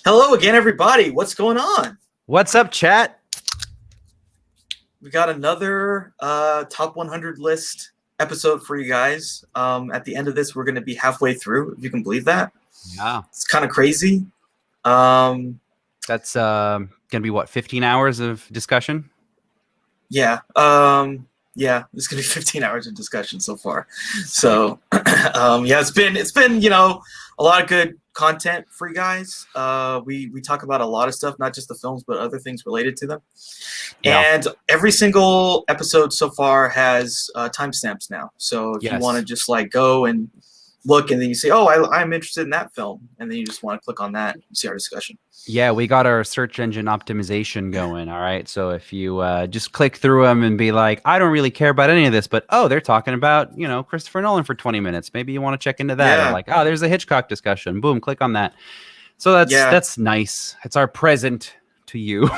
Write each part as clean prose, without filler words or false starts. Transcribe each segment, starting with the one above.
Hello again, everybody. What's going on? What's up, chat? We got another top 100 list episode for you guys. At the end of this, we're going to be halfway through, if you can believe that. Yeah. It's kind of crazy. That's going to be, 15 hours of discussion? Yeah. Yeah, it's going to be 15 hours of discussion so far. So, yeah, it's been, a lot of good content for you guys. We talk about a lot of stuff, not just the films, but other things related to them. Yeah. And every single episode so far has timestamps now. So if you want to just go and look, and then you say, oh, I'm interested in that film, and then you just want to click on that and see our discussion. Yeah, we got our search engine optimization going, all right? So if you just click through them and be like, I don't really care about any of this, but, they're talking about, Christopher Nolan for 20 minutes. Maybe you want to check into that. Yeah. Or like, there's a Hitchcock discussion. Boom, click on that. So that's nice. It's our present to you.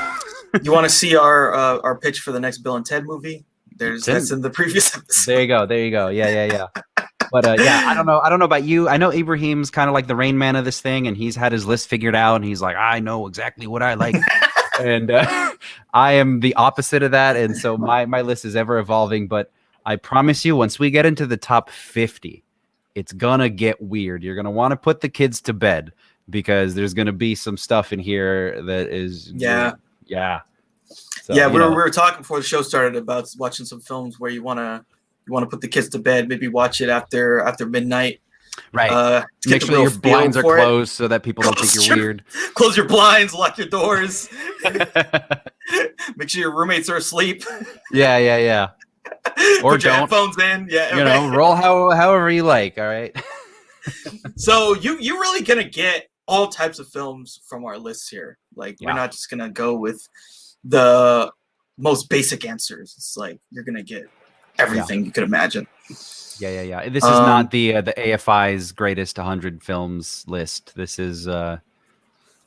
You want to see our pitch for the next Bill and Ted movie? That's in the previous episode. There you go. Yeah. But I don't know about you. I know Ibrahim's kind of like the Rain Man of this thing, and he's had his list figured out, and he's like, I know exactly what I like. And I am the opposite of that, and so my list is ever evolving. But I promise you, once we get into the top 50, it's gonna get weird. You're gonna want to put the kids to bed because there's gonna be some stuff in here that is yeah. So, yeah, we were talking before the show started about watching some films where you want to put the kids to bed, maybe watch it after midnight. Right. Make sure your blinds are closed so that people don't think you're weird. Close your blinds, lock your doors. Make sure your roommates are asleep. Yeah. Or put your don't. Headphones in. Yeah. Roll however you like. All right. So you're really gonna get all types of films from our lists here. We're not just gonna go with the most basic answers. It's you're gonna get everything you could imagine. Yeah. This is not the AFI's greatest 100 films list. This is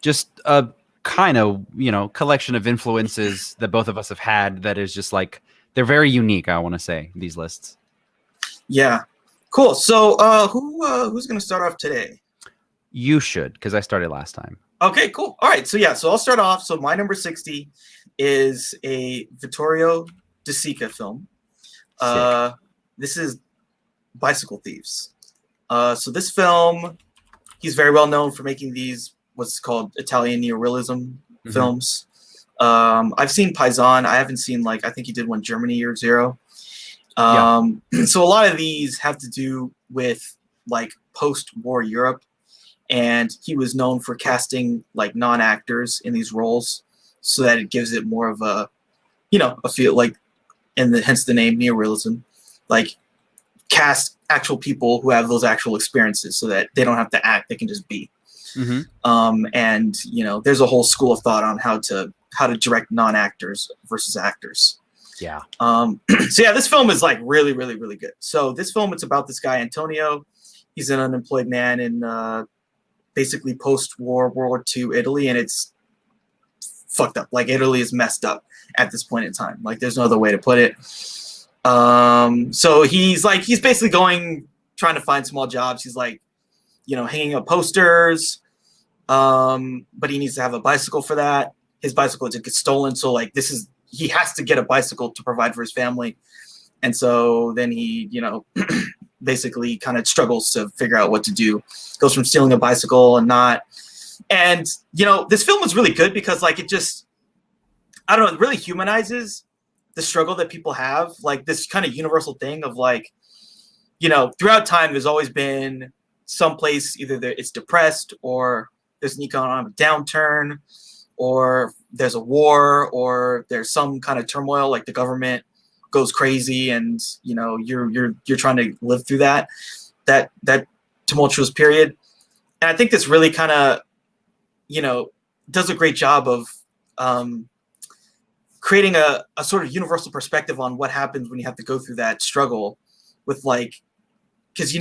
just a kind of, collection of influences that both of us have had that is just they're very unique, I want to say, these lists. Yeah. Cool. So who's going to start off today? You should, because I started last time. Okay, cool. All right. So I'll start off. So my number 60 is a Vittorio De Sica film. This is Bicycle Thieves. So this film, he's very well known for making these what's called Italian neorealism films. I've seen Paisan. I haven't seen I think he did one Germany Year Zero. So a lot of these have to do with post-war Europe, and he was known for casting non-actors in these roles so that it gives it more of a a feel and hence the name neorealism, cast actual people who have those actual experiences so that they don't have to act, they can just be. And there's a whole school of thought on how to direct non-actors versus actors. Yeah. So this film is really, really, really good. So this film, it's about this guy Antonio. He's an unemployed man in basically post-war World War II Italy, and it's fucked up. Italy is messed up at this point in time. There's no other way to put it. So he's basically trying to find small jobs. He's hanging up posters, but he needs to have a bicycle for that. His bicycle gets stolen. So he has to get a bicycle to provide for his family. And so then he, basically kind of struggles to figure out what to do. Goes from stealing a bicycle and not. And, this film is really good because it just, I don't know, it really humanizes the struggle that people have. This kind of universal thing of throughout time, there's always been some place, either it's depressed or there's an economic downturn or there's a war or there's some kind of turmoil, the government goes crazy and, you're trying to live through that tumultuous period. And I think this really kind of, does a great job of creating a sort of universal perspective on what happens when you have to go through that struggle with because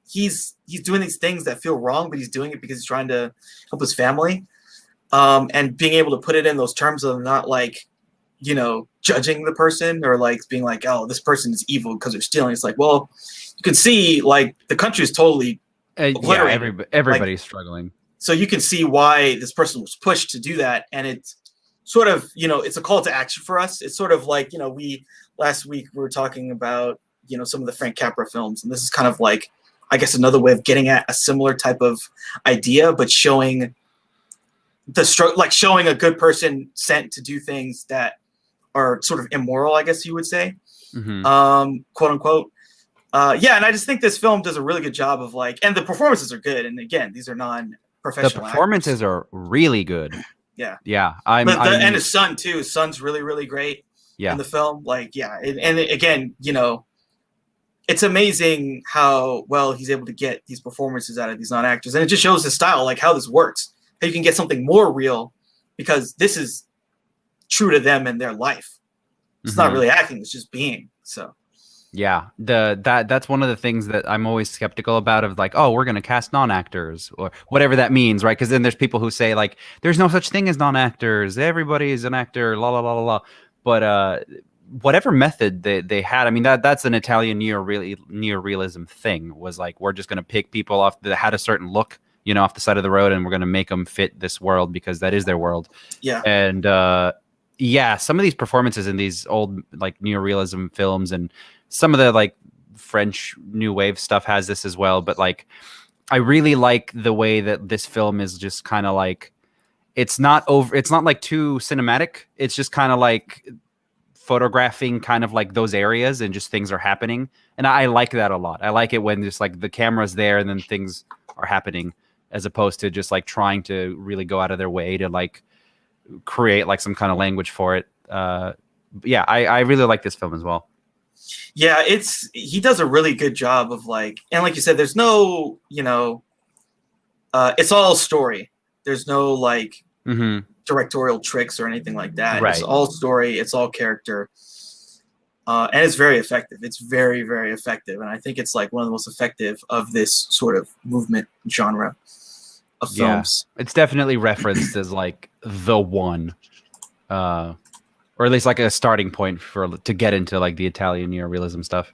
he's doing these things that feel wrong, but he's doing it because he's trying to help his family, and being able to put it in those terms of not judging the person or being oh, this person is evil because they're stealing. It's well, you can see the country is totally everybody's struggling. So you can see why this person was pushed to do that. And it's sort of, it's a call to action for us. It's sort of like, last week we were talking about, some of the Frank Capra films. And this is kind of like, I guess, another way of getting at a similar type of idea, but showing showing a good person sent to do things that are sort of immoral, I guess you would say, quote unquote. And I just think this film does a really good job of and the performances are good. And again, these are non-professional. The performances actors. Are really good. Yeah. And his son too. His son's really, really great in the film. And again, it's amazing how well he's able to get these performances out of these non-actors, and it just shows his style, like how this works. How you can get something more real because this is true to them and their life. It's not really acting; it's just being. So. Yeah, that's one of the things that I'm always skeptical about of we're going to cast non-actors or whatever that means, right? Because then there's people who say there's no such thing as non-actors. Everybody is an actor, la la la la la. But whatever method they had, I mean that's an Italian neorealism thing. Was we're just going to pick people off that had a certain look, off the side of the road, and we're going to make them fit this world because that is their world. Yeah, and some of these performances in these old neorealism films and some of the French new wave stuff has this as well, but I really like the way that this film is just kind of it's not too cinematic. It's just kind of photographing kind of those areas and just things are happening. And I like that a lot. I like it when just the camera's there and then things are happening as opposed to just trying to really go out of their way to create some kind of language for it. I really like this film as well. Yeah, he does a really good job of and like you said, there's no, it's all story. There's no directorial tricks or anything like that. Right. It's all story. It's all character. And it's very effective. It's very, very effective. And I think it's one of the most effective of this sort of movement genre of films. Yeah, it's definitely referenced as the one, or at least a starting point to get into the Italian neorealism stuff.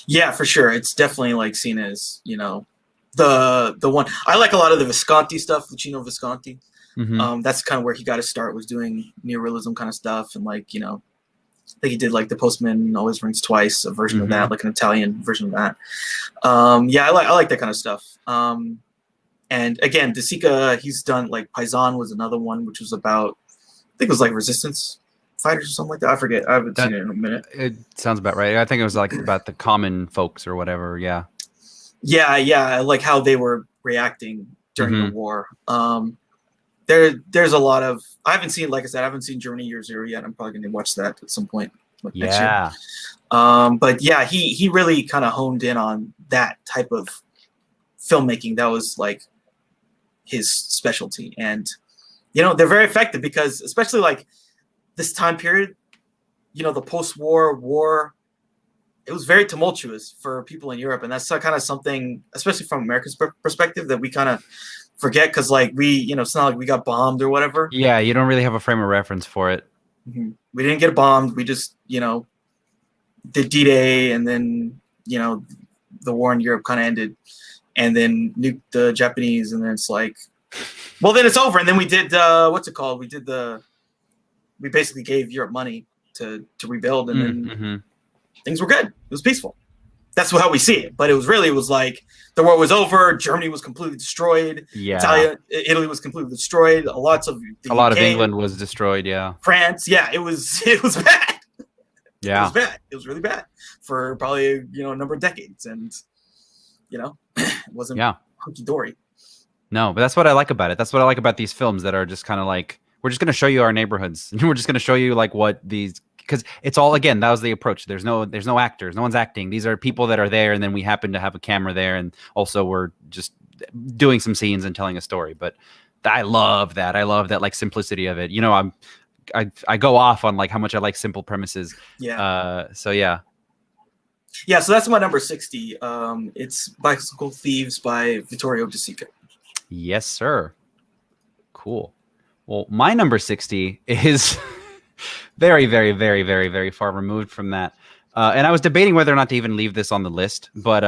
Yeah, for sure. It's definitely seen as, the one. I like a lot of the Visconti stuff, Luciano Visconti. That's kind of where he got his start, was doing neorealism kind of stuff. And I think he did The Postman Always Rings Twice, a version of that, an Italian version of that. I like that kind of stuff. And again, De Sica, he's done Paisan was another one, which was about, I think it was resistance fighters or something like that. I forget. I haven't seen it in a minute. It sounds about right. I think it was about the common folks or whatever. Yeah. Yeah. How they were reacting during the war. There's a lot of, I haven't seen, like I said, I haven't seen Germany Year Zero yet. I'm probably going to watch that at some point next year. But yeah, he really kind of honed in on that type of filmmaking. That was his specialty. And, they're very effective because especially this time period, the post-war war, it was very tumultuous for people in Europe. And that's kind of something, especially from America's perspective, that we kind of forget because it's not we got bombed or whatever. Yeah, you don't really have a frame of reference for it. We didn't get bombed. We just, did D-Day, and then, the war in Europe kind of ended, and then nuked the Japanese, and then it's well, then it's over. And then we did, what's it called? We basically gave Europe money to rebuild, and then things were good. It was peaceful. That's how we see it. But it was the war was over. Germany was completely destroyed. Yeah. Italy was completely destroyed. A lot of England was destroyed. Yeah. France. Yeah. It was bad. Yeah. It was bad. It was really bad for probably, a number of decades. And, it wasn't hunky dory. No, but that's what I like about it. That's what I like about these films that are just kind of we're just going to show you our neighborhoods. We're just going to show you what these, because it's all, again, that was the approach. There's no actors. No one's acting. These are people that are there. And then we happen to have a camera there. And also we're just doing some scenes and telling a story. But I love that. I love that simplicity of it. I go off on how much I like simple premises. Yeah. So yeah. Yeah. So that's my number 60. It's Bicycle Thieves by Vittorio De Sica. Yes, sir. Cool. Well, my number 60 is very, very, very, very, very far removed from that. And I was debating whether or not to even leave this on the list. But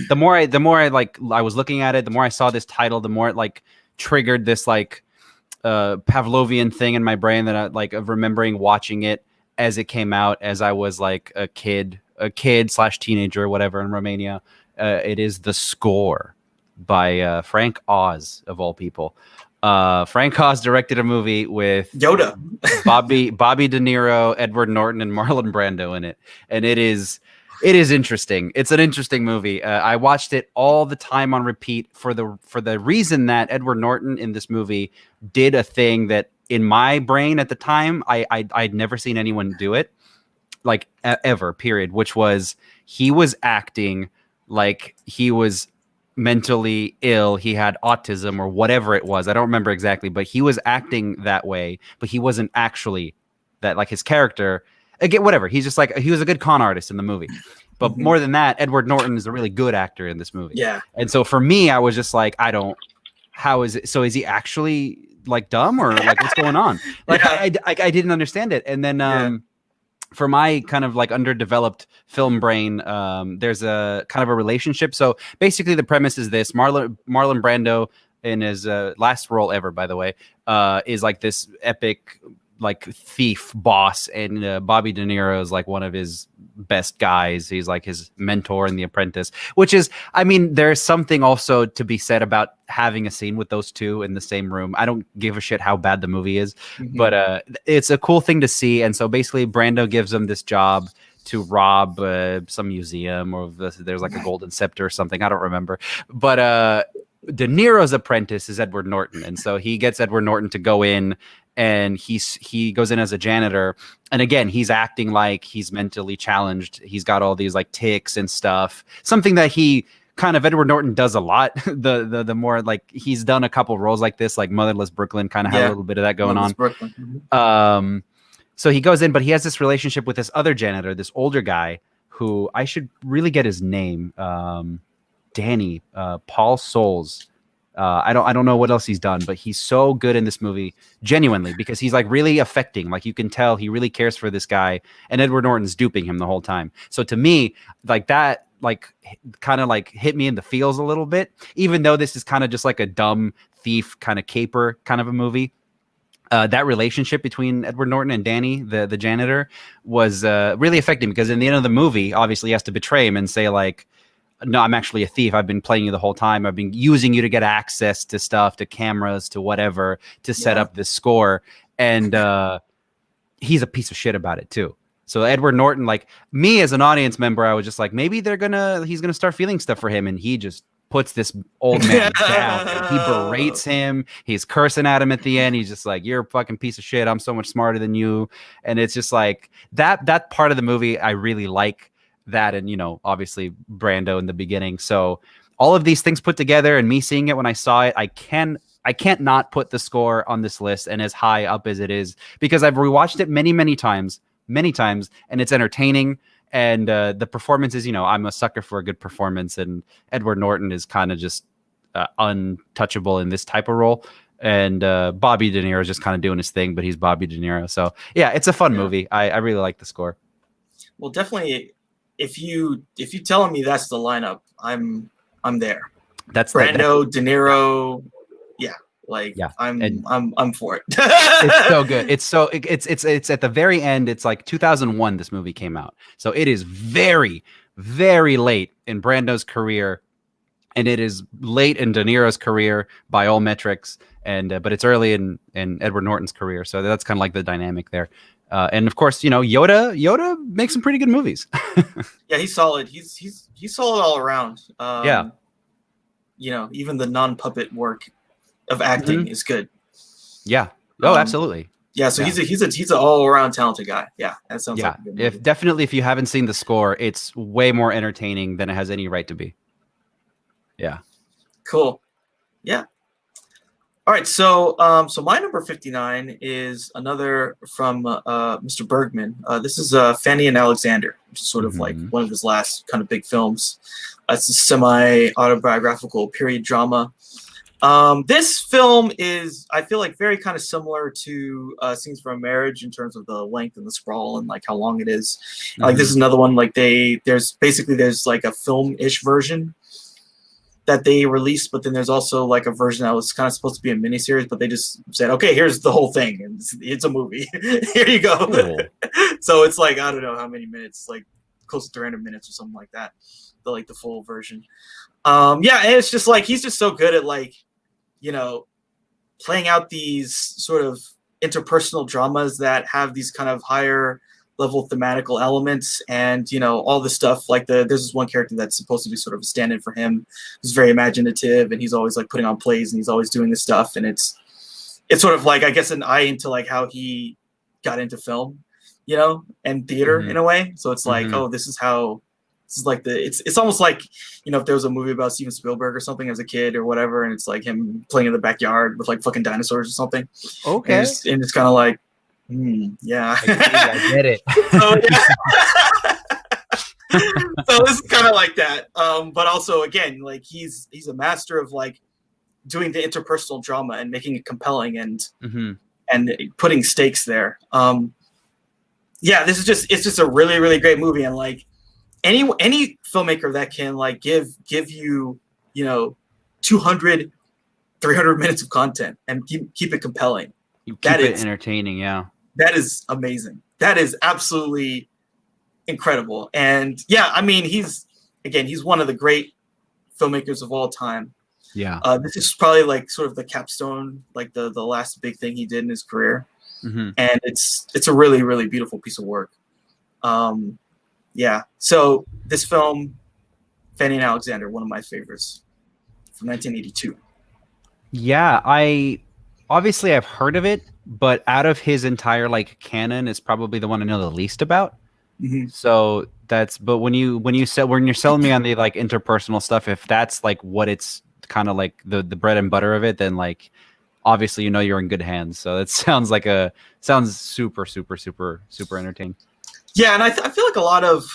the more I was looking at it, the more I saw this title, the more it triggered this like Pavlovian thing in my brain that I like of remembering watching it as it came out as I was like a kid / teenager, whatever, in Romania. It is The Score by Frank Oz, of all people. Frank Oz directed a movie with Yoda, Bobby De Niro, Edward Norton, and Marlon Brando in it, and it is interesting. It's an interesting movie. I watched it all the time on repeat for the reason that Edward Norton in this movie did a thing that in my brain at the time I'd never seen anyone do it, like ever, period, which was he was acting like he was mentally ill. He had autism or whatever it was. I don't remember exactly, but he was acting that way, but he wasn't actually that, like his character. Again, whatever. He's just like, he was a good con artist in the movie. But more than that, Edward Norton is a really good actor in this movie. Yeah. And so for me, I was just like, how is it? So is he actually like dumb or like what's going on? Like I didn't understand it. And then for my kind of like underdeveloped film brain, there's a kind of a relationship. So basically the premise is this: Marlon Brando in his last role ever, by the way, is like this epic like thief boss, and Bobby De Niro is like one of his best guys. He's like his mentor in The Apprentice, which is, I mean, there's something also to be said about having a scene with those two in the same room. I don't give a shit how bad the movie is, but it's a cool thing to see. And so basically Brando gives him this job to rob some museum, or there's like a golden scepter or something. I don't remember. But De Niro's apprentice is Edward Norton. And so he gets Edward Norton to go in, and he goes in as a janitor. And again, he's acting like he's mentally challenged. He's got all these like tics and stuff, something that he kind of, Edward Norton does a lot. The more like he's done a couple roles like this, like Motherless Brooklyn kind of had a little bit of that going on. Brooklyn. So he goes in, but he has this relationship with this other janitor, this older guy who I should really get his name. Danny, Paul Souls. I don't know what else he's done, but he's so good in this movie, genuinely, because he's like really affecting. Like you can tell he really cares for this guy, and Edward Norton's duping him the whole time. So to me, like that, like kind of like hit me in the feels a little bit, even though this is kind of just like a dumb thief kind of caper kind of a movie. That relationship between Edward Norton and Danny, the janitor, was really affecting, because in the end of the movie, obviously he has to betray him and say like, no, I'm actually a thief. I've been playing you the whole time. I've been using you to get access to stuff, to cameras, to whatever, to set up this score. And he's a piece of shit about it too. So Edward Norton, like me as an audience member, I was just like, maybe he's gonna start feeling stuff for him, and he just puts this old man down. And he berates him. He's cursing at him at the end. He's just like, "You're a fucking piece of shit. I'm so much smarter than you." And it's just like that part of the movie I really like. That, and obviously Brando in the beginning. So all of these things put together, and me seeing it when I saw it, I can't not put The Score on this list, and as high up as it is, because I've rewatched it many times, and it's entertaining. And the performances, I'm a sucker for a good performance, and Edward Norton is kind of just untouchable in this type of role. And Bobby De Niro is just kind of doing his thing, but he's Bobby De Niro. So yeah, it's a fun movie. I really like The Score. Well, definitely. If you telling me that's the lineup, I'm there. That's Brando, De Niro, I'm for it. It's so good. It's at the very end. It's like 2001. This movie came out, so it is very, very late in Brando's career, and it is late in De Niro's career by all metrics. And but it's early in Edward Norton's career, so that's kind of like the dynamic there. And of course, Yoda makes some pretty good movies. Yeah, he's solid. He's solid all around. Even the non-puppet work of acting is good. Yeah. Oh, absolutely. Yeah. So he's an all-around talented guy. Yeah, that sounds like a good movie. If you haven't seen The Score, it's way more entertaining than it has any right to be. Yeah. Cool. Yeah. All right, so my number 59 is another from Mr. Bergman. This is Fanny and Alexander, which is sort of like one of his last kind of big films. It's a semi-autobiographical period drama. This film is, I feel like, very kind of similar to Scenes from a Marriage in terms of the length and the sprawl and like how long it is. Like this is another one, like there's like a film-ish version. that they released, but then there's also like a version that was kind of supposed to be a miniseries, but they just said, okay, here's the whole thing, and it's a movie. Here you go. Cool. So it's like, I don't know how many minutes, like close to 300 minutes or something like that, the full version. Yeah, and it's just like he's just so good at like, playing out these sort of interpersonal dramas that have these kind of higher level thematical elements, and all this stuff. Like there's this one character that's supposed to be sort of a stand-in for him, who's very imaginative, and he's always like putting on plays, and he's always doing this stuff, and it's sort of like, I guess, an eye into like how he got into film, and theater in a way. So it's like, oh, this is like it's almost like, if there was a movie about Steven Spielberg or something as a kid or whatever, and it's like him playing in the backyard with like fucking dinosaurs or something. Okay. And it's kind of like, yeah. I get it. So, yeah. So this is kind of like that. But also, again, like he's a master of like doing the interpersonal drama and making it compelling and putting stakes there. Yeah, it's just a really, really great movie. And like any filmmaker that can like give you, 200, 300 minutes of content and keep it compelling. You keep it entertaining. Yeah. That is amazing. That is absolutely incredible. And yeah, I mean, he's one of the great filmmakers of all time. Yeah. This is probably like sort of the capstone, like the last big thing he did in his career. And it's a really, really beautiful piece of work. Yeah. So this film, Fanny and Alexander, one of my favorites from 1982. Yeah, I've heard of it, but out of his entire like canon, is probably the one I know the least about. So but when you're selling me on the like interpersonal stuff, if that's like what it's kind of like the bread and butter of it, then like obviously you're in good hands. So it sounds super, super, super, super entertaining. Yeah, and I feel like a lot of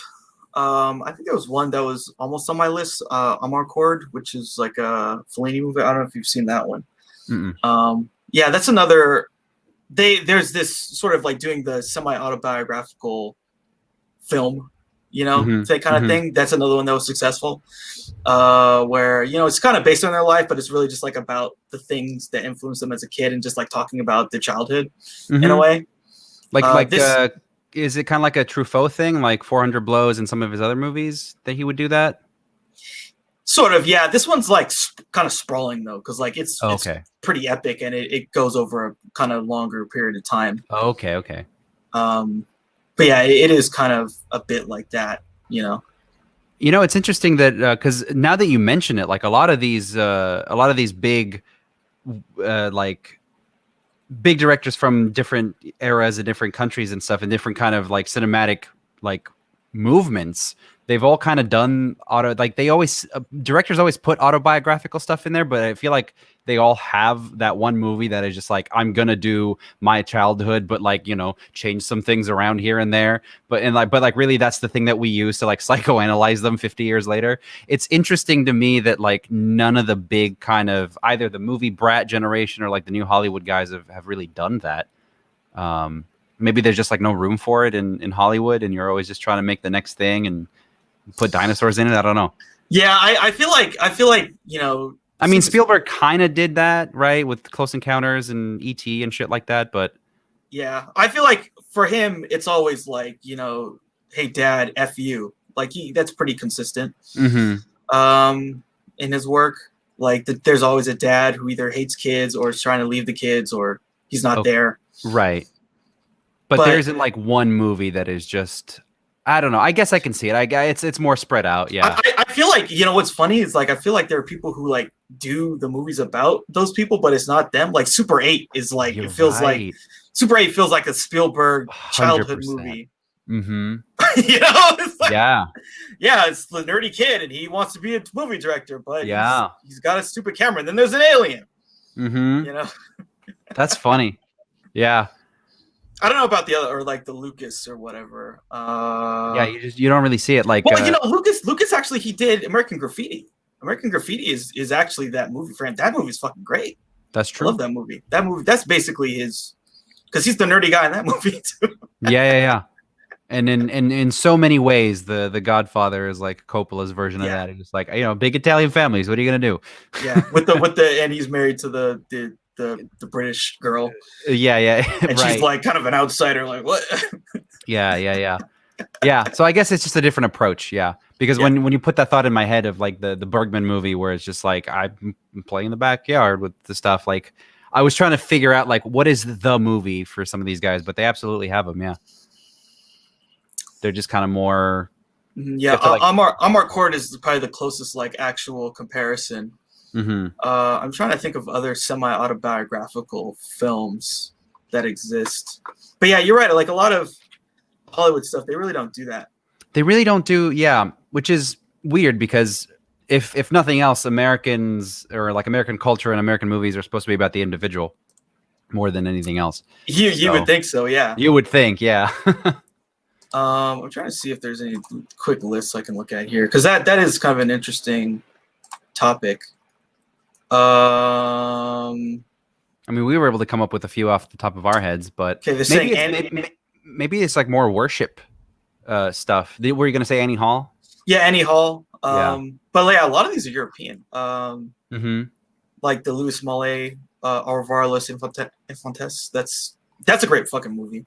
I think there was one that was almost on my list, Amarcord, which is like a Fellini movie. I don't know if you've seen that one. Yeah, that's another. There's this sort of like doing the semi-autobiographical film, that kind of thing. That's another one that was successful, where it's kind of based on their life, but it's really just like about the things that influenced them as a kid and just like talking about their childhood in a way. Is it kind of like a Truffaut thing, like 400 Blows and some of his other movies that he would do that? Sort of, yeah. This one's like kind of sprawling though, because like it's pretty epic and it goes over a kind of longer period of time. Okay. But yeah, it is kind of a bit like that, It's interesting that because now that you mention it, like a lot of these big, big directors from different eras and different countries and stuff, and different kind of like cinematic like movements, they've all kind of done directors always put autobiographical stuff in there, but I feel like they all have that one movie that is just like, I'm gonna do my childhood, but like, change some things around here and there. But really that's the thing that we use to like psychoanalyze them 50 years later. It's interesting to me that like none of the big kind of either the movie brat generation or like the new Hollywood guys have really done that. Maybe there's just like no room for it in Hollywood, and you're always just trying to make the next thing and put dinosaurs in it. I don't know. Yeah, I feel like I mean, Spielberg kind of did that, right, with Close Encounters and E.T. and shit like that. But yeah, I feel like for him, it's always like, hey, Dad, F you. Like that's pretty consistent. In his work, like there's always a dad who either hates kids or is trying to leave the kids, or he's not there. Right. But there isn't like one movie that is just. I don't know. I guess I can see it. It's more spread out. Yeah. I feel like, what's funny is like, I feel like there are people who like do the movies about those people, but it's not them. Like Super 8 is like, like Super 8 feels like a Spielberg childhood 100%. Movie. It's like, yeah, it's the nerdy kid and he wants to be a movie director, but he's got a stupid camera. And then there's an alien, That's funny. Yeah. I don't know about the other, or like the Lucas or whatever. You don't really see it. Like, Lucas actually, he did American Graffiti. American Graffiti is actually that movie. That movie is fucking great. That's true. I love that movie. That's basically his, because he's the nerdy guy in that movie too. Yeah. And in so many ways, the Godfather is like Coppola's version of that. It's just like, big Italian families. What are you gonna do? Yeah, with the and he's married to the British girl. Yeah, and right. she's like kind of an outsider. Like what? Yeah. So I guess it's just a different approach. Yeah, because when you put that thought in my head of like the Bergman movie, where it's just like I'm playing in the backyard with the stuff, like I was trying to figure out like what is the movie for some of these guys, but they absolutely have them. Yeah. They're just kind of more. Yeah, Amarcord is probably the closest like actual comparison. Mm-hmm. I'm trying to think of other semi-autobiographical films that exist. But yeah, you're right. Like a lot of Hollywood stuff, they really don't do that. They really don't do, which is weird because if nothing else, Americans or like American culture and American movies are supposed to be about the individual more than anything else. You would think so, yeah. You would think, yeah. I'm trying to see if there's any quick lists I can look at here because that is kind of an interesting topic. I mean, we were able to come up with a few off the top of our heads, but maybe it's like more worship stuff. Were you going to say Annie Hall? Yeah, Annie Hall. But yeah, a lot of these are European. Like the Louis Malle, Au revoir les Infantes. That's a great fucking movie.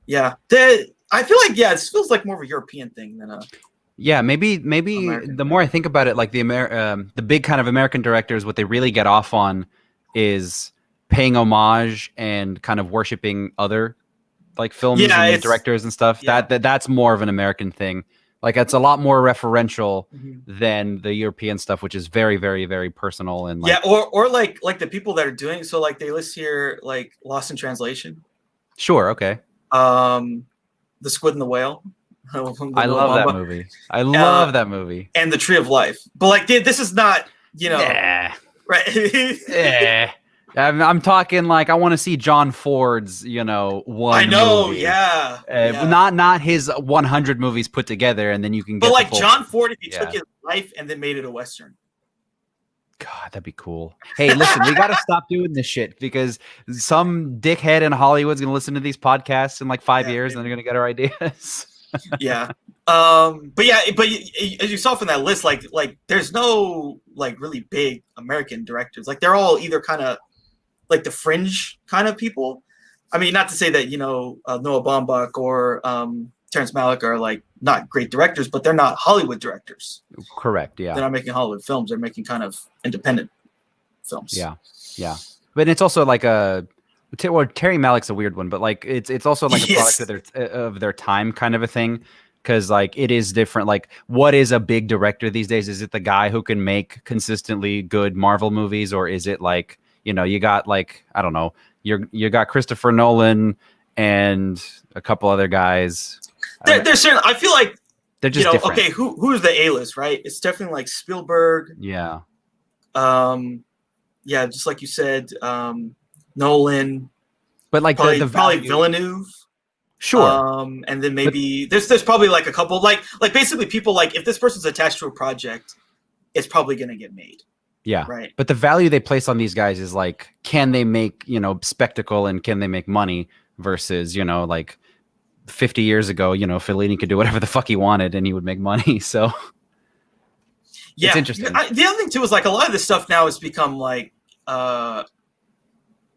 Yeah, I feel like it feels like more of a European thing than a. Yeah, maybe American. The more I think about it, like the big kind of American directors, what they really get off on is paying homage and kind of worshiping other like films and directors and stuff. Yeah. That's more of an American thing. Like it's a lot more referential than the European stuff, which is very, very, very personal and like, or like the people that are doing so. Like they list here like Lost in Translation. Sure. Okay. The Squid and the Whale. I love that movie. I love that movie. And The Tree of Life. But like, this is not, right? I'm talking like I want to see John Ford's, one. I know, movie. Yeah. Not his 100 movies put together, and then you can get. But like John Ford, if he took his life and then made it a Western. God, that'd be cool. Hey, listen, we got to stop doing this shit because some dickhead in Hollywood's going to listen to these podcasts in like 5 years and they're going to get our ideas. Yeah. But as you saw from that list, like there's no like really big American directors. Like they're all either kind of like the fringe kind of people. I mean, not to say that, Noah Baumbach or Terrence Malick are like not great directors, but they're not Hollywood directors. Correct. Yeah. They're not making Hollywood films. They're making kind of independent films. Yeah. Yeah. But it's also like Terry Malick's a weird one, but like it's also like a product of their time kind of a thing. Cause like it is different. Like what is a big director these days? Is it the guy who can make consistently good Marvel movies? Or is it like, you got like, I don't know, you got Christopher Nolan and a couple other guys. They're certain. I feel like they're just different. Okay, who's the A-list, right? It's definitely like Spielberg. Yeah. Yeah, just like you said, Nolan. But like probably Villeneuve. Sure. And then maybe there's probably like a couple like basically people like if this person's attached to a project, it's probably gonna get made. Yeah. Right. But the value they place on these guys is like, can they make, spectacle and can they make money versus, like 50 years ago, Fellini could do whatever the fuck he wanted and he would make money. So yeah, it's interesting. The other thing too is like a lot of this stuff now has become like, I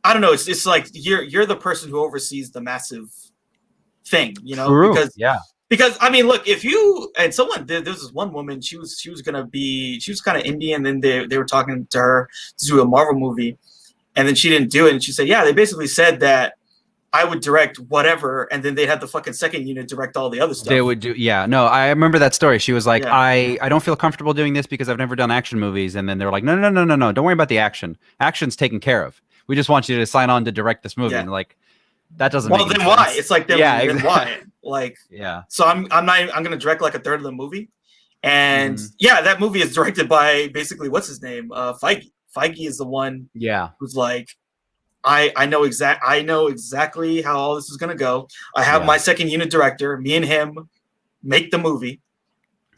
don't know. It's like you're the person who oversees the massive thing, True. Because I mean, look, if you and someone there's this one woman, she was kind of Indian, and then they were talking to her to do a Marvel movie, and then she didn't do it, and she said, yeah, they basically said that I would direct whatever, and then they'd have the fucking second unit direct all the other stuff. They would do, yeah. No, I remember that story. She was like, I don't feel comfortable doing this because I've never done action movies, and then they were like, no, don't worry about the action. Action's taken care of. We just want you to sign on to direct this movie, and like. That doesn't make then sense. Why? It's like then exactly. Why? Like So I'm gonna direct like a third of the movie. And that movie is directed by basically what's his name? Feige. Feige is the one who's like, I know exactly how all this is gonna go. I have my second unit director, me and him make the movie.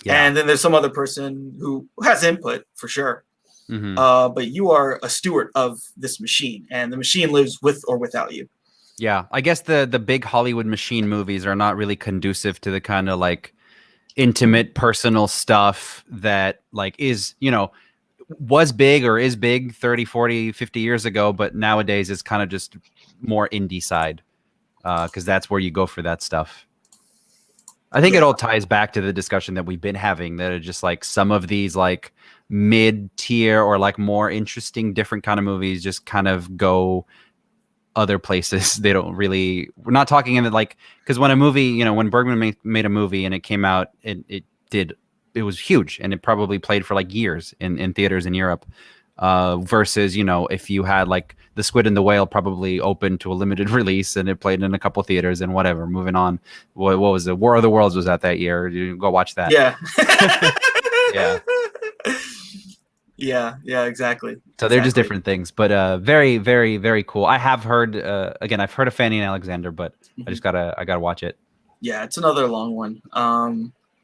Yeah. And then there's some other person who has input for sure. But you are a steward of this machine, and the machine lives with or without you. Yeah, I guess the big Hollywood machine movies are not really conducive to the kind of like intimate personal stuff that like is, was big or is big 30, 40, 50 years ago, but nowadays it's kind of just more indie side, because that's where you go for that stuff. I think it Yeah. all ties back to the discussion that we've been having, that are just like some of these like mid tier or like more interesting different kind of movies just kind of go other places. They don't really, we're not talking in it like, because when a movie, when Bergman made a movie and it came out, it was huge, and it probably played for like years in theaters in Europe, versus if you had like The Squid and the Whale probably open to a limited release and it played in a couple theaters and whatever. Moving on, what was it? War of the Worlds was out that year. You go watch that. Yeah. Yeah. Yeah, exactly. So they're just different things, but very, very, very cool. I have heard, again, I've heard of Fanny and Alexander, but I gotta watch it. Yeah, it's another long one.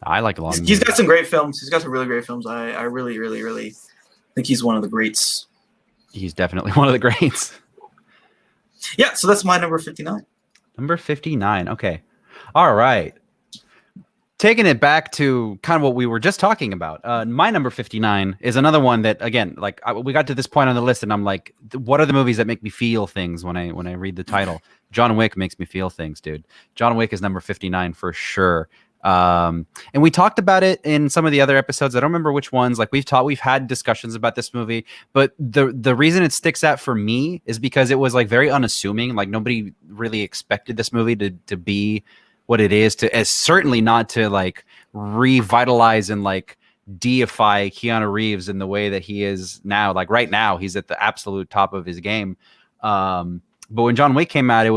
I like long. He's got some great films. He's got some really great films. I really, really, really think he's one of the greats. He's definitely one of the greats. Yeah, so that's my number 59. Number 59. Okay. All right. Taking it back to kind of what we were just talking about. My number 59 is another one that, again, like we got to this point on the list and I'm like, what are the movies that make me feel things when I read the title? John Wick makes me feel things, dude. John Wick is number 59 for sure. And we talked about it in some of the other episodes. I don't remember which ones. Like we've had discussions about this movie, but the reason it sticks out for me is because it was like very unassuming. Like nobody really expected this movie to be what it is, as certainly not to like revitalize and like deify Keanu Reeves in the way that he is now. Like right now, he's at the absolute top of his game. But when John Wick came out,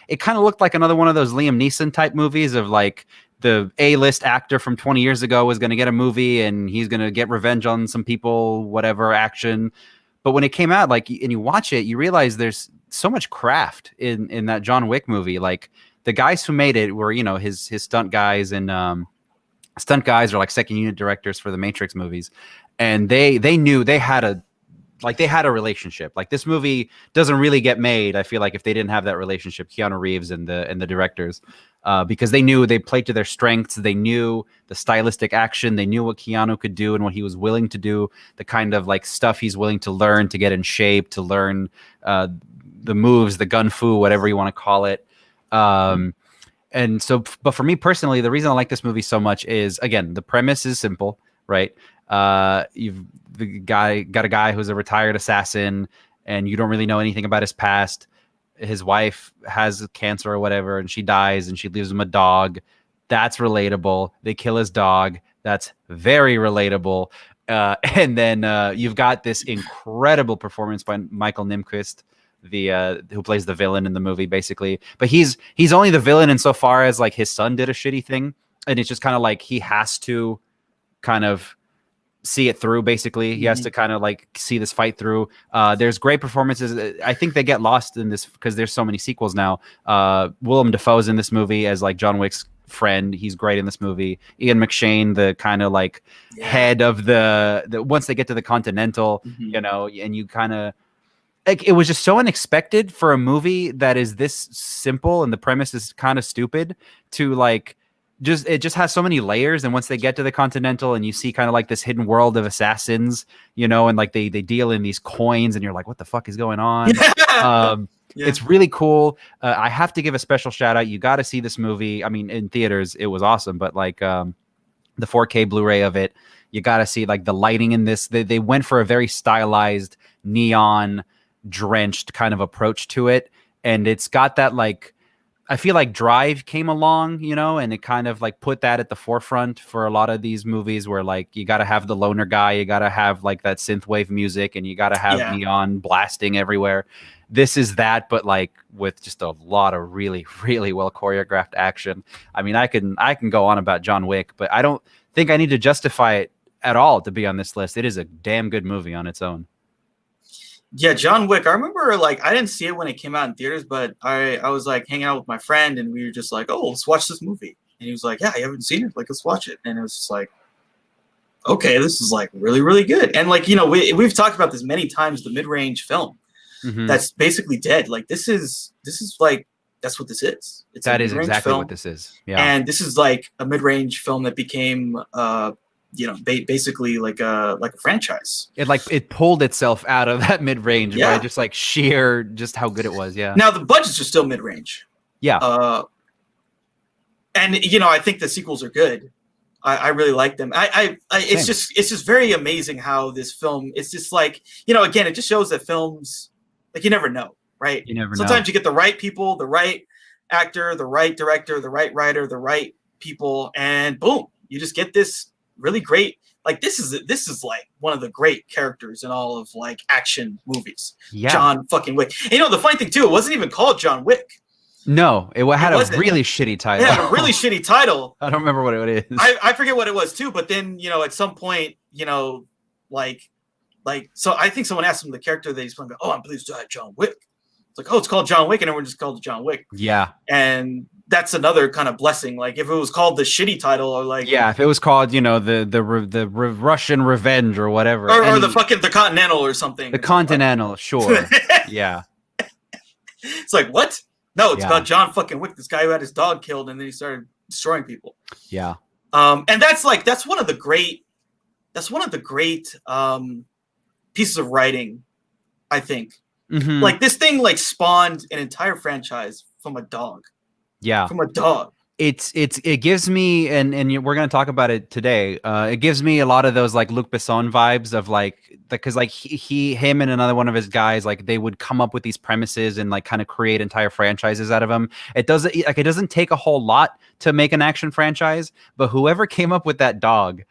it kind of looked like another one of those Liam Neeson type movies of like the A-list actor from 20 years ago was going to get a movie and he's going to get revenge on some people, whatever action. But when it came out, like, and you watch it, you realize there's so much craft in that John Wick movie. Like the guys who made it were, his stunt guys, and stunt guys are like second unit directors for the Matrix movies. And they knew they had a relationship. Like this movie doesn't really get made, I feel like, if they didn't have that relationship, Keanu Reeves and the directors, because they knew they played to their strengths. They knew the stylistic action. They knew what Keanu could do and what he was willing to do, the kind of like stuff he's willing to learn to get in shape, to learn the moves, the gun fu, whatever you want to call it. And so, but for me personally, the reason I like this movie so much is, again, the premise is simple, right? You've got a guy who's a retired assassin and you don't really know anything about his past. His wife has cancer or whatever, and she dies and she leaves him a dog. That's relatable. They kill his dog. That's very relatable. And then you've got this incredible performance by Michael Nyqvist, who plays the villain in the movie, basically. But he's only the villain insofar as like his son did a shitty thing, and it's just kind of like he has to kind of see it through. Basically, he has to kind of like see this fight through. There's great performances. I think they get lost in this because there's so many sequels now. Willem Dafoe's in this movie as like John Wick's friend. He's great in this movie. Ian McShane, the kind of like head of the once they get to the Continental, and you kind of like, it was just so unexpected for a movie that is this simple and the premise is kind of stupid to like. It just has so many layers, and once they get to the Continental and you see kind of like this hidden world of assassins, and like they deal in these coins, and you're like, what the fuck is going on? It's really cool. I have to give a special shout out. You got to see this movie. I mean, in theaters, it was awesome, but like the 4K Blu-ray of it, you got to see like the lighting in this. They went for a very stylized, neon drenched kind of approach to it, and it's got that like. I feel like Drive came along, and it kind of like put that at the forefront for a lot of these movies where like you got to have the loner guy, you got to have like that synthwave music, and you got to have neon blasting everywhere. This is that, but like with just a lot of really, really well choreographed action. I mean, I can go on about John Wick, but I don't think I need to justify it at all to be on this list. It is a damn good movie on its own. Yeah, John Wick. I remember, like, I didn't see it when it came out in theaters, but I was like hanging out with my friend, and we were just like, "Oh, let's watch this movie." And he was like, "Yeah, you haven't seen it? Like, let's watch it." And it was just like, "Okay, this is like really, really good." And like, we've talked about this many times. The mid-range film that's basically dead. Like, this is like that's what this is. It's That a is mid-range exactly film, what this is. Yeah. and this is like a mid-range film that became, basically like a franchise. It pulled itself out of that mid-range by Yeah. just like sheer just how good it was. Yeah. Now the budgets are still mid-range. Yeah. And I think the sequels are good. I really like them. It's just very amazing how this film. It's just like, again, it just shows that films, like, you never know, right? You never know. Sometimes you get the right people, the right actor, the right director, the right writer, the right people, and boom, you just get this really great. Like, this is like one of the great characters in all of like action movies. Yeah. John fucking Wick. And, the funny thing too, it wasn't even called John Wick. No, it had a really shitty title. It had a really shitty title. I don't remember what it is. I forget what it was too, but then, at some point, so I think someone asked him the character that he's playing, oh, I'm pleased to have John Wick. It's like, oh, it's called John Wick, and everyone just called it John Wick. Yeah. And that's another kind of blessing. Like, if it was called the shitty title, or like, yeah, if it was called, the Russian Revenge or whatever, or the Continental or something. The Continental, sure. Yeah. It's like, what? No, it's about John fucking Wick, this guy who had his dog killed, and then he started destroying people. Yeah. And that's one of the great pieces of writing, I think. Mm-hmm. Like, this thing like spawned an entire franchise from a dog. Yeah. From a dog. It gives me, and we're going to talk about it today. It gives me a lot of those like Luc Besson vibes of like, because like him and another one of his guys, like they would come up with these premises and like kind of create entire franchises out of them. It doesn't take a whole lot to make an action franchise, but whoever came up with that dog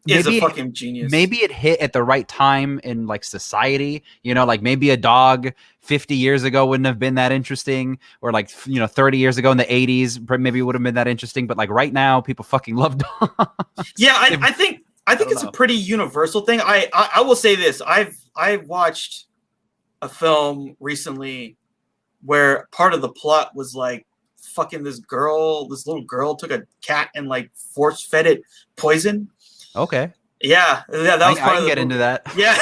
is a fucking genius. Maybe it hit at the right time in like society, like maybe a dog 50 years ago wouldn't have been that interesting, or like 30 years ago in the 80s maybe it would have been that interesting, but like right now people fucking love dogs. Yeah, I think it's a pretty universal thing. I will say this. I've watched a film recently where part of the plot was like fucking this little girl took a cat and like force fed it poison. Okay. Yeah, that was part of the get movie. into that. Yeah.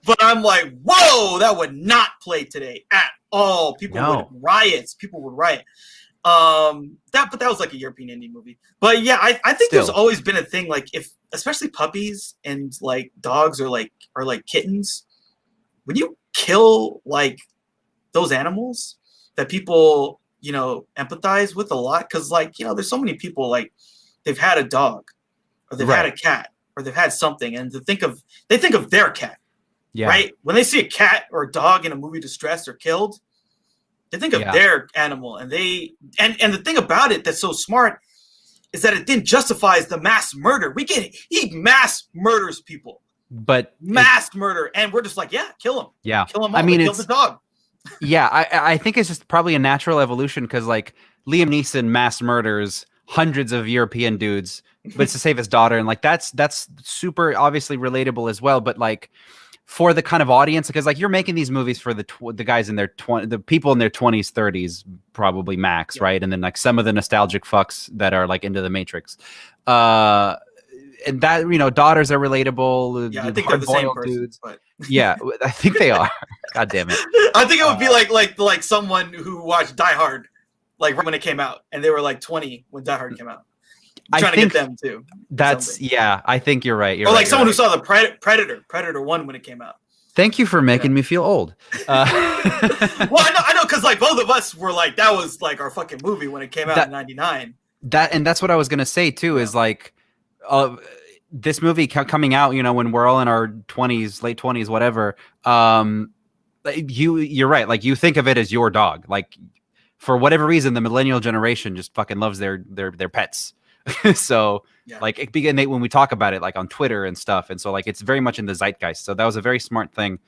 But I'm like, whoa, that would not play today at all. People would riot. But that was like a European indie movie. But yeah, I think there's always been a thing, like, if especially puppies and like dogs or like kittens, when you kill like those animals that people empathize with a lot, because like there's so many people, like, they've had a dog, or they've had a cat, or they've had something, and they think of their cat. Yeah. Right? When they see a cat or a dog in a movie distressed or killed, they think of their animal, and and the thing about it that's so smart is that it then justifies the mass murder. He mass murders people. But mass murder, and we're just like, yeah, kill him. Yeah. Kill him all. Kill the dog. Yeah, I think it's just probably a natural evolution, because like Liam Neeson mass murders hundreds of European dudes, but it's to save his daughter, and like that's super obviously relatable as well. But like for the kind of audience, because like you're making these movies for the guys in their the people in their 20s, 30s, probably max, right? And then like some of the nostalgic fucks that are like into the Matrix. And that, daughters are relatable. Yeah, I think they're the same person, dudes. But yeah, I think they are. God damn it. I think it would be like someone who watched Die Hard, like when it came out, and they were like 20 when Die Hard came out. I'm trying to get them too. I think you're right. Or like someone who saw the Predator 1 when it came out. Thank you for making me feel old. Well, I know, because like both of us were like, that was like our fucking movie when it came out in '99. That's what I was gonna say too. Is like, this movie coming out, when we're all in our 20s, late 20s, whatever. You're right. Like, you think of it as your dog. Like, for whatever reason, the millennial generation just fucking loves their pets. So like it began when we talk about it, like on Twitter and stuff. And so like, it's very much in the zeitgeist. So that was a very smart thing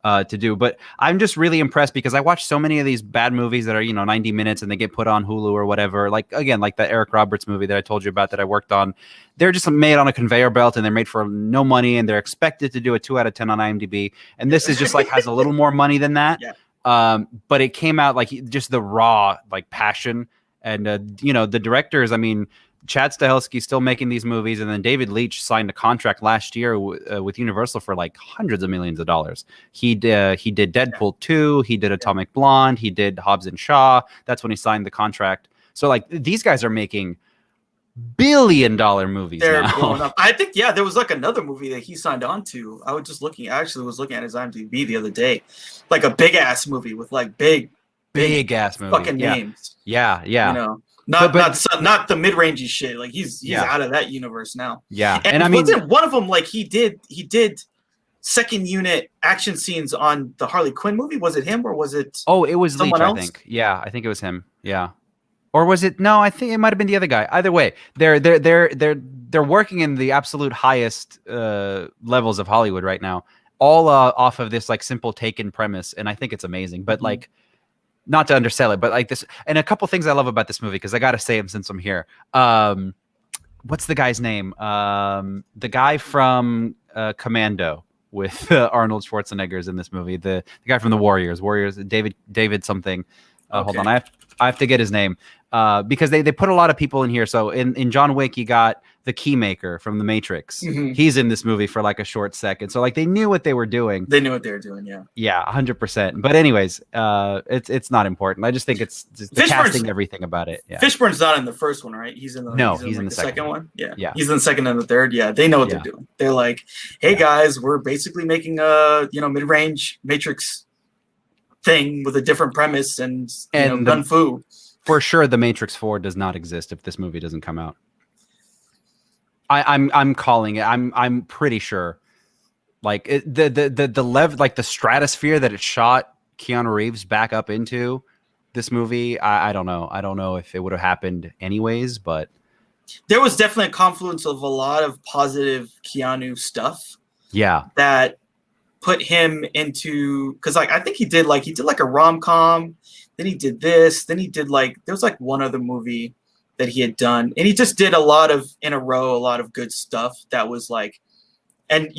to do. But I'm just really impressed, because I watch so many of these bad movies that are, 90 minutes and they get put on Hulu or whatever. Like, again, like the Eric Roberts movie that I told you about that I worked on. They're just made on a conveyor belt, and they're made for no money, and they're expected to do a 2 out of 10 on IMDb. And this is just like has a little more money than that. But it came out like just the raw like passion, and the directors, I mean, Chad Stahelski's still making these movies, and then David Leitch signed a contract last year with Universal for like hundreds of millions of dollars. He did Deadpool 2, he did Atomic Blonde, he did Hobbs and Shaw. That's when he signed the contract. So like these guys are making billion-dollar movies They're now. blowing up. I think there was like another movie that he signed on to. I actually was looking at his IMDb the other day, like a big ass movie with like big ass movie, fucking names. Yeah. You know. Not the mid-rangey shit. Like he's out of that universe now. Yeah. And I mean, wasn't one of them like he did second unit action scenes on the Harley Quinn movie? Was it him or was it? Oh, it was someone Leitch, else? I think. Yeah, I think it was him. Yeah. Or was it? No, I think it might have been the other guy. Either way, they're working in the absolute highest levels of Hollywood right now, all off of this like simple Taken premise, and I think it's amazing. But like, not to undersell it, but like this, and a couple things I love about this movie because I got to say them since I'm here. What's the guy's name? The guy from Commando with Arnold Schwarzenegger is in this movie. The guy from the Warriors, David something. Hold on, I have to get his name because they put a lot of people in here. So in John Wick, you got the Keymaker from The Matrix. He's in this movie for like a short second. So like they knew what they were doing. Yeah, 100%. But anyways, it's not important. I just think it's just the casting, everything about it. Yeah. Fishburne's not in the first one, right? He's in the second one. Yeah, he's in the second and the third. Yeah, they know what they're doing. They're like, hey guys, we're basically making a mid-range Matrix thing with a different premise and gun fu. For sure, The Matrix 4 does not exist if this movie doesn't come out. I'm calling it. I'm pretty sure. Like the level, like the stratosphere that it shot Keanu Reeves back up into this movie. I don't know. I don't know if it would have happened anyways, but there was definitely a confluence of a lot of positive Keanu stuff. Yeah, that put him into, because like I think he did like a rom-com, then he did this, then he did like there was like one other movie that he had done, and he just did a lot of good stuff that was like, and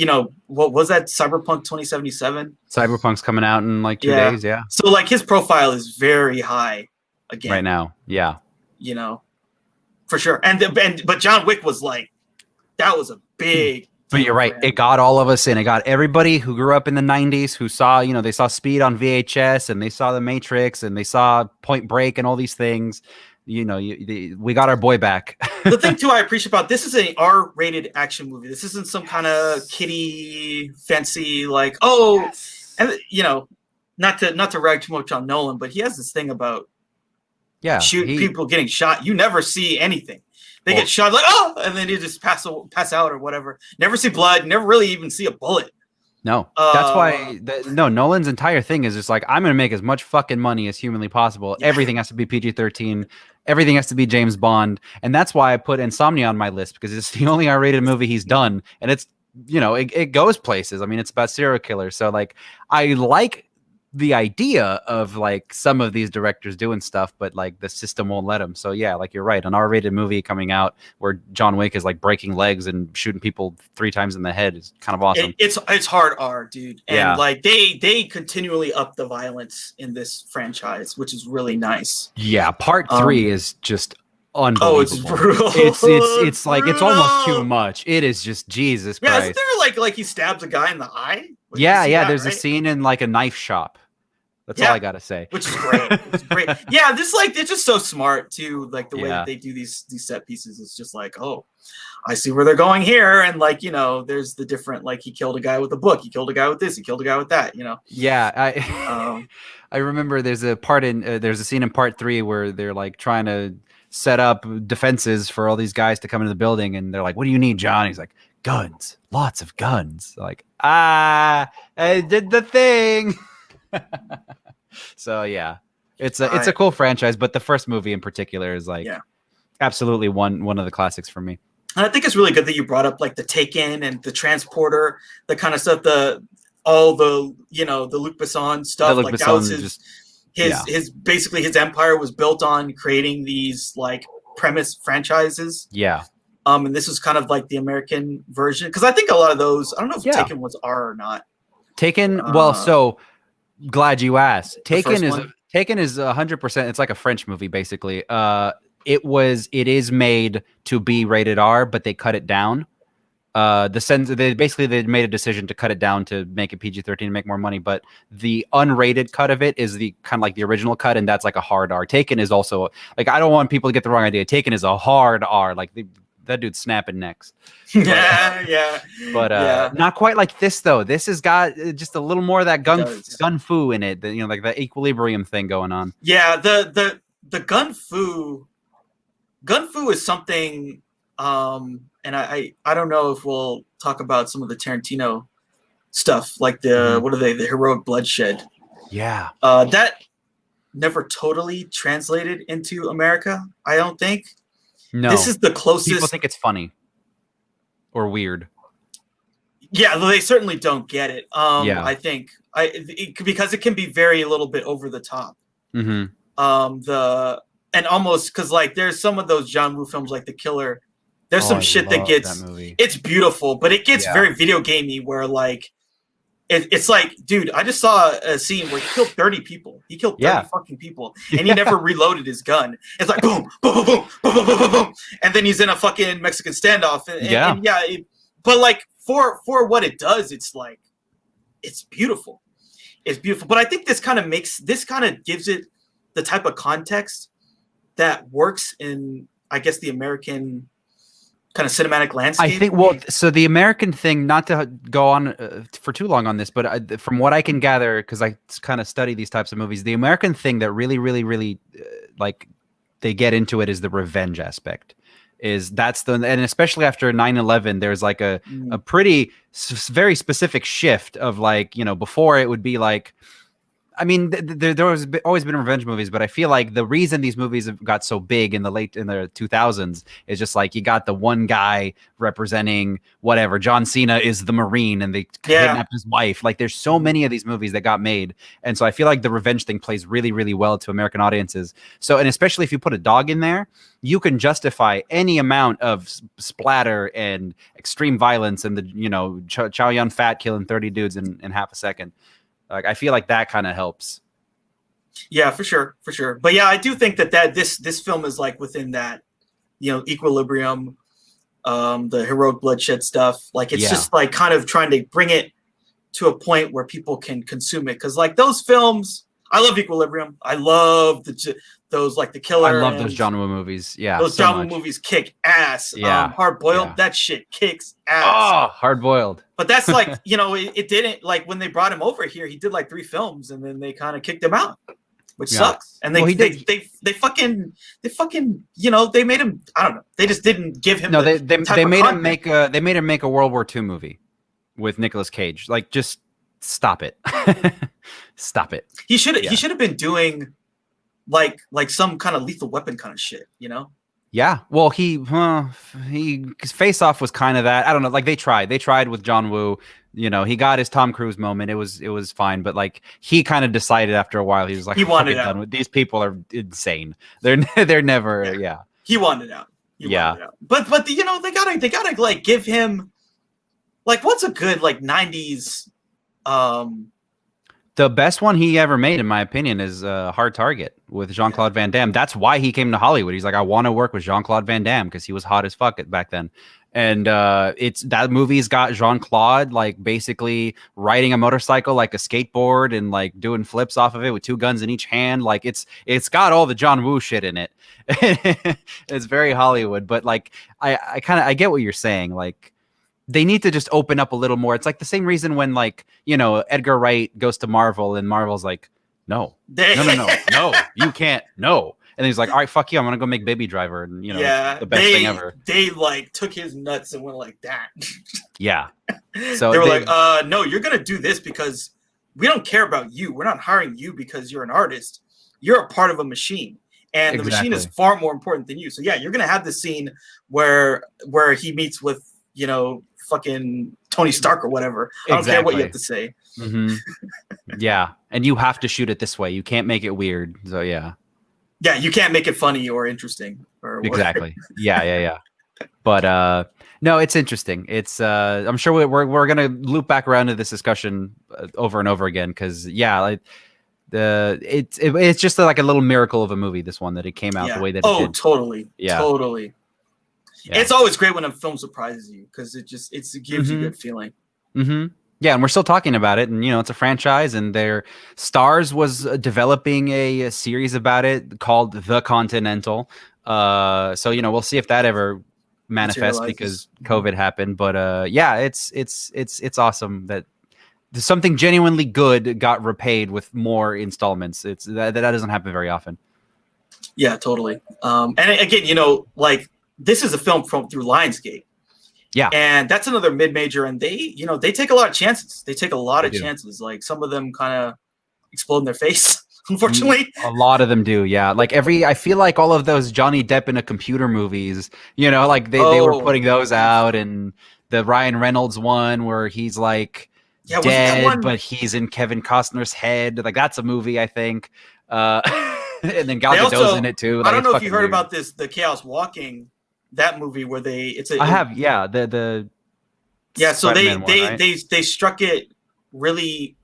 what was that, Cyberpunk 2077? Cyberpunk's coming out in like 2 days. Yeah, so like his profile is very high again right now. Yeah, for sure. But John Wick was like, that was a big. But you're right. It got all of us in. It got everybody who grew up in the 90s who saw, they saw Speed on VHS and they saw The Matrix and they saw Point Break and all these things. We got our boy back. The thing, too, I appreciate about this is an R-rated action movie. This isn't some kind of kiddie, fancy, like, and not to rag too much on Nolan, but he has this thing about people getting shot. You never see anything. They get shot like, and then you just pass out or whatever. Never see blood. Never really even see a bullet. No, that's why. Nolan's entire thing is just like, I'm going to make as much fucking money as humanly possible. Yeah. Everything has to be PG-13. Everything has to be James Bond, and that's why I put Insomnia on my list because it's the only R-rated movie he's done, and it's it goes places. I mean, it's about serial killers, so like I like the idea of like some of these directors doing stuff, but like the system won't let them. So yeah, like you're right, an R-rated movie coming out where John Wick is like breaking legs and shooting people 3 times in the head is kind of awesome. It's hard R, dude, and like they continually up the violence in this franchise, which is really nice. Yeah, part 3 is just unbelievable. It's brutal. It's like it's almost too much. It is just Jesus Christ. Yeah, isn't there like he stabs a guy in the eye? There's a scene in like a knife shop. That's all I gotta say. Which is great. It's great. Yeah, this like it's just so smart too. Like the way that they do these set pieces is just like, I see where they're going here, and like there's the different, like he killed a guy with a book, he killed a guy with this, he killed a guy with that. Yeah, I remember there's a scene in part 3 where they're like trying to set up defenses for all these guys to come into the building, and they're like, "What do you need, John?" He's like, "Guns, lots of guns." Like, I did the thing. So yeah, it's a cool franchise, but the first movie in particular is like absolutely one of the classics for me. And I think it's really good that you brought up like the Taken and the Transporter, the kind of stuff, the Luc Besson stuff. Like that was his basically his empire was built on creating these like premise franchises. Yeah. And this was kind of like the American version, because I think a lot of those, I don't know if Taken was R or not. Taken, so glad you asked. Taken is 100%. It's like a French movie basically. it is made to be rated R, but they cut it down. They made a decision to cut it down to make it PG-13 and make more money, but the unrated cut of it is the kind of like the original cut, and that's like a hard R. Taken is also like, I don't want people to get the wrong idea. Taken is a hard R, like that dude's snapping necks. But not quite like this though. This has got just a little more of that gun fu in it, like the equilibrium thing going on. Yeah, the gun fu is something. And I don't know if we'll talk about some of the Tarantino stuff, like the the heroic bloodshed. Yeah. That never totally translated into America, I don't think. No. This is the closest. People think it's funny or weird. Yeah, they certainly don't get it. I think because it can be a little bit over the top. Mm-hmm. And almost because like there's some of those John Woo films like The Killer. There's some shit that gets it's beautiful, but it gets very video gamey where like it's like, dude, I just saw a scene where he killed 30 people. He killed 30 fucking people, and he never reloaded his gun. It's like boom, boom, boom, boom, boom, boom, boom, boom, boom, and then he's in a fucking Mexican standoff. But like for what it does, it's like it's beautiful. It's beautiful. But I think this kind of gives it the type of context that works in, I guess, the American kind of cinematic landscape. I think, so the American thing, not to go on for too long on this, but from what I can gather, because I kind of study these types of movies, the American thing that really, really, really like they get into it is the revenge aspect. And especially after 9/11, there's like a pretty very specific shift of like, before it would be like, I mean, there was always been revenge movies, but I feel like the reason these movies have got so big in the 2000s is just like you got the one guy representing whatever. John Cena is the Marine, and they kidnapped his wife. Like, there's so many of these movies that got made, and so I feel like the revenge thing plays really, really well to American audiences. So, and especially if you put a dog in there, you can justify any amount of splatter and extreme violence, and the Chow Yun Fat killing 30 dudes in half a second. Like, I feel like that kind of helps. Yeah, for sure. But yeah, I do think that this film is like within that, equilibrium, the heroic bloodshed stuff. Like, it's just like kind of trying to bring it to a point where people can consume it. Because like those films, I love Equilibrium. I love those like The Killer. I love those John Woo movies. Yeah, those John Woo movies kick ass. Yeah, Hard Boiled, that shit kicks ass. Oh, Hard Boiled. But that's like, it didn't, like, when they brought him over here, he did like 3 films, and then they kind of kicked him out, which sucks. And they fucking they made him, I don't know, they just didn't give him. No, they made him make a World War II movie with Nicolas Cage. Like, just stop it. Stop it. He should have been doing like some kind of Lethal Weapon kind of shit, Yeah, well, his Face Off was kind of that. I don't know. Like, they tried with John Woo. He got his Tom Cruise moment. It was fine, but like he kind of decided after a while, he was like, he wanted out. Done with these people are insane. They're never. Yeah. He wanted out. Wanted out. But they gotta like give him like, what's a good like 90s. The best one he ever made, in my opinion, is Hard Target with Jean-Claude Van Damme. That's why he came to Hollywood. He's like, I want to work with Jean-Claude Van Damme because he was hot as fuck back then. And that movie's got Jean-Claude like basically riding a motorcycle like a skateboard and like doing flips off of it with 2 guns in each hand. Like, it's got all the John Woo shit in it. It's very Hollywood, but like I get what you're saying. Like, they need to just open up a little more. It's like the same reason when like, Edgar Wright goes to Marvel and Marvel's like, no, you can't. No. And he's like, all right, fuck you. I'm going to go make Baby Driver. And the best thing ever. They like took his nuts and went like that. Yeah. So they were like, no, you're going to do this because we don't care about you. We're not hiring you because you're an artist. You're a part of a machine. And the machine is far more important than you. So yeah, you're going to have this scene where he meets with, fucking Tony Stark or whatever. I don't care what you have to say. Mm-hmm. Yeah. And you have to shoot it this way. You can't make it weird. So yeah. Yeah, you can't make it funny or interesting. Exactly. Yeah. But no, it's interesting. It's I'm sure we're gonna loop back around to this discussion over and over again because it's just like a little miracle of a movie. This one that it came out the way that it did. Totally. Yeah. Totally. Yeah. It's always great when a film surprises you because it gives you a good feeling. Mm-hmm. Yeah, and we're still talking about it, and it's a franchise, and their Stars was developing a series about it called The Continental. So we'll see if that ever manifests because COVID happened. But yeah, it's awesome that something genuinely good got repaid with more installments. It's that doesn't happen very often. Yeah, totally. And again, like this is a film through Lionsgate. Yeah. And that's another mid-major, and they take a lot of chances. They take a lot of chances. Like some of them kind of explode in their face, unfortunately. A lot of them do, yeah. Like I feel like all of those Johnny Depp in a computer movies, like they were putting those out, and the Ryan Reynolds one where he's like dead, but he's in Kevin Costner's head. Like that's a movie, I think. And then Gal Gadot's in it too. Like, I don't know if you heard about this, the Chaos Walking. That movie where I have, yeah, the so they struck it really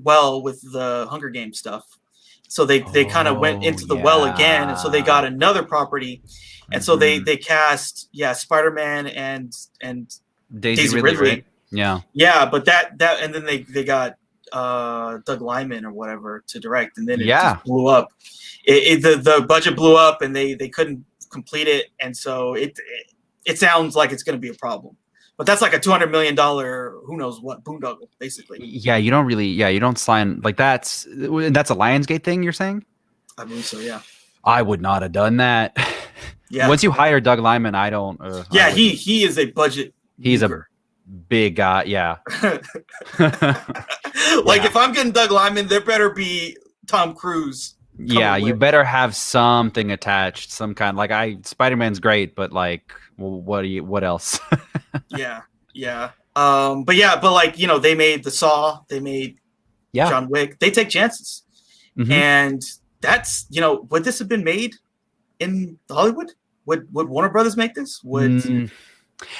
well with the Hunger Games stuff. So they kind of went into the well again, and so they got another property, and so they cast Spider-Man and Daisy Ridley. Right? Yeah, but that and then they got Doug Liman or whatever to direct, and then it just blew up. The budget blew up, and they couldn't complete it, and so it sounds like it's going to be a problem, but that's like a $200 million who knows what boondoggle basically. You don't sign like that's a Lionsgate thing, you're saying? I believe so. Yeah, I would not have done that. Yeah, once you hire Doug Liman, I don't he is a budget he's mover. A big guy. If I'm getting Doug Liman, there better be Tom Cruise. You better have something attached, some kind. Like Spider-Man's great, but like, what else? Yeah. But like they made the Saw, they made John Wick. They take chances, and that's would this have been made in Hollywood? Would Warner Brothers make this? Would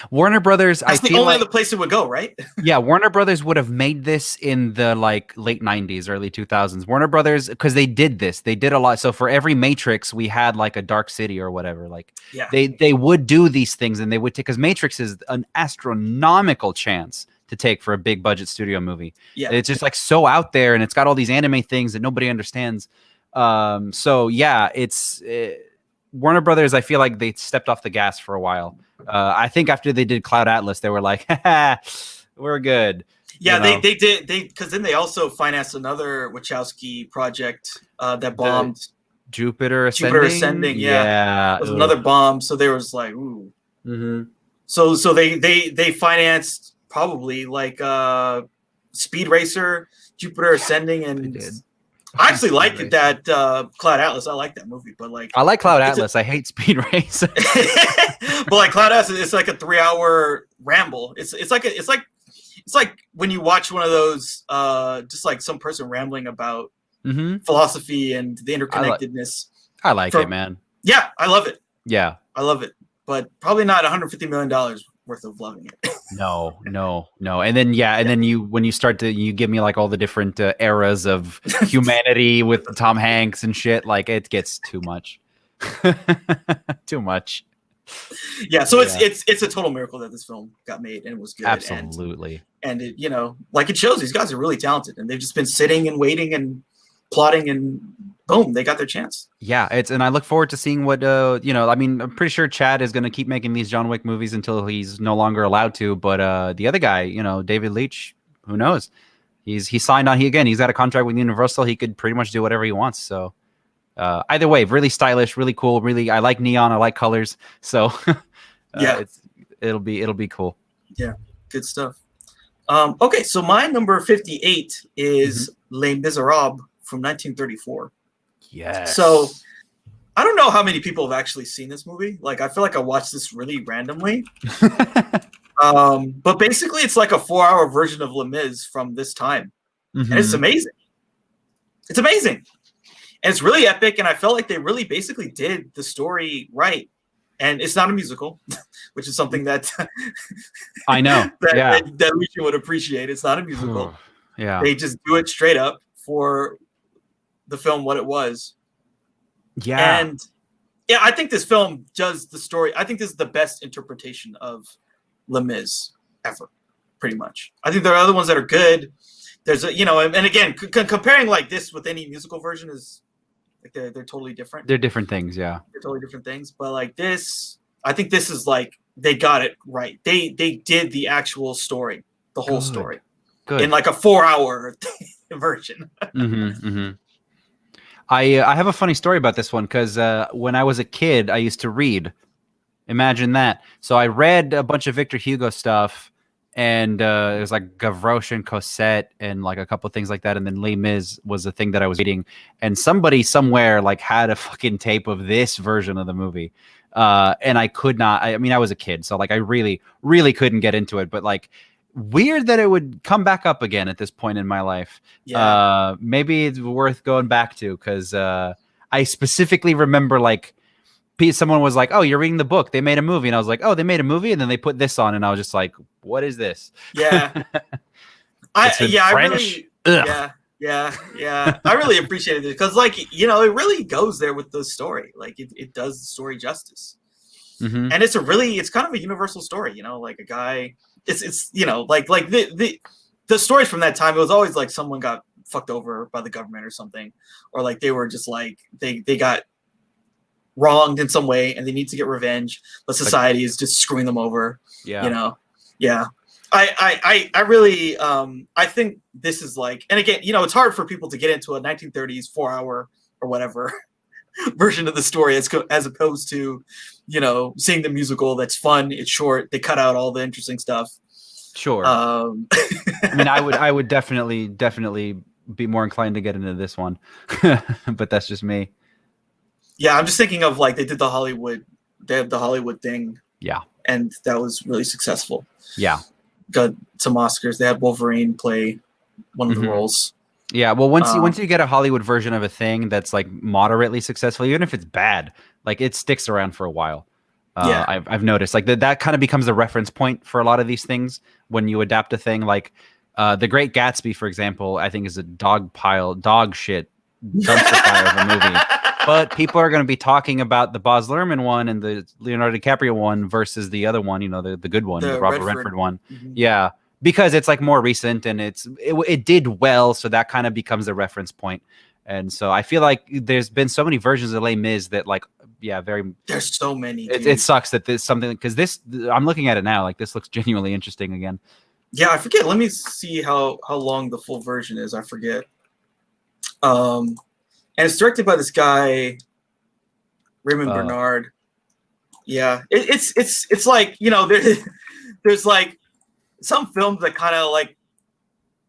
Warner Brothers? That's the only other place it would go, right? Yeah, Warner Brothers would have made this in the late 90s, early 2000s. Warner Brothers, because they did this, they did a lot. So for every Matrix, we had like a Dark City or whatever. Like they would do these things, and they would take, because Matrix is an astronomical chance to take for a big budget studio movie. Yeah, it's just like so out there, and it's got all these anime things that nobody understands. So yeah, it's Warner Brothers. I feel like they stepped off the gas for a while. I think after they did Cloud Atlas, they were like, we're good. Yeah, they did. Because then they also financed another Wachowski project that bombed. Jupiter Ascending. Yeah. It was another bomb. So there was like, ooh. Mm-hmm. So they financed probably like Speed Racer, Jupiter Ascending, and I actually liked that Cloud Atlas. I like that movie, but like I like Cloud Atlas. I hate Speed Race. But like Cloud Atlas, it's like a 3-hour ramble. It's like when you watch one of those, just like some person rambling about philosophy and the interconnectedness. I like it, man. Yeah, I love it. Yeah, I love it, but probably not $150 million worth of loving it. No. And then when you start to give me like all the different eras of humanity with Tom Hanks and shit, like it gets too much. Too much. Yeah, so it's a total miracle that this film got made and it was good. Absolutely. And it, like it shows these guys are really talented, and they've just been sitting and waiting and plotting, and boom, they got their chance. Yeah, and I look forward to seeing what I mean, I'm pretty sure Chad is going to keep making these John Wick movies until he's no longer allowed to, but the other guy, David Leitch, who knows? He signed on, he's got a contract with Universal. He could pretty much do whatever he wants, so either way, really stylish, really cool, really, I like neon, I like colors, so it'll be cool. Yeah, good stuff. Okay, so my number 58 is Les Miserables from 1934. Yes. So I don't know how many people have actually seen this movie. Like, I feel like I watched this really randomly. But basically, it's like a 4-hour version of Les Mis from this time, and it's amazing. It's amazing, and it's really epic. And I felt like they really basically did the story right. And it's not a musical, which is something that I know that Lucian would appreciate. It's not a musical. Yeah, they just do it straight up for the film what it was. Yeah. And yeah, I think this film does the story. I think this is the best interpretation of Les Mis ever, pretty much. I think there are other ones that are good. There's a, and again, comparing like this with any musical version is like they're totally different. They're different things, yeah. They're totally different things. But like this, I think this is like they got it right. They did the actual story, the whole story, in like a 4-hour version. I have a funny story about this one because when I was a kid, I used to read. Imagine that. So I read a bunch of Victor Hugo stuff, and it was like Gavroche and Cosette and like a couple of things like that. And then Les Mis was the thing that I was reading. And somebody somewhere like had a fucking tape of this version of the movie. And I could not, I mean, I was a kid, so like I really, really couldn't get into it. But like weird that it would come back up again at this point in my life. Yeah. Maybe it's worth going back to because I specifically remember like someone was like, "Oh, you're reading the book. They made a movie," and I was like, "Oh, they made a movie," and then they put this on, and I was just like, "What is this?" Yeah, I really appreciated it because, like, it really goes there with the story. Like, it does the story justice, and it's kind of a universal story. Like a guy, it's like the stories from that time. It was always like someone got fucked over by the government or something, or like they were just like they got wronged in some way and they need to get revenge, but society is just screwing them over. I really I think this is like, and again, it's hard for people to get into a 1930s 4-hour or whatever version of the story as opposed to seeing the musical. That's fun, it's short, they cut out all the interesting stuff. Sure. I mean, I would definitely be more inclined to get into this one. But that's just me. Yeah, I'm just thinking of like they have the Hollywood thing. Yeah. And that was really successful. Yeah. Got some Oscars. They had Wolverine play one of the roles. Yeah, well, once you get a Hollywood version of a thing that's like moderately successful, even if it's bad, like it sticks around for a while. I've noticed like that kind of becomes the reference point for a lot of these things when you adapt a thing. Like The Great Gatsby, for example, I think is a dog shit dumpster fire of a movie. But people are going to be talking about the Baz Luhrmann one and the Leonardo DiCaprio one versus the other one, the good one, the Robert Redford one. Yeah, because it's like more recent and it did well, so that kind of becomes a reference point. And so I feel like there's been so many versions of Les Mis that like, there's so many. It sucks that there's something because this, I'm looking at it now, like this looks genuinely interesting again. Yeah, I forget. Let me see how long the full version is. I forget. And it's directed by this guy, Raymond Bernard. Yeah, it's like there's like some films that kind of like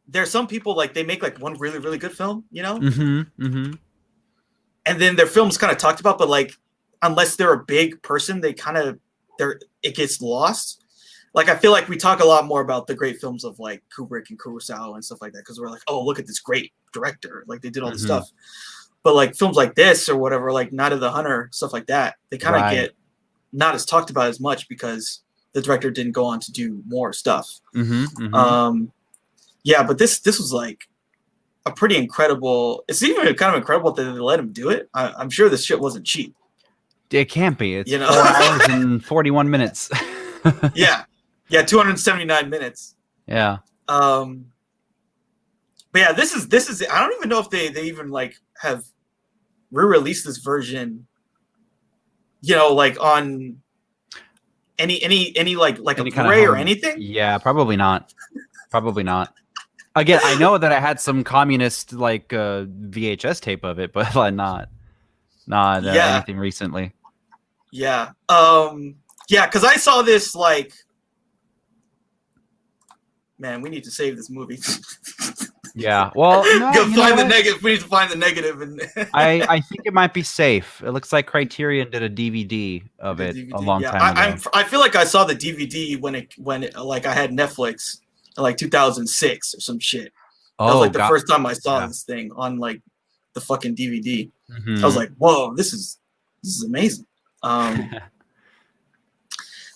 there's some people like they make like one really really good film, and then their film's kind of talked about, but like unless they're a big person, it gets lost. Like I feel like we talk a lot more about the great films of like Kubrick and Kurosawa and stuff like that because we're like, oh, look at this great director, like they did all this stuff. But like films like this or whatever, like Night of the Hunter, stuff like that, they kind of get not as talked about as much because the director didn't go on to do more stuff. Yeah, but this was like a pretty incredible. It's even kind of incredible that they let him do it. I'm sure this shit wasn't cheap. It can't be. It's 4 hours and 41 minutes. Yeah, 279 minutes. Yeah. But yeah, this is. I don't even know if they even like have re-released this version. Like on any like any a Blu-ray or anything. Yeah, probably not. Probably not. Again, I know that I had some communist like VHS tape of it, but like not anything recently. Yeah. Yeah, because I saw this like, man, we need to save this movie. Yeah, well, find the negative. We need to find the negative, and I think it might be safe. It looks like Criterion did a DVD of it a long time ago. I feel like I saw the DVD when it like I had Netflix in like 2006 or some shit. That was like the first time I saw this thing on like the fucking DVD. I was like, whoa, this is amazing.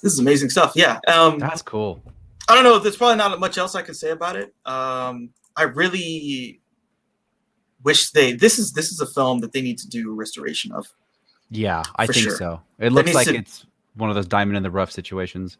This is amazing stuff. Yeah. That's cool. I don't know. There's probably not much else I can say about it. I really wish this is a film that they need to do a restoration of. Yeah, I think sure. so. It looks like it's one of those diamond in the rough situations.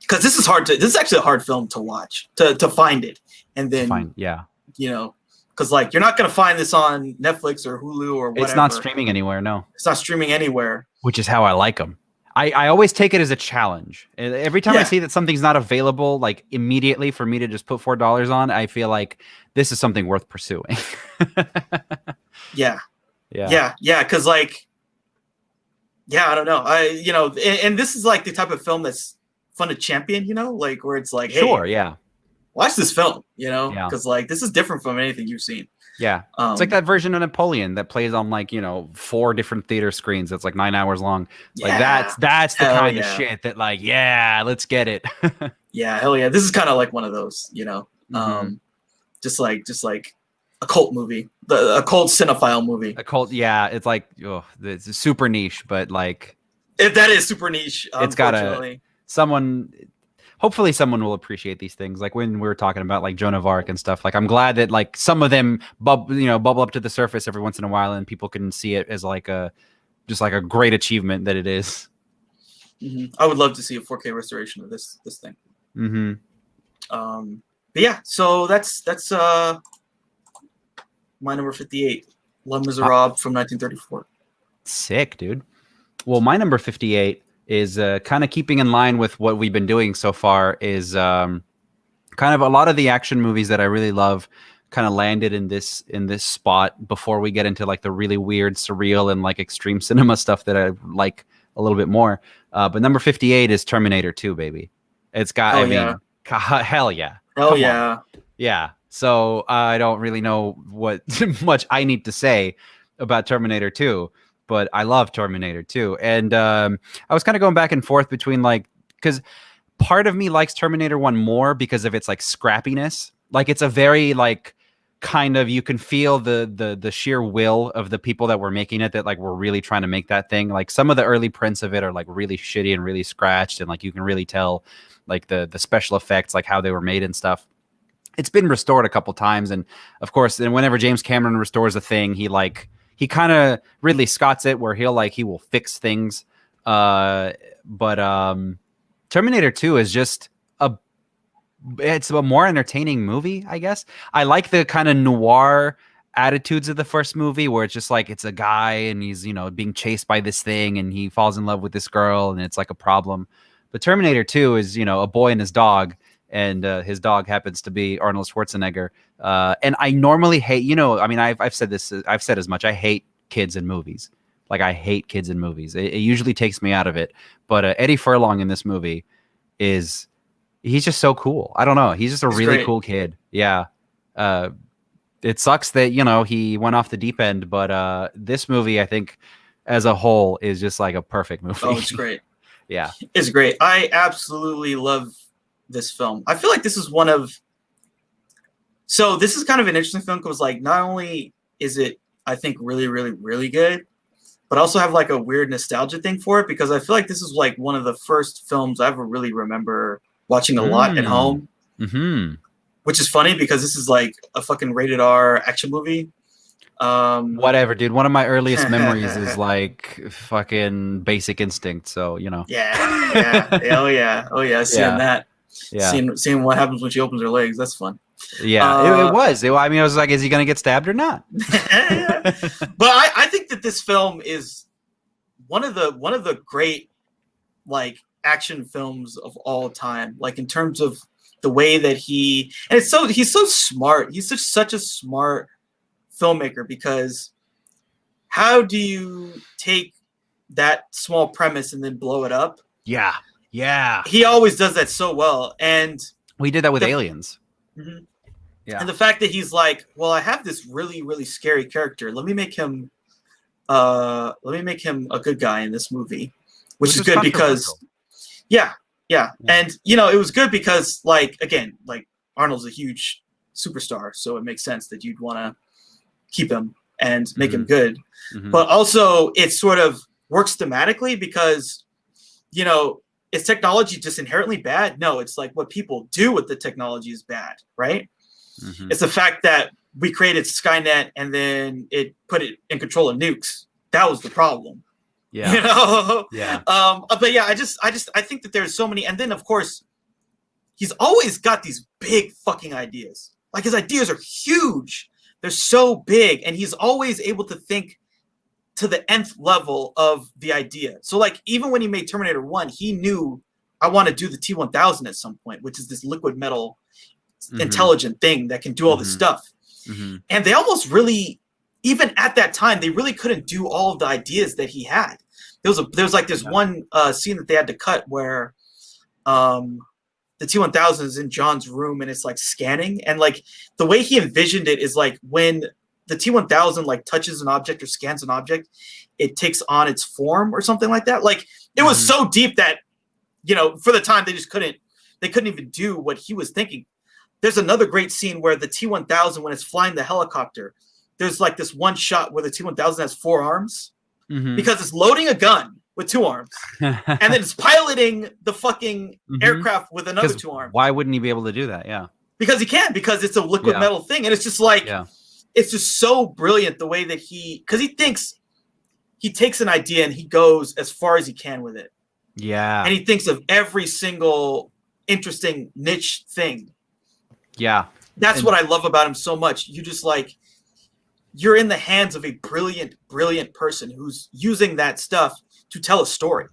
Because this is actually a hard film to watch, to find it. And then, you know, because like you're not going to find this on Netflix or Hulu or whatever. It's not streaming anywhere, no. It's not streaming anywhere. Which is how I like them. I always take it as a challenge. Every time I see that something's not available, like immediately for me to just put $4 on, I feel like this is something worth pursuing. Yeah. Because like, I don't know. And this is like the type of film that's fun to champion, you know, like where it's like, hey, watch this film, you know, because like this is different from anything you've seen. Yeah, it's like that version of Napoleon that plays on like 4 different theater screens. That's like 9 hours long. Like that's the kind of shit that like let's get it. Yeah, hell yeah. This is kind of like one of those, you know, just like a cult movie, a cult cinephile movie. A cult, it's like it's super niche, but like that is super niche. It's got hopefully someone will appreciate these things. Like when we were talking about like Joan of Arc and stuff, like I'm glad that like some of them bubble up to the surface every once in a while and people can see it as like just like a great achievement that it is. I would love to see a 4K restoration of this thing. But yeah, so that's my number 58, Les Miserables from 1934. Sick, dude. Well, my number 58 is kind of keeping in line with what we've been doing so far. Is kind of a lot of the action movies that I really love kind of landed in this spot before we get into like the really weird, surreal, and like extreme cinema stuff that I like a little bit more. But number 58 is Terminator 2, baby. It's got, hell yeah. Hell yeah. Yeah. So I don't really know what much I need to say about Terminator 2. But I love Terminator 2. And I was kind of going back and forth between like, because part of me likes Terminator 1 more because of its like scrappiness. Like it's a very like kind of, you can feel the sheer will of the people that were making it, that like were really trying to make that thing. Like some of the early prints of it are like really shitty and really scratched. And like you can really tell like the special effects, like how they were made and stuff. It's been restored a couple times. And of course, and whenever James Cameron restores a thing, he kind of Ridley Scott's it, where he will fix things. But Terminator 2 is just it's a more entertaining movie, I guess. I like the kind of noir attitudes of the first movie, where it's just like, it's a guy and he's, being chased by this thing and he falls in love with this girl and it's like a problem. But Terminator 2 is, a boy and his dog. And his dog happens to be Arnold Schwarzenegger. And I normally hate, I've said this, I've said as much. I hate kids in movies. Like I hate kids in movies. It usually takes me out of it. But Eddie Furlong in this movie he's just so cool. I don't know. He's just he's really cool kid. Yeah. It sucks that, he went off the deep end. But this movie, I think, as a whole, is just like a perfect movie. Oh, it's great. Yeah. It's great. I absolutely love this film. I feel like this is this is kind of an interesting film because like not only is it, I think, really, really, really good, but I also have like a weird nostalgia thing for it, because I feel like this is like one of the first films I ever really remember watching a lot at home. Which is funny because this is like a fucking rated R action movie. Whatever, dude. One of my earliest memories is like fucking Basic Instinct. So, Yeah. Oh yeah. Seeing that. Yeah. Seeing what happens when she opens her legs. That's fun. Yeah, it was. I was like, is he going to get stabbed or not? But I think that this film is one of the great like action films of all time. Like in terms of the way that he's so smart. He's such a smart filmmaker, because how do you take that small premise and then blow it up? Yeah. He always does that so well. And we did that with Aliens. Yeah. And the fact that he's like, well, I have this really, really scary character. Let me make him a good guy in this movie, which is good because yeah. And it was good because like, again, like Arnold's a huge superstar, so it makes sense that you'd want to keep him and make him good. But also it sort of works thematically because, is technology just inherently bad? No, it's like what people do with the technology is bad, right? It's the fact that we created Skynet and then it put it in control of nukes. That was the problem. Yeah. You know? Yeah. But yeah, I think that there's so many. And then, of course, he's always got these big fucking ideas. Like, his ideas are huge. They're so big. And he's always able to think to the nth level of the idea. So, like, even when he made Terminator 1, he knew, I want to do the T-1000 at some point, which is this liquid metal intelligent thing that can do all this stuff. And they almost really, even at that time, they really couldn't do all of the ideas that he had. There was like this one scene that they had to cut where the T-1000 is in John's room and it's like scanning, and like the way he envisioned it is like when the T-1000 like touches an object or scans an object, it takes on its form or something like that. Like, it was so deep that, you know, for the time they couldn't even do what he was thinking. There's another great scene where the T-1000, when it's flying the helicopter, there's like this one shot where the T-1000 has 4 arms because it's loading a gun with 2 arms and then it's piloting the fucking aircraft with another 2 arms. Why wouldn't he be able to do that? Yeah. Because he can, because it's a liquid metal thing. And it's just like, it's just so brilliant the way that because he thinks, he takes an idea and he goes as far as he can with it. Yeah. And he thinks of every single interesting niche thing. Yeah. That's what I love about him so much. You just like, you're in the hands of a brilliant, brilliant person who's using that stuff to tell a story.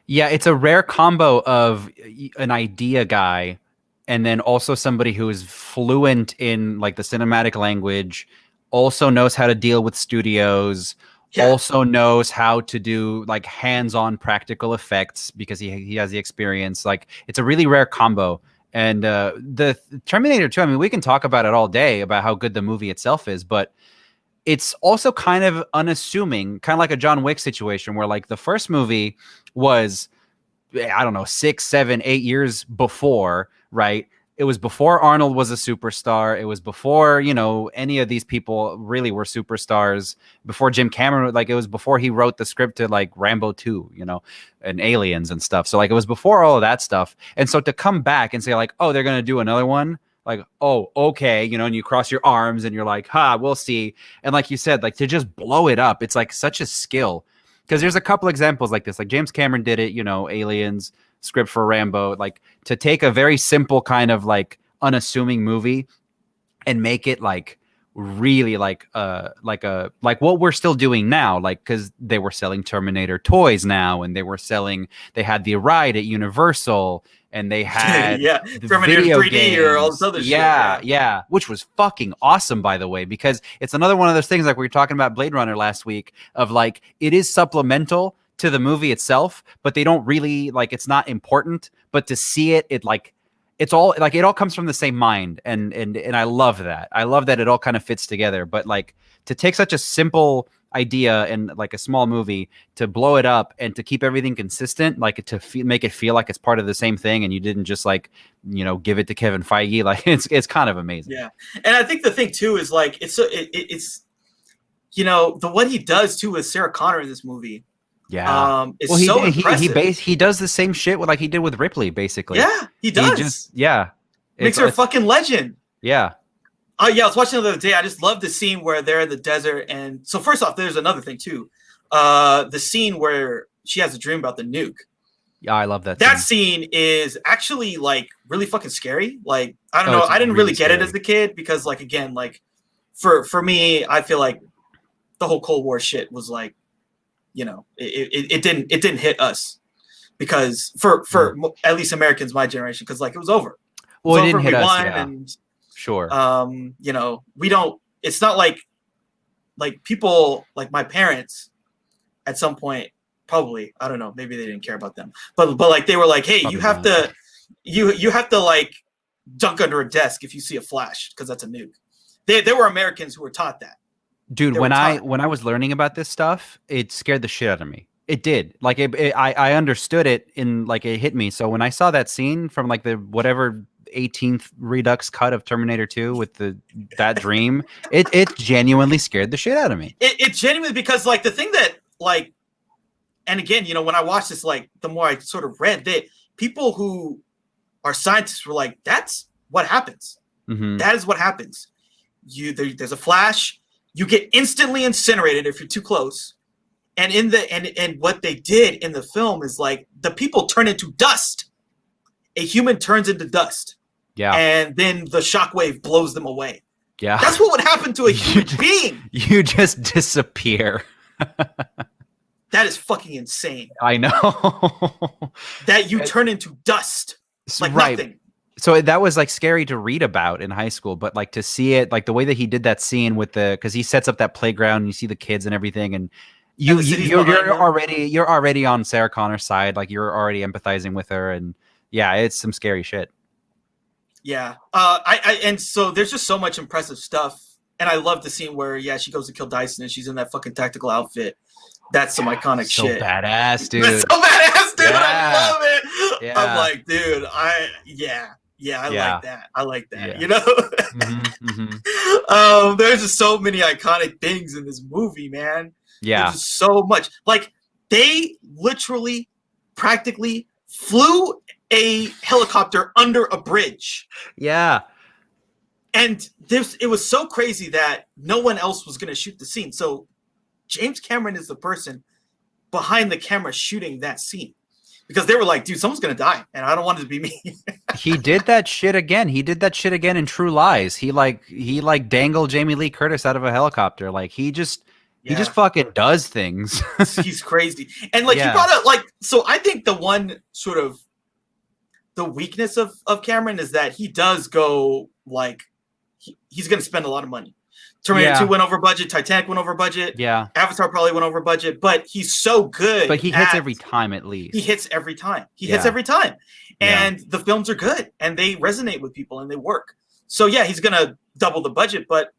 Yeah, it's a rare combo of an idea guy and then also somebody who is fluent in like the cinematic language, also knows how to deal with studios, also knows how to do like hands-on practical effects because he has the experience. Like, it's a really rare combo. And the Terminator 2, I mean, we can talk about it all day about how good the movie itself is, but it's also kind of unassuming, kind of like a John Wick situation where like the first movie was, I don't know, 6, 7, 8 years before, right? It was before Arnold was a superstar. It was before, you know, any of these people really were superstars, before Jim Cameron, like it was before he wrote the script to like Rambo 2, you know, and Aliens and stuff. So like it was before all of that stuff. And so to come back and say like, oh, they're going to do another one, like, oh, okay, you know, and you cross your arms and you're like, we'll see. And like you said, like to just blow it up, it's like such a skill. Because there's a couple examples like this, like James Cameron did it, you know, Aliens, script for Rambo, like to take a very simple kind of like unassuming movie and make it like really like what we're still doing now, like because they were selling Terminator toys now, and they had the ride at Universal, and they had Terminator 3D games, or all this other shit. Yeah, which was fucking awesome, by the way, because it's another one of those things like we were talking about Blade Runner last week of like it is supplemental to the movie itself, but they don't really like, it's not important, but to see it like it's all like it all comes from the same mind, and I love that. I love that it all kind of fits together. But like to take such a simple idea and like a small movie to blow it up and to keep everything consistent, like to make it feel like it's part of the same thing, and you didn't just like, you know, give it to Kevin Feige, like it's kind of amazing. Yeah, and I think the thing too is like it's you know, what he does too with Sarah Connor in this movie. Yeah. Well, he does the same shit with, like he did with Ripley, basically. Yeah, he does. Makes her a fucking legend. Yeah. I was watching the other day. I just love the scene where they're in the desert, and so first off, there's another thing too. The scene where she has a dream about the nuke. Yeah, I love that. That scene is actually like really fucking scary. Like, I don't know, I didn't really get it as a kid because, like, again, like for me, I feel like the whole Cold War shit was like, you know, it didn't hit us because for at least Americans my generation, because like it was over. Well, it didn't hit us, and sure. You know, we don't. It's not like people like my parents at some point, probably, I don't know, maybe they didn't care about them, but like they were like, hey, probably you have to like dunk under a desk if you see a flash because that's a nuke. There were Americans who were taught that. Dude, when I was learning about this stuff, it scared the shit out of me. It did. Like I understood it in like it hit me. So when I saw that scene from like the whatever 18th Redux cut of Terminator 2 with that dream, it genuinely scared the shit out of me. It genuinely, because like the thing that like, and again, you know, when I watched this, like the more I sort of read that people who are scientists were like, that's what happens. Mm-hmm. That is what happens. there's a flash, you get instantly incinerated if you're too close. And and what they did in the film is like the people turn into dust. A human turns into dust. Yeah. And then the shockwave blows them away. Yeah. That's what would happen to a human being. You just disappear. That is fucking insane. I know. That you turn into dust. Like nothing. So that was like scary to read about in high school, but like to see it, like the way that he did that scene with because he sets up that playground and you see the kids and everything, and you're already on Sarah Connor's side, like you're already empathizing with her, and yeah, it's some scary shit. Yeah, and so there's just so much impressive stuff, and I love the scene where she goes to kill Dyson and she's in that fucking tactical outfit. That's some iconic shit. So badass, dude. That's so badass, dude. Yeah. I love it. Yeah. I'm like, dude, I like that. I like that. Yeah. You know, there's just so many iconic things in this movie, man. Yeah, there's just so much. Like they literally, practically flew a helicopter under a bridge. Yeah, and it was so crazy that no one else was going to shoot the scene. So James Cameron is the person behind the camera shooting that scene. Because they were like, dude, someone's going to die, and I don't want it to be me. He did that shit again. He did that shit again in True Lies. He dangled Jamie Lee Curtis out of a helicopter. Like he just fucking does things. He's crazy. And like he brought up so I think the one sort of the weakness of Cameron is that he does go like he's going to spend a lot of money. Terminator 2 went over budget. Titanic went over budget. Yeah. Avatar probably went over budget, but he's so good. But he hits every time at least. He hits every time. Hits every time. And the films are good and they resonate with people and they work. So yeah, he's going to double the budget, but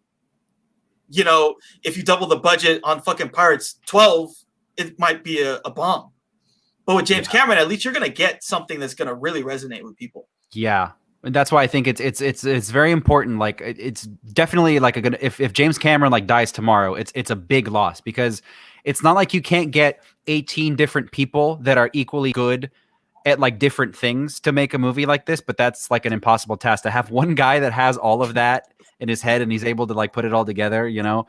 you know, if you double the budget on fucking Pirates 12, it might be a bomb. But with James Cameron, at least you're going to get something that's going to really resonate with people. Yeah. And that's why I think it's very important. Like it's definitely like if James Cameron like dies tomorrow, it's a big loss because it's not like you can't get 18 different people that are equally good at like different things to make a movie like this. But that's like an impossible task to have one guy that has all of that in his head and he's able to like put it all together. You know,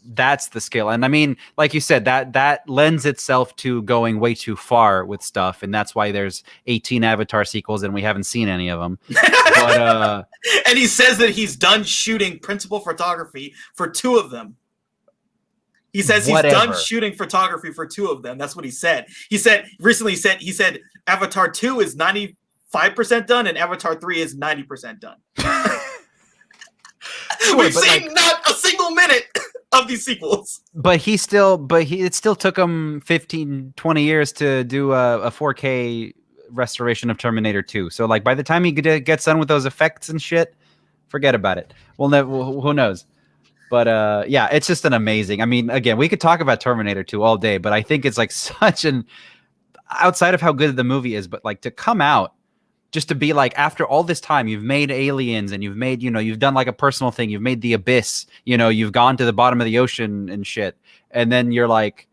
that's the skill. And I mean, like you said, that lends itself to going way too far with stuff. And that's why there's 18 Avatar sequels and we haven't seen any of them. But, and he says that he's done shooting principal photography for 2 of them. He says he's done shooting photography for 2 of them. That's what he said. He said Avatar 2 is 95% done and Avatar 3 is 90% done. We've seen not a single minute of these sequels. But it still took him 15, 20 years to do a 4K restoration of Terminator 2. So like by the time he gets done with those effects and shit, forget about it. Who knows? But yeah, it's just an amazing. I mean, again, we could talk about Terminator 2 all day, but I think it's like such an outside of how good the movie is, but like to come out just to be like, after all this time, you've made Aliens and you've made, you've done like a personal thing. You've made The Abyss, you've gone to the bottom of the ocean and shit. And then you're like,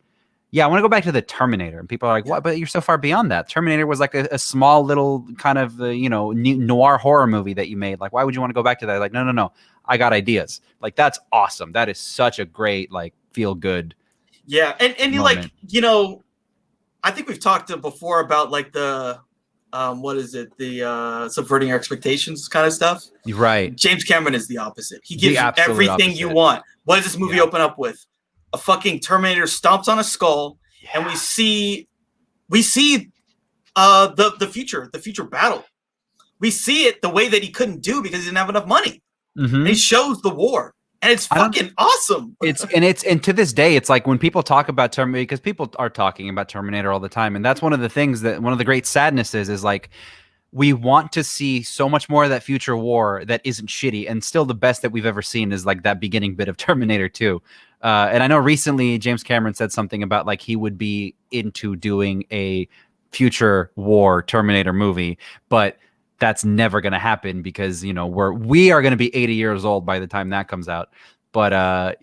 yeah, I want to go back to the Terminator. And people are like, what? But you're so far beyond that. Terminator was like a small little kind of, noir horror movie that you made. Like, why would you want to go back to that? Like, no. I got ideas. Like, that's awesome. That is such a great, like, feel good. Yeah. And moment. Like, I think we've talked before about like the, the subverting your expectations kind of stuff. Right. James Cameron is the opposite. He gives you everything you want. What does this movie open up with? A fucking Terminator stomps on a skull, and we see the future battle. We see it the way that he couldn't do because he didn't have enough money. Mm-hmm. And he shows the war. And it's fucking awesome. And to this day, it's like when people talk about Terminator, because people are talking about Terminator all the time. And that's one of the things one of the great sadnesses is like, we want to see so much more of that future war that isn't shitty. And still the best that we've ever seen is like that beginning bit of Terminator 2. And I know recently James Cameron said something about like he would be into doing a future war Terminator movie, but that's never going to happen because, we are going to be 80 years old by the time that comes out. But, a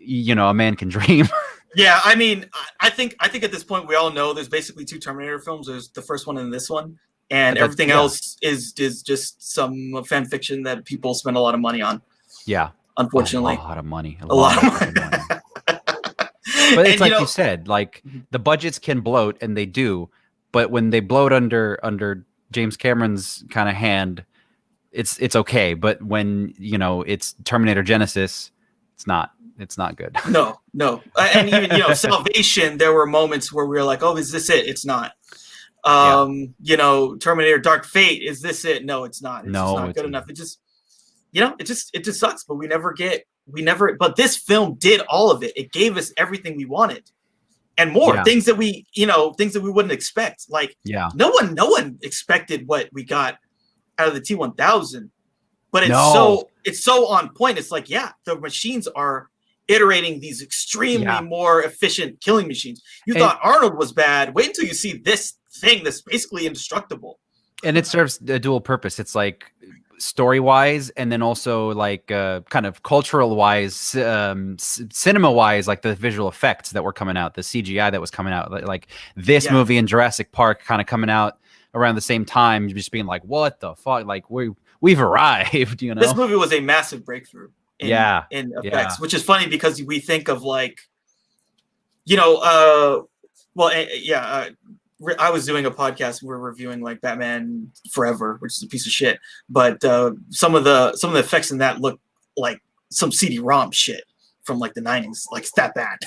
man can dream. Yeah. I mean, I think at this point, we all know there's basically 2 Terminator films. There's the first one and this one. And everything else is just some fan fiction that people spend a lot of money on. Yeah. unfortunately. A lot of money. A lot of fucking money. But it's like you said, like the budgets can bloat, and they do. But when they bloat under James Cameron's kind of hand, it's okay. But when it's Terminator Genesis, it's not good. No. And even Salvation, there were moments where we were like, oh, is this it? It's not. Terminator Dark Fate, is this it? No, it's not. It's just not good enough. It just it just sucks. But but this film did all of it. It gave us everything we wanted and more, things that we wouldn't expect. Like no one expected what we got out of the T-1000, but it's so on point. It's like, the machines are iterating these extremely more efficient killing machines. You thought Arnold was bad. Wait until you see this thing that's basically indestructible. And it serves a dual purpose. It's like story wise, and then also like kind of cultural wise, cinema wise, like the visual effects that were coming out, the CGI that was coming out, like this movie and Jurassic Park kind of coming out around the same time, just being like, what the fuck? Like we've arrived, This movie was a massive breakthrough in effects, which is funny because we think of like, I was doing a podcast. We're reviewing like Batman Forever, which is a piece of shit. But some of the effects in that look like some CD-ROM shit from like the 90s. Like, it's that bad.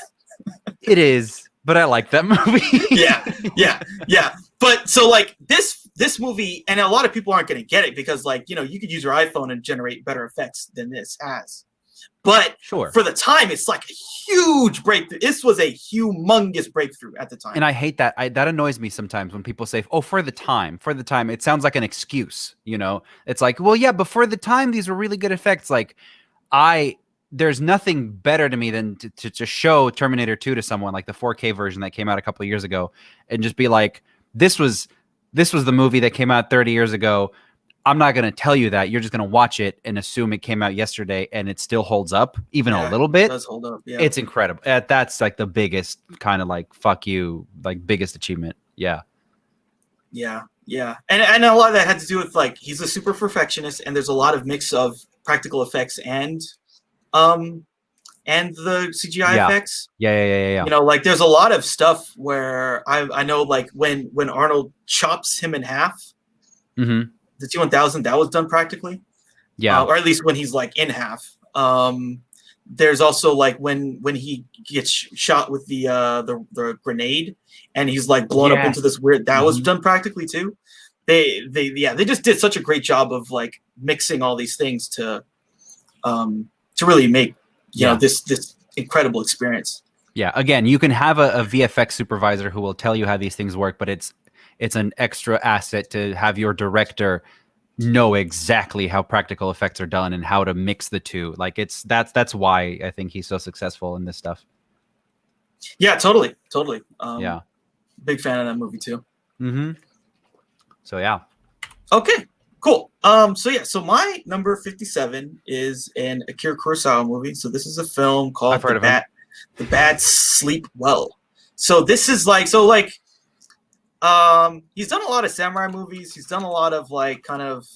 It is, but I like that movie. yeah. But so like this movie, and a lot of people aren't going to get it because like, you could use your iPhone and generate better effects than this has. But for the time, it's like a huge breakthrough. This was a humongous breakthrough at the time. And I hate that. That annoys me sometimes when people say, oh, for the time. It sounds like an excuse, It's like, well, yeah, but for the time, these were really good effects. Like, there's nothing better to me than to show Terminator 2 to someone, like the 4K version that came out a couple of years ago, and just be like, this was the movie that came out 30 years ago. I'm not going to tell you that. You're just going to watch it and assume it came out yesterday, and it still holds up, even a little bit. It does hold up. Yeah. It's incredible. That's like the biggest kind of like fuck you, like biggest achievement. Yeah. And a lot of that had to do with like he's a super perfectionist, and there's a lot of mix of practical effects and the CGI effects. Yeah. Like there's a lot of stuff where I know like when Arnold chops him in half. Mm-hmm. The T-1000, that was done practically. Yeah. Or at least when he's like in half. There's also like when he gets shot with the grenade and he's like blown up into this weird, that was done practically too. They just did such a great job of like mixing all these things to really make this incredible experience. Yeah. Again, you can have a VFX supervisor who will tell you how these things work, but it's an extra asset to have your director know exactly how practical effects are done and how to mix the two. Like that's why I think he's so successful in this stuff. Yeah, totally. Big fan of that movie too. Mm-hmm. So yeah. Okay, cool. So my number 57 is an Akira Kurosawa movie. So this is a film called The Bad Sleep Well. So this is like he's done a lot of samurai movies. He's done a lot of like kind of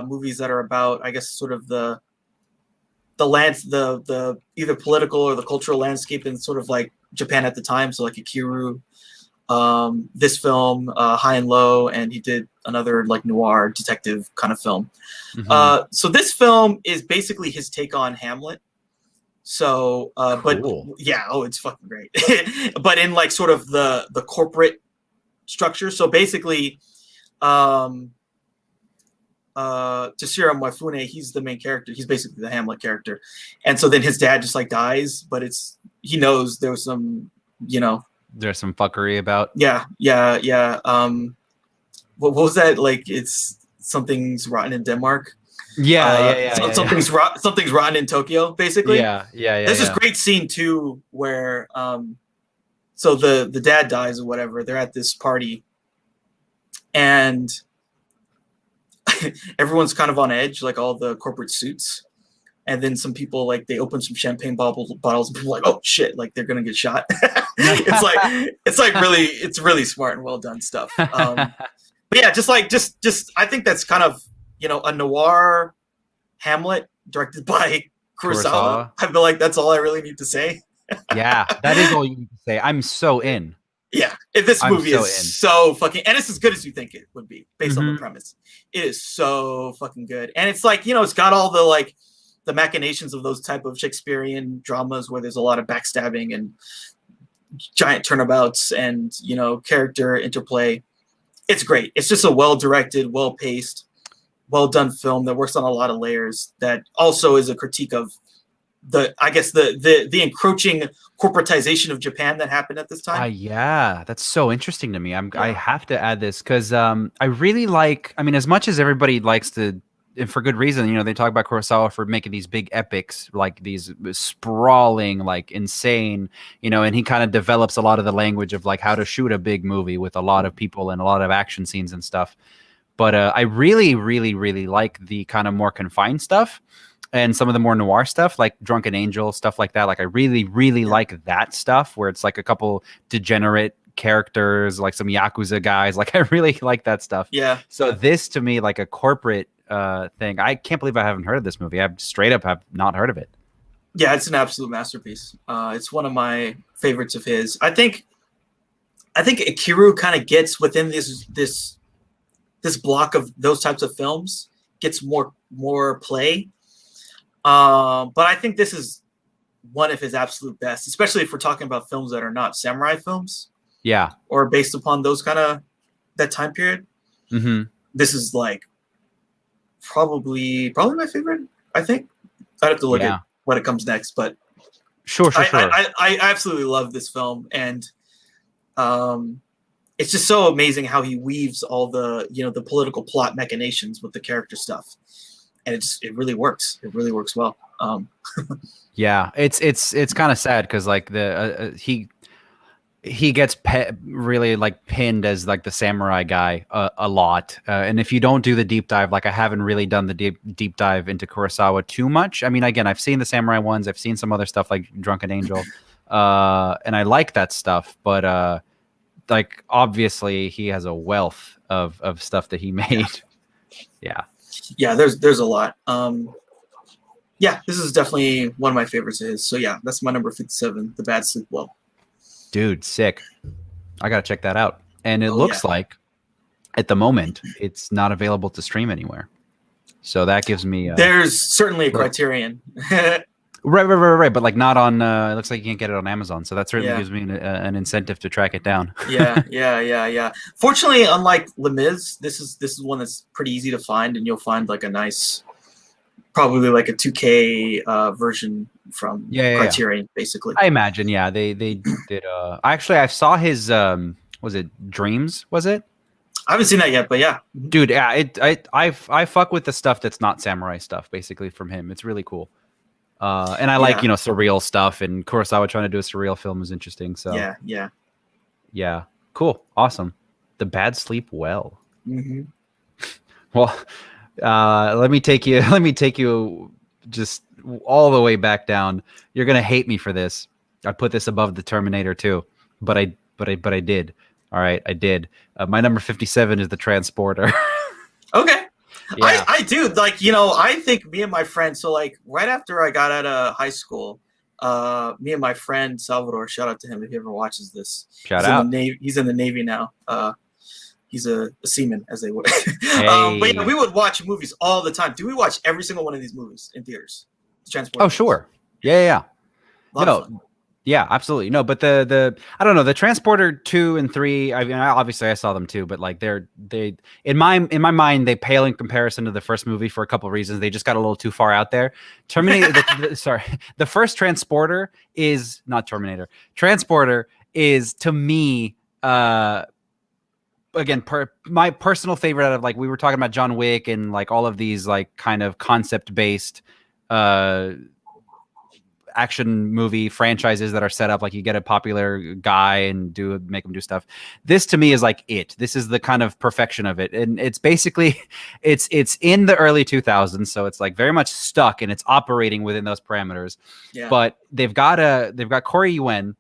movies that are about, I guess, sort of the either political or the cultural landscape in sort of like Japan at the time. So like Akiru, this film, High and Low, and he did another like noir detective kind of film. Mm-hmm. So this film is basically his take on Hamlet. So, but yeah, it's fucking great. But in like sort of the corporate structure. So basically, Toshiro Mifune, he's the main character. He's basically the Hamlet character. And so then his dad just like dies, but he knows there was some, there's some fuckery about. Yeah. What was that? Like it's something's rotten in Denmark. Something's rotten in Tokyo, basically. Yeah. There's this great scene too where so the dad dies or whatever. They're at this party and everyone's kind of on edge, like all the corporate suits. And then some people like they open some champagne bottles and people are like, oh shit, like they're gonna get shot. It's really smart and well done stuff. But yeah, just I think that's kind of a noir Hamlet directed by Kurosawa. I feel like that's all I really need to say. Yeah, that is all you need to say. I'm so in. Yeah, if this movie is so fucking, and it's as good as you think it would be based on the premise. It is so fucking good, and it's like, it's got all the like the machinations of those type of Shakespearean dramas where there's a lot of backstabbing and giant turnabouts and character interplay. It's great. It's just a well-directed, well-paced, well-done film that works on a lot of layers. That also is a critique of the encroaching corporatization of Japan that happened at this time. Yeah, that's so interesting to me. I have to add this because I really like. I mean, as much as everybody likes to, and for good reason, they talk about Kurosawa for making these big epics, like these sprawling, like insane, and he kind of develops a lot of the language of like how to shoot a big movie with a lot of people and a lot of action scenes and stuff. But I really, really, really like the kind of more confined stuff. And some of the more noir stuff, like Drunken Angel, stuff like that. Like I really, really like that stuff where it's like a couple degenerate characters, like some Yakuza guys. Like I really like that stuff. Yeah. So this to me, like a corporate thing. I can't believe I haven't heard of this movie. I straight up have not heard of it. Yeah, it's an absolute masterpiece. It's one of my favorites of his. I think Ikiru kind of gets within this block of those types of films, gets more play. But I think this is one of his absolute best, especially if we're talking about films that are not samurai films. Yeah. Or based upon those that time period. Mm-hmm. This is like probably my favorite, I think. I'd have to look at what it comes next, but sure. I absolutely love this film, and it's just so amazing how he weaves all the the political plot machinations with the character stuff. And it really works. It really works well. Yeah, it's kind of sad because like he gets really like pinned as like the samurai guy a lot. And if you don't do the deep dive, like I haven't really done the deep dive into Kurosawa too much. I mean, again, I've seen the samurai ones. I've seen some other stuff like Drunken Angel, and I like that stuff. But like obviously he has a wealth of stuff that he made. Yeah, there's a lot. This is definitely one of my favorites of his. So yeah, that's my number 57, The Bad Sleep Well. Dude, sick. I gotta check that out. And it looks like at the moment it's not available to stream anywhere. So that gives me there's certainly a criterion. Right. But like not on it looks like you can't get it on Amazon. So that certainly gives me an incentive to track it down. Yeah. Fortunately, unlike Les Mis, this is one that's pretty easy to find, and you'll find like a nice, probably like a 2K version from Criterion, basically. I imagine, they did. Actually, I saw his was it Dreams? Was it? I haven't seen that yet, but yeah, dude, I fuck with the stuff that's not samurai stuff, basically from him. It's really cool. And I like surreal stuff, and Kurosawa trying to do a surreal film is interesting. So yeah, cool, awesome. The Bad Sleep Well. Mm-hmm. Well, let me take you just all the way back down. You're gonna hate me for this. I put this above the Terminator 2, but I did. All right, I did. My number 57 is The Transporter. Okay. Yeah. I do, like, I think me and my friend, so like right after I got out of high school, me and my friend Salvador, shout out to him if he ever watches this. Shout out. He's in the Navy now. He's a seaman, as they would. Hey. But yeah, we would watch movies all the time. Do we watch every single one of these movies in theaters? Oh, sure. Yeah. Yeah, absolutely. No, but the I don't know, the Transporter 2 and 3, I mean, obviously I saw them too, but like they in my mind they pale in comparison to the first movie for a couple of reasons. They just got a little too far out there. The first Transporter is not Terminator. Transporter is, to me, again, my personal favorite out of, like, we were talking about John Wick and like all of these like kind of concept based action movie franchises that are set up like you get a popular guy and make him do stuff. This to me is like it. This is the kind of perfection of it, and it's basically it's in the early 2000s, so it's like very much stuck and it's operating within those parameters. Yeah. But they've got Corey Yuen.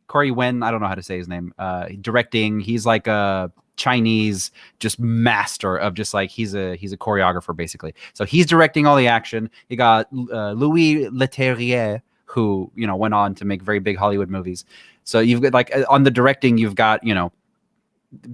I don't know how to say his name. Directing. He's like a Chinese just master of just like he's a choreographer basically. So he's directing all the action. You got Louis Leterrier, who went on to make very big Hollywood movies. So you've got like on the directing, you've got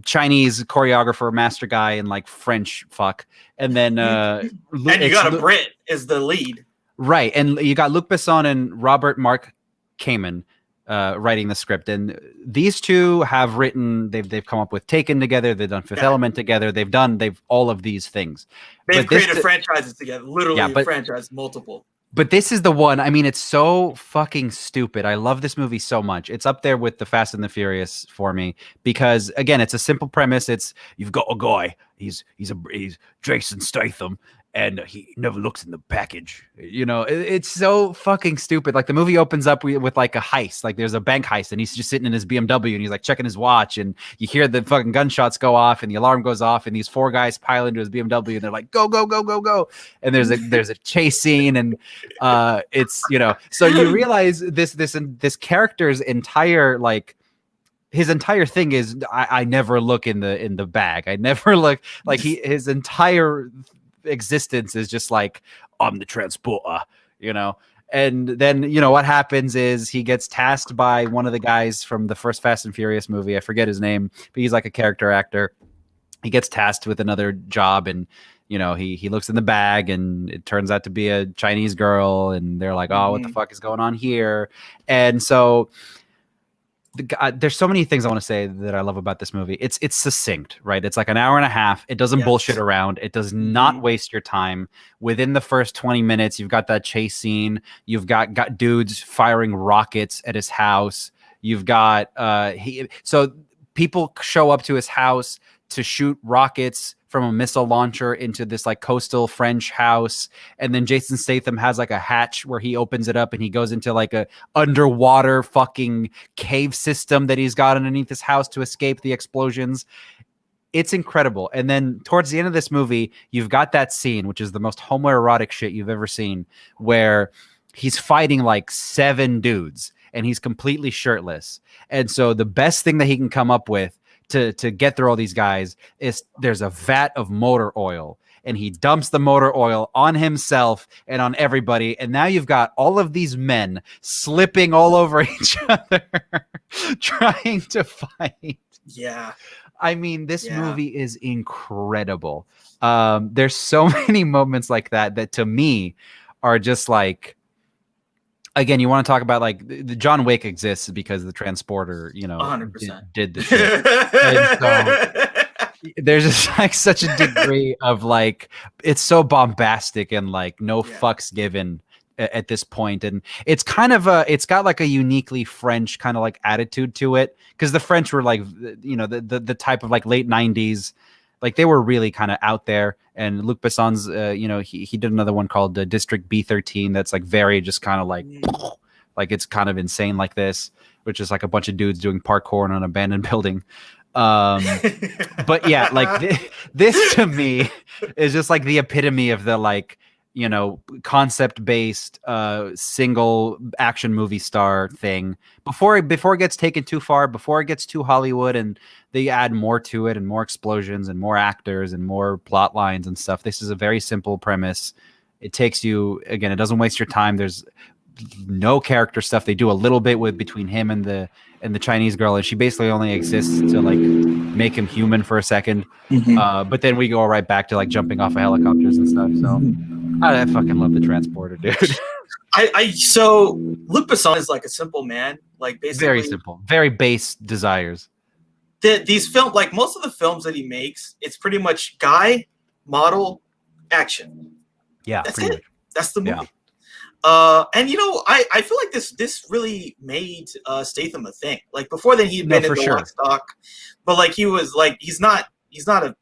Chinese choreographer, master guy, and like French fuck, and then and you got a Brit as the lead, right? And you got Luc Besson and Robert Mark Kamen writing the script, and these two have written. They've come up with Taken together. They've done Fifth Element together. They've all of these things. They've created franchises together, literally franchise multiple. But this is the one. I mean, it's so fucking stupid. I love this movie so much. It's up there with the Fast and the Furious for me because, again, it's a simple premise. You've got a guy. He's Jason Statham, and he never looks in the package. It's so fucking stupid. Like the movie opens up with like a heist. Like there's a bank heist, and he's just sitting in his BMW, and he's like checking his watch, and you hear the fucking gunshots go off, and the alarm goes off, and these four guys pile into his BMW, and they're like, go, go, go, go, go. And there's a chase scene, and it's So you realize this character's entire like. His entire thing is I never look in the bag. I never look like his entire existence is just like I'm the transporter, and then what happens is he gets tasked by one of the guys from the first Fast and Furious movie. I forget his name, but he's like a character actor. He gets tasked with another job, and he looks in the bag, and it turns out to be a Chinese girl, and they're like, oh, what the fuck is going on here? And so there's so many things I want to say that I love about this movie. It's succinct, right? It's like an hour and a half. It doesn't bullshit around. It does not waste your time. Within the first 20 minutes, you've got that chase scene. You've got dudes firing rockets at his house. You've got so people show up to his house to shoot rockets from a missile launcher into this like coastal French house. And then Jason Statham has like a hatch where he opens it up and he goes into like a underwater fucking cave system that he's got underneath his house to escape the explosions. It's incredible. And then towards the end of this movie, you've got that scene, which is the most homoerotic shit you've ever seen, where he's fighting like 7 dudes and he's completely shirtless. And so the best thing that he can come up with to get through all these guys is there's a vat of motor oil, and he dumps the motor oil on himself and on everybody. And now you've got all of these men slipping all over each other, trying to fight. Yeah. I mean, this movie is incredible. There's so many moments like that to me are just like, again, you want to talk about like the John Wick exists because the transporter, 100% did the shit. And so there's just like such a degree of like, it's so bombastic and like no fucks given at this point. And it's kind of it's got like a uniquely French kind of like attitude to it. Cause the French were like, the type of like late 90s, like they were really kind of out there. And Luc Besson's, he did another one called District B13. That's like very just kind of like it's kind of insane like this, which is like a bunch of dudes doing parkour on an abandoned building. But yeah, like this to me is just like the epitome of the like, concept based single action movie star thing before it gets taken too far, before it gets too Hollywood and they add more to it and more explosions and more actors and more plot lines and stuff. This is a very simple premise. It takes you, again, it doesn't waste your time. There's no character stuff. They do a little bit with between him and the Chinese girl, and she basically only exists to like make him human for a second. But then we go right back to like jumping off of helicopters and stuff. So I fucking love the transporter, dude. So Luc Besson is like a simple man, like basically very simple, very base desires. These films, like most of the films that he makes, it's pretty much guy, model, action. Yeah, that's it. Much. That's the movie. Yeah. And I feel like this really made Statham a thing. Like before then he'd been in the Lock Stock, but like he's not a,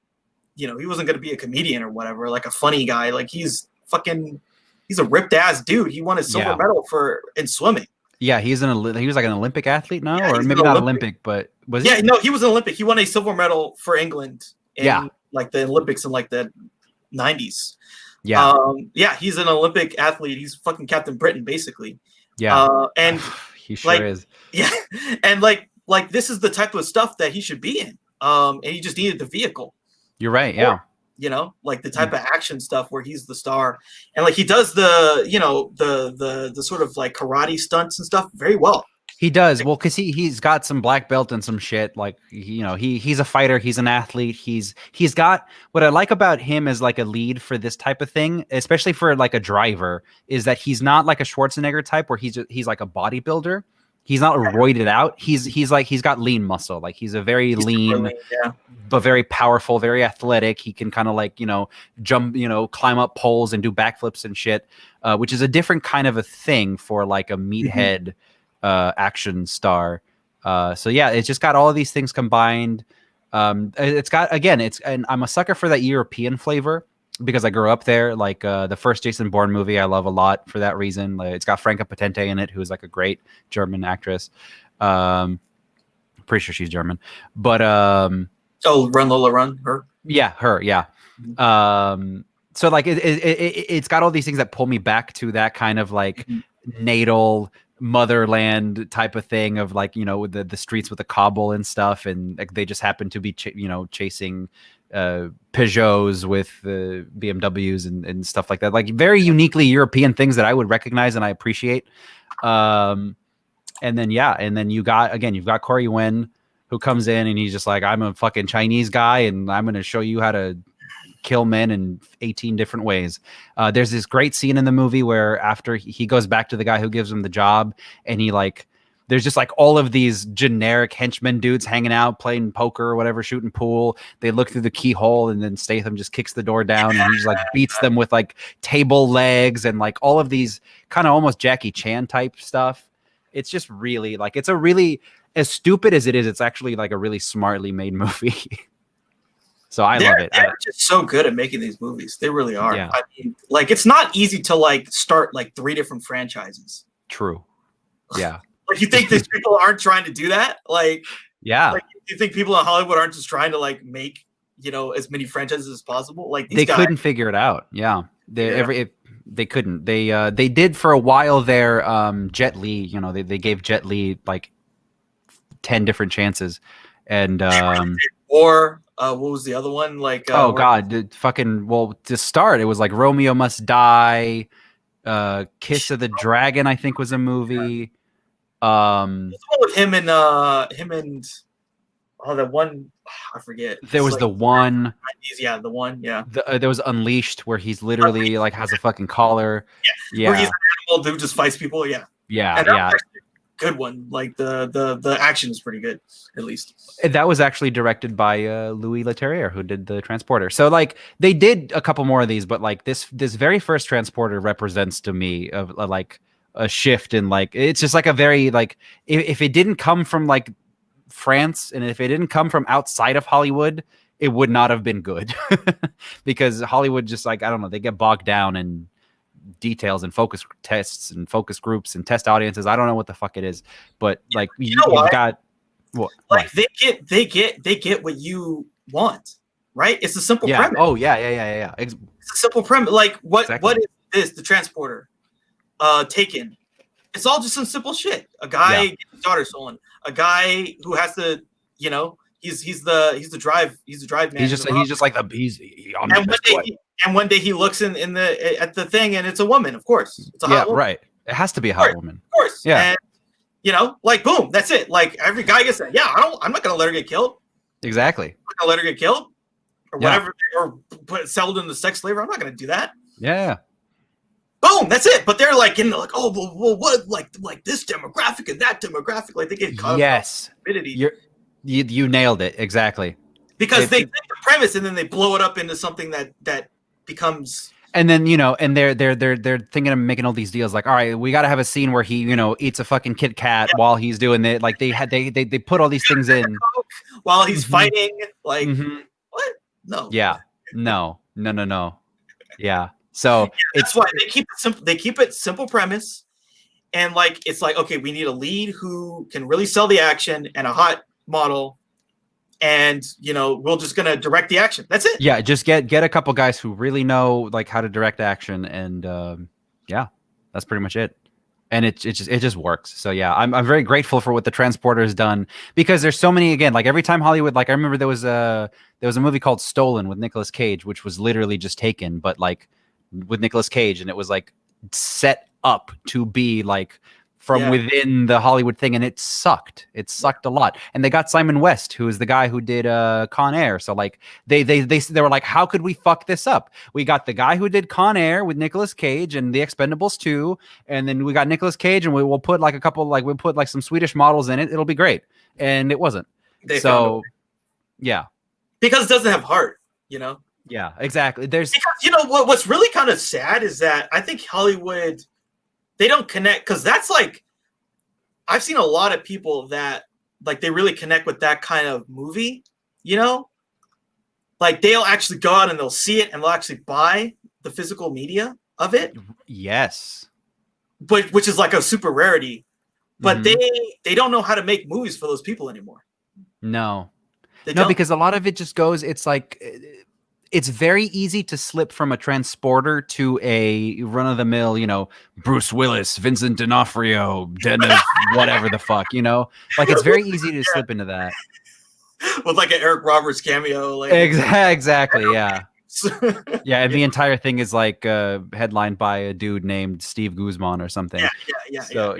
he wasn't going to be a comedian or whatever, like a funny guy. Like he's a ripped ass dude. He won a silver medal in swimming. Yeah, he was like an Olympic athlete now, or maybe not Olympic, but was he? Yeah, no, he was an Olympic. He won a silver medal for England in like the Olympics in like the 90s. Yeah. He's an Olympic athlete. He's fucking Captain Britain, basically. Yeah. And he sure is. Yeah. And like this is the type of stuff that he should be in. and he just needed the vehicle. You're right. Yeah. You know, like the type of action stuff where he's the star, and like he does the, you know, the sort of like karate stunts and stuff very well. He does. Well, because he's got some black belt and some shit. Like, you know, he's a fighter. He's an athlete. He's got, what I like about him as like a lead for this type of thing, especially for like a driver, is that he's not like a Schwarzenegger type where he's like a bodybuilder. He's not roided out. He's like, he's got lean muscle. Like he's a very lean, yeah, but very powerful, very athletic. He can kind of like, you know, jump, you know, climb up poles and do backflips and shit, which is a different kind of a thing for like a meathead action star. So yeah, it's just got all of these things combined. It's got, again, and I'm a sucker for that European flavor because I grew up there. Like the first Jason Bourne movie, I love a lot for that reason. Like, it's got Franca Potente in it, who is like a great German actress. Pretty sure she's German, but Run Lola Run, her. Yeah, her. Yeah. So like it's got all these things that pull me back to that kind of like natal motherland type of thing of like, you know, the streets with the cobble and stuff, and like they just happen to be chasing Peugeots with BMWs and stuff like that, like very uniquely European things that I would recognize and I appreciate. And then you've got Corey Yuen, who comes in and he's just like, I'm a fucking Chinese guy and I'm going to show you how to kill men in 18 different ways. There's this great scene in the movie where after he goes back to the guy who gives him the job, and he like, there's just like all of these generic henchmen dudes hanging out, playing poker or whatever, shooting pool. They look through the keyhole, and then Statham just kicks the door down and he just like beats them with like table legs and like all of these kind of almost Jackie Chan type stuff. It's just really like, it's a really, as stupid as it is, it's actually like a really smartly made movie. So I love it. They're just so good at making these movies. They really are. Yeah. I mean, like, it's not easy to like start like 3 different franchises. True. Yeah. Like, you think these people aren't trying to do that? Like, yeah. Like, you think people in Hollywood aren't just trying to like make, you know, as many franchises as possible? Like, these guys couldn't figure it out. Yeah. They couldn't. They did for a while there. Jet Li, you know, they gave Jet Li like 10 different chances, and or what was the other one? Like, oh god, to start, it was like Romeo Must Die, Kiss of the Dragon, I think was a movie. With him and that one, I forget. There was like the one. Yeah, the one. Yeah. There was Unleashed, where he's literally like has a fucking collar. Yeah. Where he's an animal dude, just fights people. Yeah. Yeah. And yeah. Good one. Like the action is pretty good, at least. That was actually directed by Louis Leterrier, who did the Transporter. So like they did a couple more of these, but like this very first Transporter represents to me of like a shift in like, it's just like a very like, if it didn't come from like France and if it didn't come from outside of Hollywood, it would not have been good. Because Hollywood just like, I don't know, they get bogged down in details and focus tests and focus groups and test audiences. I don't know what the fuck it is, but like you've got what? Like they get what you want, right? It's a simple premise. Oh yeah. It's a simple premise. Like what is this? The Transporter, Taken. It's all just some simple shit. A guy gets his daughter stolen. A guy who has to, you know, he's the drive man. He's just like and one day he looks at the thing and it's a woman, of course. It's a hot woman. Right. It has to be a hot woman. Of course. Yeah. And you know, like boom, that's it. Like every guy gets that. Yeah, I'm not gonna let her get killed. Exactly. I'm not gonna let her get killed or whatever, or sold into sex slavery. I'm not gonna do that. Yeah. Boom, that's it. But they're like, like, oh, well, what, like this demographic and that demographic, like they get caught. Yes. You nailed it exactly. Because they take the premise and then they blow it up into something that becomes. And then, you know, and they're thinking of making all these deals. Like, all right, we got to have a scene where he, you know, eats a fucking Kit Kat while he's doing it. Like they put all these things in while he's fighting. Like what? No. Yeah. No. Yeah. So that's why they keep it simple. They keep it simple premise, and like it's like, okay, we need a lead who can really sell the action and a hot model. And you know, we're just gonna direct the action. That's it. Yeah, just get a couple guys who really know like how to direct action, and that's pretty much it. and it just works. So yeah, I'm very grateful for what the Transporter has done, because there's so many, again, like every time Hollywood, like I remember there was a movie called Stolen with Nicolas Cage, which was literally just taken, but like with Nicolas Cage, and it was like set up to be like from within the Hollywood thing, and it sucked. It sucked a lot. And they got Simon West, who is the guy who did Con Air. So like they were like, how could we fuck this up? We got the guy who did Con Air with Nicolas Cage and The Expendables 2, and then we got Nicolas Cage, and we'll put like a couple, like we'll put like some Swedish models in it. It'll be great. And it wasn't. So yeah, because it doesn't have heart, you know. Yeah, exactly. There's because, you know, what's really kind of sad is that I think Hollywood, they don't connect, because that's like, I've seen a lot of people that like they really connect with that kind of movie, you know, like they'll actually go out and they'll see it and they'll actually buy the physical media of it. Yes, but which is like a super rarity. But they don't know how to make movies for those people anymore. No, because a lot of it just goes. It's like, it's very easy to slip from a Transporter to a run-of-the-mill, you know, Bruce Willis, Vincent D'Onofrio, Dennis, whatever the fuck, you know? Like, it's very easy to slip into that. With, like, an Eric Roberts cameo. Like, exactly, yeah. Yeah, and the entire thing is, like, headlined by a dude named Steve Guzman or something. Yeah. So,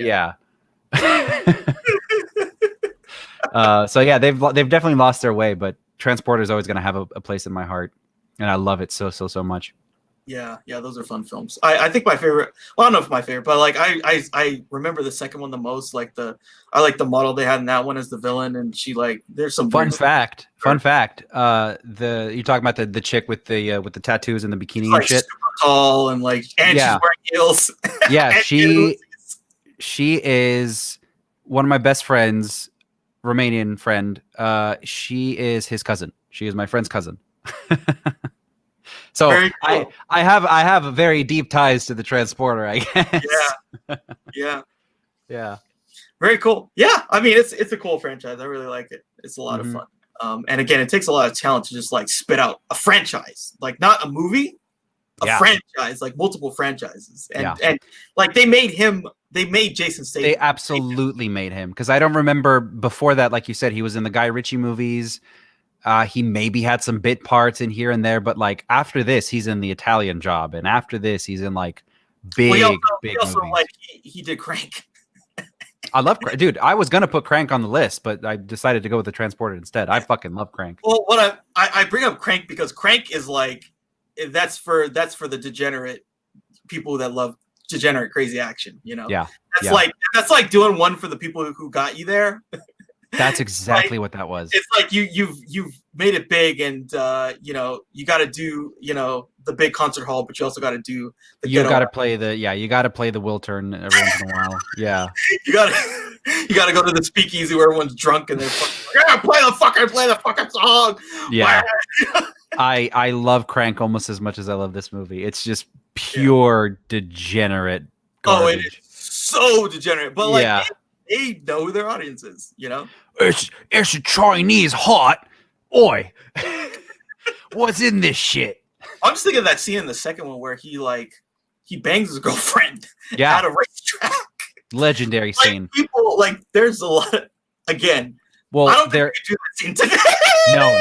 yeah, they've definitely lost their way, but Transporter is always going to have a place in my heart. And I love it so much. Yeah, those are fun films. I think my favorite, well, I don't know if my favorite, but like I remember the second one the most. Like I like the model they had in that one as the villain, and she, like, there's some fun fact. You're talking about the chick with the tattoos and the bikini and like shit. Super tall and like, and she's wearing heels. Yeah, she is one of my best friends, Romanian friend. She is his cousin. She is my friend's cousin. So cool. I have very deep ties to the Transporter, I guess. Yeah. Very cool. Yeah, I mean, it's a cool franchise. I really like it. It's a lot of fun. And again, it takes a lot of talent to just like spit out a franchise, like not a movie, a franchise, like multiple franchises. And like they made Jason Statham. They absolutely made him, because I don't remember before that, like you said, he was in the Guy Ritchie movies. He maybe had some bit parts in here and there, but like after this, he's in The Italian Job, and after this, he's in like big movies. Like he did Crank. I love Crank, dude. I was gonna put Crank on the list, but I decided to go with the Transporter instead. I fucking love Crank. Well, what I bring up Crank because Crank is like that's for the degenerate people that love degenerate crazy action. You know, that's like doing one for the people who got you there. That's exactly what that was. It's like you've made it big, and you know, you got to do, you know, the big concert hall, but you also got to do you got to play the Will Turn every once in a while. Yeah, you got to go to the speakeasy where everyone's drunk and they're play the fucking song. Yeah. I love Crank almost as much as I love this movie. It's just pure degenerate garbage. Oh, it is so degenerate, but like they know who their audience is, you know? It's a Chinese hot. Oi. What's in this shit? I'm just thinking of that scene in the second one where he bangs his girlfriend at a racetrack. Legendary scene. People, like, there's a lot again. Well, I don't think we do that scene today.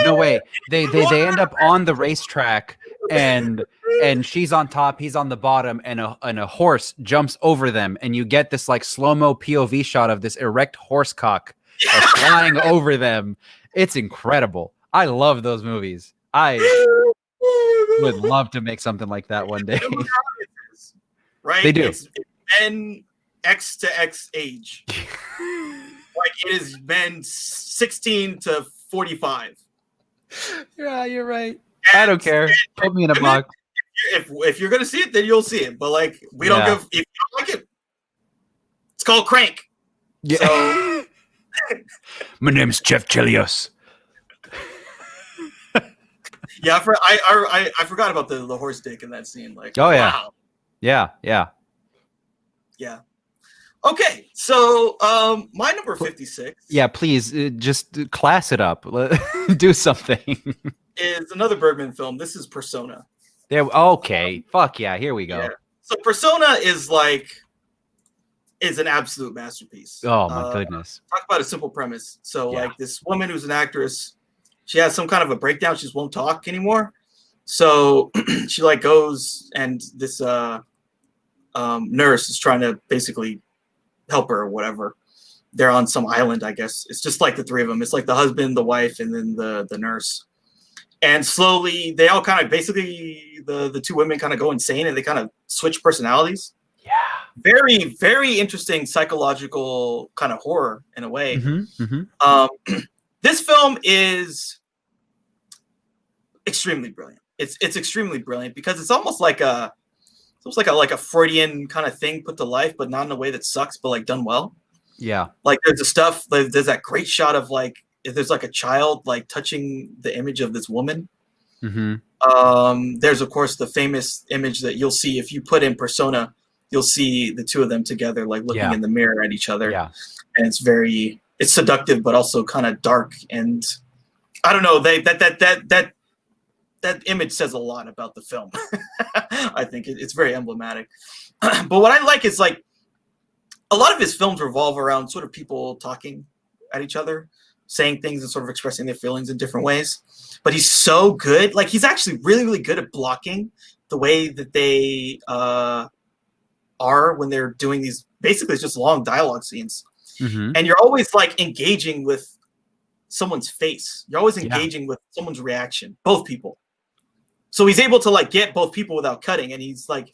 No way. They end up on the racetrack, and she's on top, he's on the bottom, and a horse jumps over them, and you get this like slow-mo POV shot of this erect horse cock flying over them. It's incredible. I love those movies. I would love to make something like that one day. Right? They do. It's men X to X age. Like it is men 16 to 45. Yeah, you're right. I don't care. Put me in a box. If you're gonna see it, then you'll see it. But like, we don't give. If you don't like it, it's called Crank. Yeah. So, my name's Jeff Chelios. Yeah, I forgot about the horse dick in that scene. Like, oh yeah, wow. Yeah. Okay, so my number 56. Yeah, please just class it up. Do something. Is another Bergman film. This is Persona. Okay. Fuck yeah. Here we go. Yeah. So Persona is like, is an absolute masterpiece. Oh my goodness. Talk about a simple premise. So Yeah. like this woman who's an actress, she has some kind of a breakdown. She just won't talk anymore. So she like goes, and this nurse is trying to basically help her or whatever. They're on some island, I guess. It's just like the three of them. It's like the husband, the wife, and then the nurse. And slowly they all kind of basically the two women kind of go insane, and they kind of switch personalities. Yeah. Very, very interesting psychological kind of horror in a way. This film is extremely brilliant. It's extremely brilliant because it's almost like a Freudian kind of thing put to life, but not in a way that sucks, but like done well. Yeah. Like there's that great shot of like if there's like a child like touching the image of this woman. There's of course the famous image that you'll see if you put in Persona. You'll see the two of them together, like looking in the mirror at each other. Yeah. And it's seductive, but also kind of dark. And I don't know, that image says a lot about the film. I think it's very emblematic. But what I like is like a lot of his films revolve around sort of people talking at each other, saying things and sort of expressing their feelings in different ways. But he's so good. Like he's actually really, really good at blocking the way that they are when they're doing these, basically it's just long dialogue scenes. And you're always like engaging with someone's face. You're always engaging with someone's reaction, both people. So he's able to like get both people without cutting, and he's like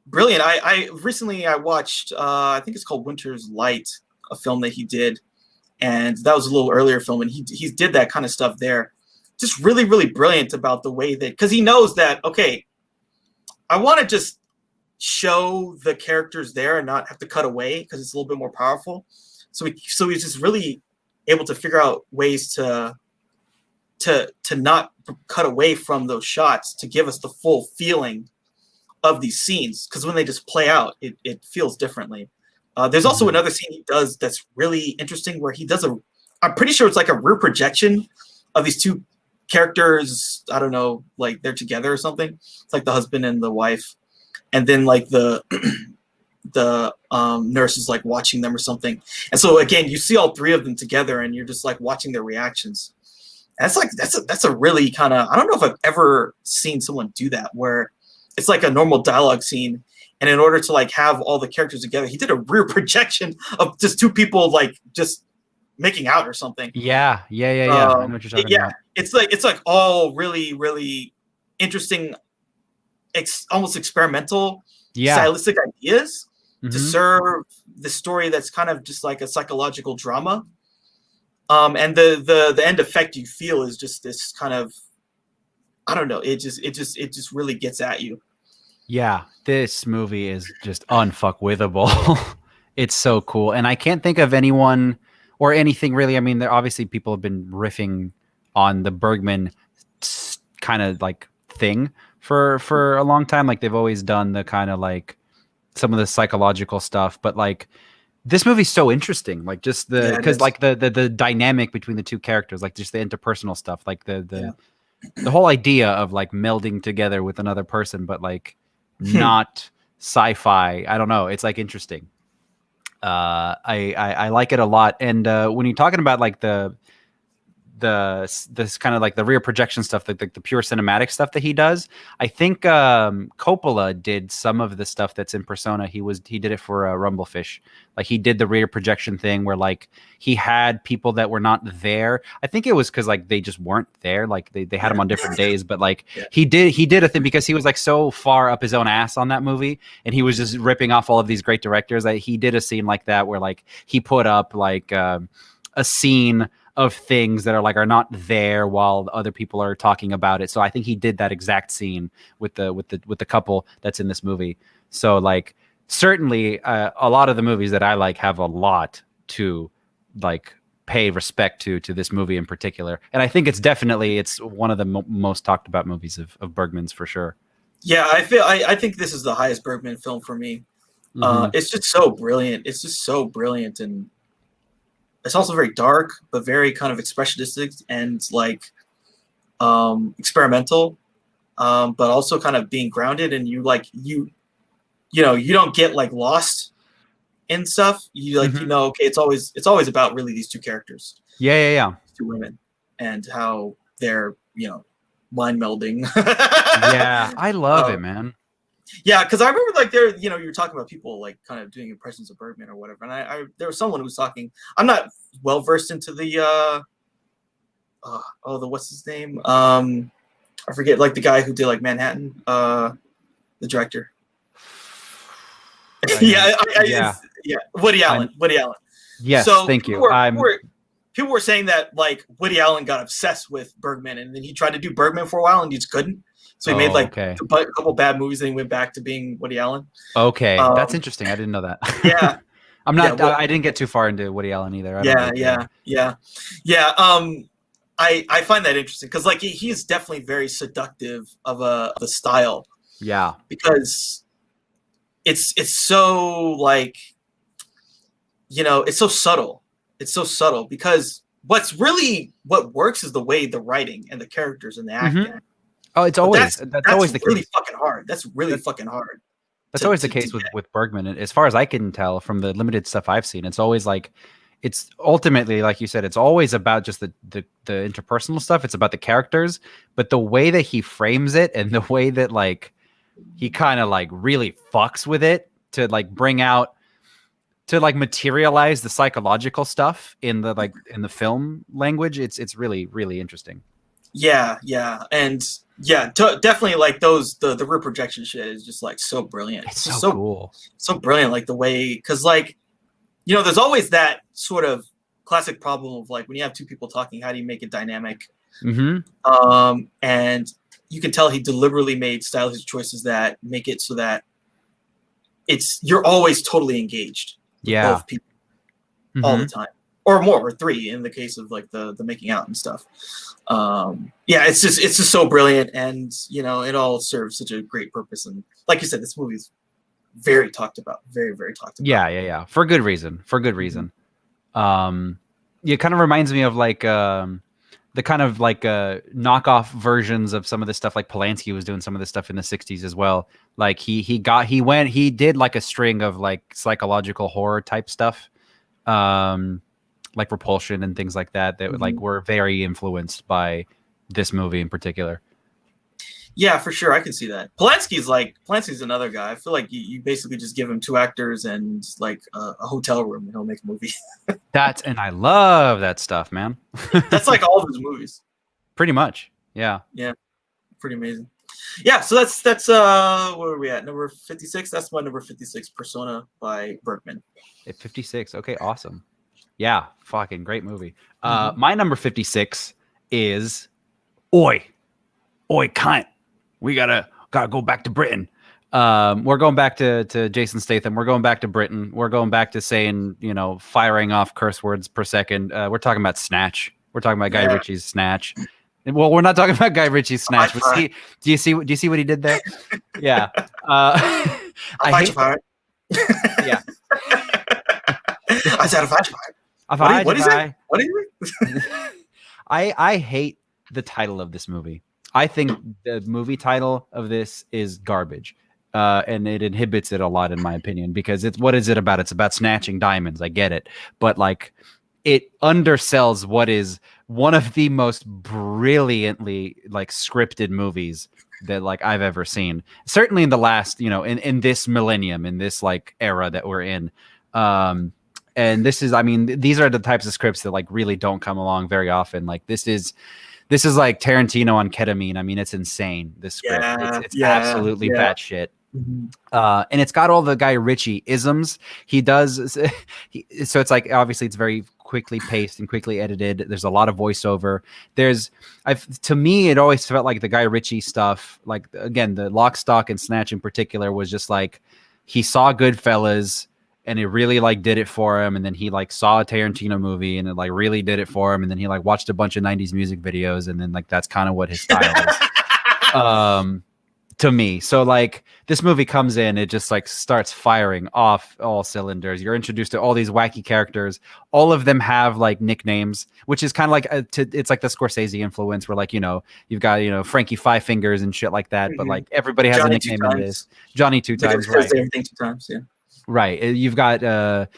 brilliant. I recently watched I think it's called Winter's Light, a film that he did, and that was a little earlier film, and he did that kind of stuff there. Just really, really brilliant about the way that, because he knows that, okay, I want to just show the characters there and not have to cut away because it's a little bit more powerful. So he's just really able to figure out ways to not cut away from those shots to give us the full feeling of these scenes. Because when they just play out, it feels differently. There's also another scene he does that's really interesting where he does I'm pretty sure it's like a rear projection of these two characters. I don't know, like they're together or something. It's like the husband and the wife. And then like the nurse is like watching them or something. And so again, you see all three of them together and you're just like watching their reactions. And that's a really kind of, I don't know if I've ever seen someone do that where it's like a normal dialogue scene. And in order to like have all the characters together, he did a rear projection of just two people like just making out or something. Yeah. I know what you're talking about. It's like all really, really interesting, almost experimental stylistic ideas to serve the story that's kind of just like a psychological drama. And the end effect you feel is just this kind of, I don't know, it just really gets at you. Yeah, this movie is just unfuckwithable. It's so cool. And I can't think of anyone or anything really. I mean, there obviously people have been riffing on the Bergman kind of like thing for a long time. Like they've always done the kind of like some of the psychological stuff, but like this movie's so interesting. Like just because like the dynamic between the two characters, like just the interpersonal stuff, like the whole idea of like melding together with another person, but like not sci-fi. I don't know. It's like interesting. I like it a lot. And when you're talking about like this kind of like the rear projection stuff, the pure cinematic stuff that he does, I think Coppola did some of the stuff that's in Persona. He did it for Rumblefish. Like he did the rear projection thing where like he had people that were not there. I think it was because like they just weren't there. Like they had them on different days, but like he did a thing because he was like so far up his own ass on that movie, and he was just ripping off all of these great directors. That he did a scene like that where like he put up like a scene of things that are not there while other people are talking about it. So I think he did that exact scene with the couple that's in this movie. So like certainly a lot of the movies that I like have a lot to like pay respect to this movie in particular. And I think it's one of the most talked about movies of Bergman's for sure. Yeah, I think this is the highest Bergman film for me. It's just so brilliant. It's just so brilliant, and it's also very dark, but very kind of expressionistic and like experimental, but also kind of being grounded. And you don't get like lost and stuff, you like okay, it's always about really these two characters. Yeah. Two women and how they're mind melding. Yeah, I love it, man. Yeah, because I remember like you were talking about people like kind of doing impressions of Bergman or whatever, and I there was someone who was talking. I'm not well versed into the the what's his name? I forget, like the guy who did like Manhattan, the director. Yeah, Woody Allen. Yes, so thank you. People were saying that like Woody Allen got obsessed with Bergman, and then he tried to do Bergman for a while, and he just couldn't. So he made like a couple bad movies, and he went back to being Woody Allen. Okay, that's interesting. I didn't know that. Yeah, I'm not. I didn't get too far into Woody Allen either. Yeah. I find that interesting because like he's definitely very seductive of a style. Yeah, because it's so like it's so subtle. It's so subtle because what works is the way the writing and the characters and the acting. Oh, it's always that's always the really case. Fucking hard. That's really fucking hard. That's always the case with Bergman. And as far as I can tell from the limited stuff I've seen, it's always like it's ultimately, like you said, it's always about just the interpersonal stuff. It's about the characters, but the way that he frames it and the way that like he kind of like really fucks with it to like bring out to like materialize the psychological stuff in the film language. It's really, really interesting. Yeah. And yeah, definitely like the rear projection shit is just like so brilliant. It's so cool. So brilliant. Like the way, because like, there's always that sort of classic problem of like when you have two people talking, how do you make it dynamic? And you can tell he deliberately made stylistic choices that make it so that you're always totally engaged with both people all the time, or more, or three in the case of like the making out and stuff. It's just so brilliant, and it all serves such a great purpose. And like you said, this movie's very talked about, very, very talked about. Yeah. For good reason. It kind of reminds me of like the kind of like knockoff versions of some of this stuff. Like Polanski was doing some of this stuff in the 60s as well. Like he did like a string of like psychological horror type stuff, like Repulsion and things like that like were very influenced by this movie in particular. Yeah, for sure. I can see that. Polanski's another guy. I feel like you basically just give him two actors and like a hotel room and he'll make a movie. And I love that stuff, man. That's like all of his movies. Pretty much. Yeah. Yeah. Pretty amazing. Yeah, so that's where are we at? Number 56? That's my number 56, Persona by Bergman. At 56. Okay, awesome. Yeah, fucking great movie. My number 56 is Oi, cunt. We gotta go back to Britain. We're going back to Jason Statham. We're going back to Britain. We're going back to saying, firing off curse words per second. We're talking about Snatch. We're talking about Guy Ritchie's Snatch. Well, we're not talking about Guy Ritchie's Snatch. But do you see what he did there? Yeah. I hate fire. Yeah. I said a fire. What is it? What is it? I hate the title of this movie. I think the movie title of this is garbage, and it inhibits it a lot, in my opinion, because what is it about? It's about snatching diamonds. I get it, but like, it undersells what is one of the most brilliantly like scripted movies that like I've ever seen. Certainly in the last, in this millennium, in this like era that we're in. And this is, these are the types of scripts that like really don't come along very often. Like this is like Tarantino on ketamine. It's insane. This script, it's absolutely batshit. And it's got all the Guy Ritchie isms. He does. So it's like, obviously it's very quickly paced and quickly edited. There's a lot of voiceover. To me, it always felt like the Guy Ritchie stuff, like again, the Lock, Stock and Snatch in particular, was just like, he saw Goodfellas and it really like did it for him. And then he like saw a Tarantino movie and it like really did it for him. And then he like watched a bunch of 90s music videos. And then like, that's kind of what his style is. To me. So like this movie comes in, it just like starts firing off all cylinders. You're introduced to all these wacky characters. All of them have like nicknames, which is kind of like it's like the Scorsese influence where like, you've got, Frankie Five Fingers and shit like that. But like everybody has Johnny a nickname in this. Johnny Two Times. Right. Everything two times. Yeah. Right. You've got the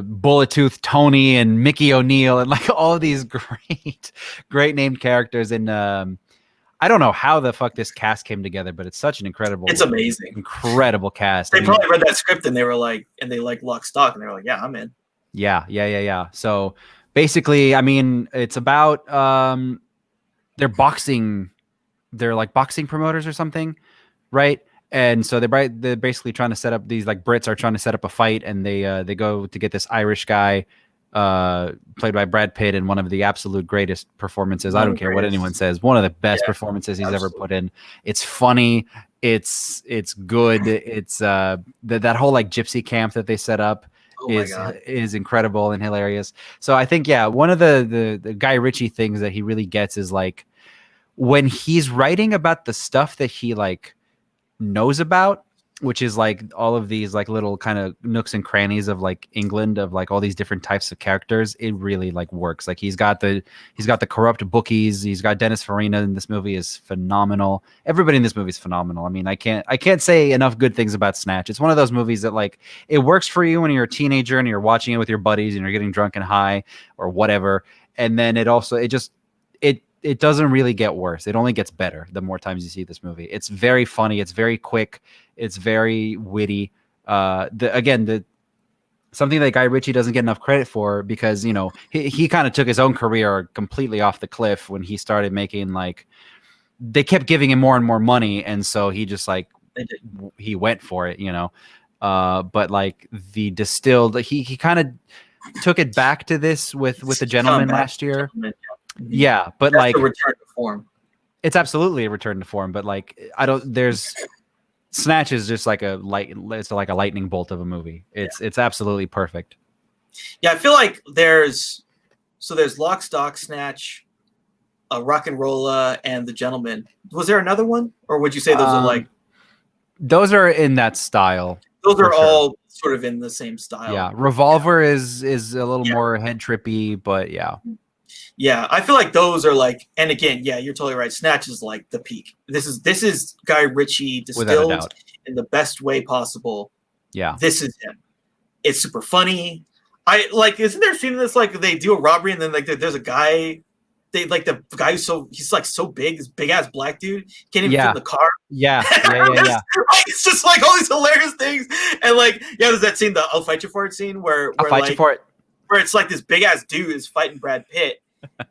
Bullet Tooth Tony and Mickey O'Neill and like all of these great named characters. And I don't know how the fuck this cast came together, but it's such an It's amazing, incredible cast. They probably read that script and they were like, and they like Lock, Stock, and they were like, yeah, I'm in. Yeah. So basically, I mean, it's about they're like boxing promoters or something, right? And so they're basically trying to set up these, like, Brits are trying to set up a fight, and they go to get this Irish guy played by Brad Pitt in one of the absolute greatest performances. I don't care what anyone says. One of the best performances he's ever put in. It's funny. It's good. It's that whole like gypsy camp that they set up is incredible and hilarious. So I think, one of the Guy Ritchie things that he really gets is like when he's writing about the stuff that he like knows about, which is like all of these like little kind of nooks and crannies of like England, of like all these different types of characters. It really like works. Like he's got the corrupt bookies. He's got Dennis Farina in this movie is phenomenal. Everybody in this movie is phenomenal. I mean, I can't say enough good things about Snatch. It's one of those movies that like it works for you when you're a teenager and you're watching it with your buddies and you're getting drunk and high or whatever. And then it doesn't really get worse. It only gets better the more times you see this movie. It's very funny. It's very quick. It's very witty. Something that Guy Ritchie doesn't get enough credit for, because, you know, he kind of took his own career completely off the cliff when he started making, like, they kept giving him more and more money. And so he just like, he went for it, you know? But like the distilled, he kind of took it back to this with The Gentleman last year. Yeah, but that's like a return to form. It's absolutely a return to form, but like Snatch is just like it's like a lightning bolt of a movie. It's absolutely perfect. Yeah, I feel like there's Lock, Stock, Snatch, Rock and Rolla, and The Gentleman. Was there another one, or would you say those are like? Those are in that style. Those are all sort of in the same style. Yeah, Revolver is a little more head trippy, but yeah. Yeah, I feel like those are like, and again, yeah, you're totally right. Snatch is like the peak. This is Guy Ritchie distilled in the best way possible. Yeah, this is him. It's super funny. I like. Isn't there a scene in this like they do a robbery and then like there's a guy. They like the guy he's like so big, this big ass black dude can't even fit in the car. Yeah. It's just like all these hilarious things, and like there's that scene, the "I'll fight you for it" scene where I'll fight you for it, where it's like this big ass dude is fighting Brad Pitt.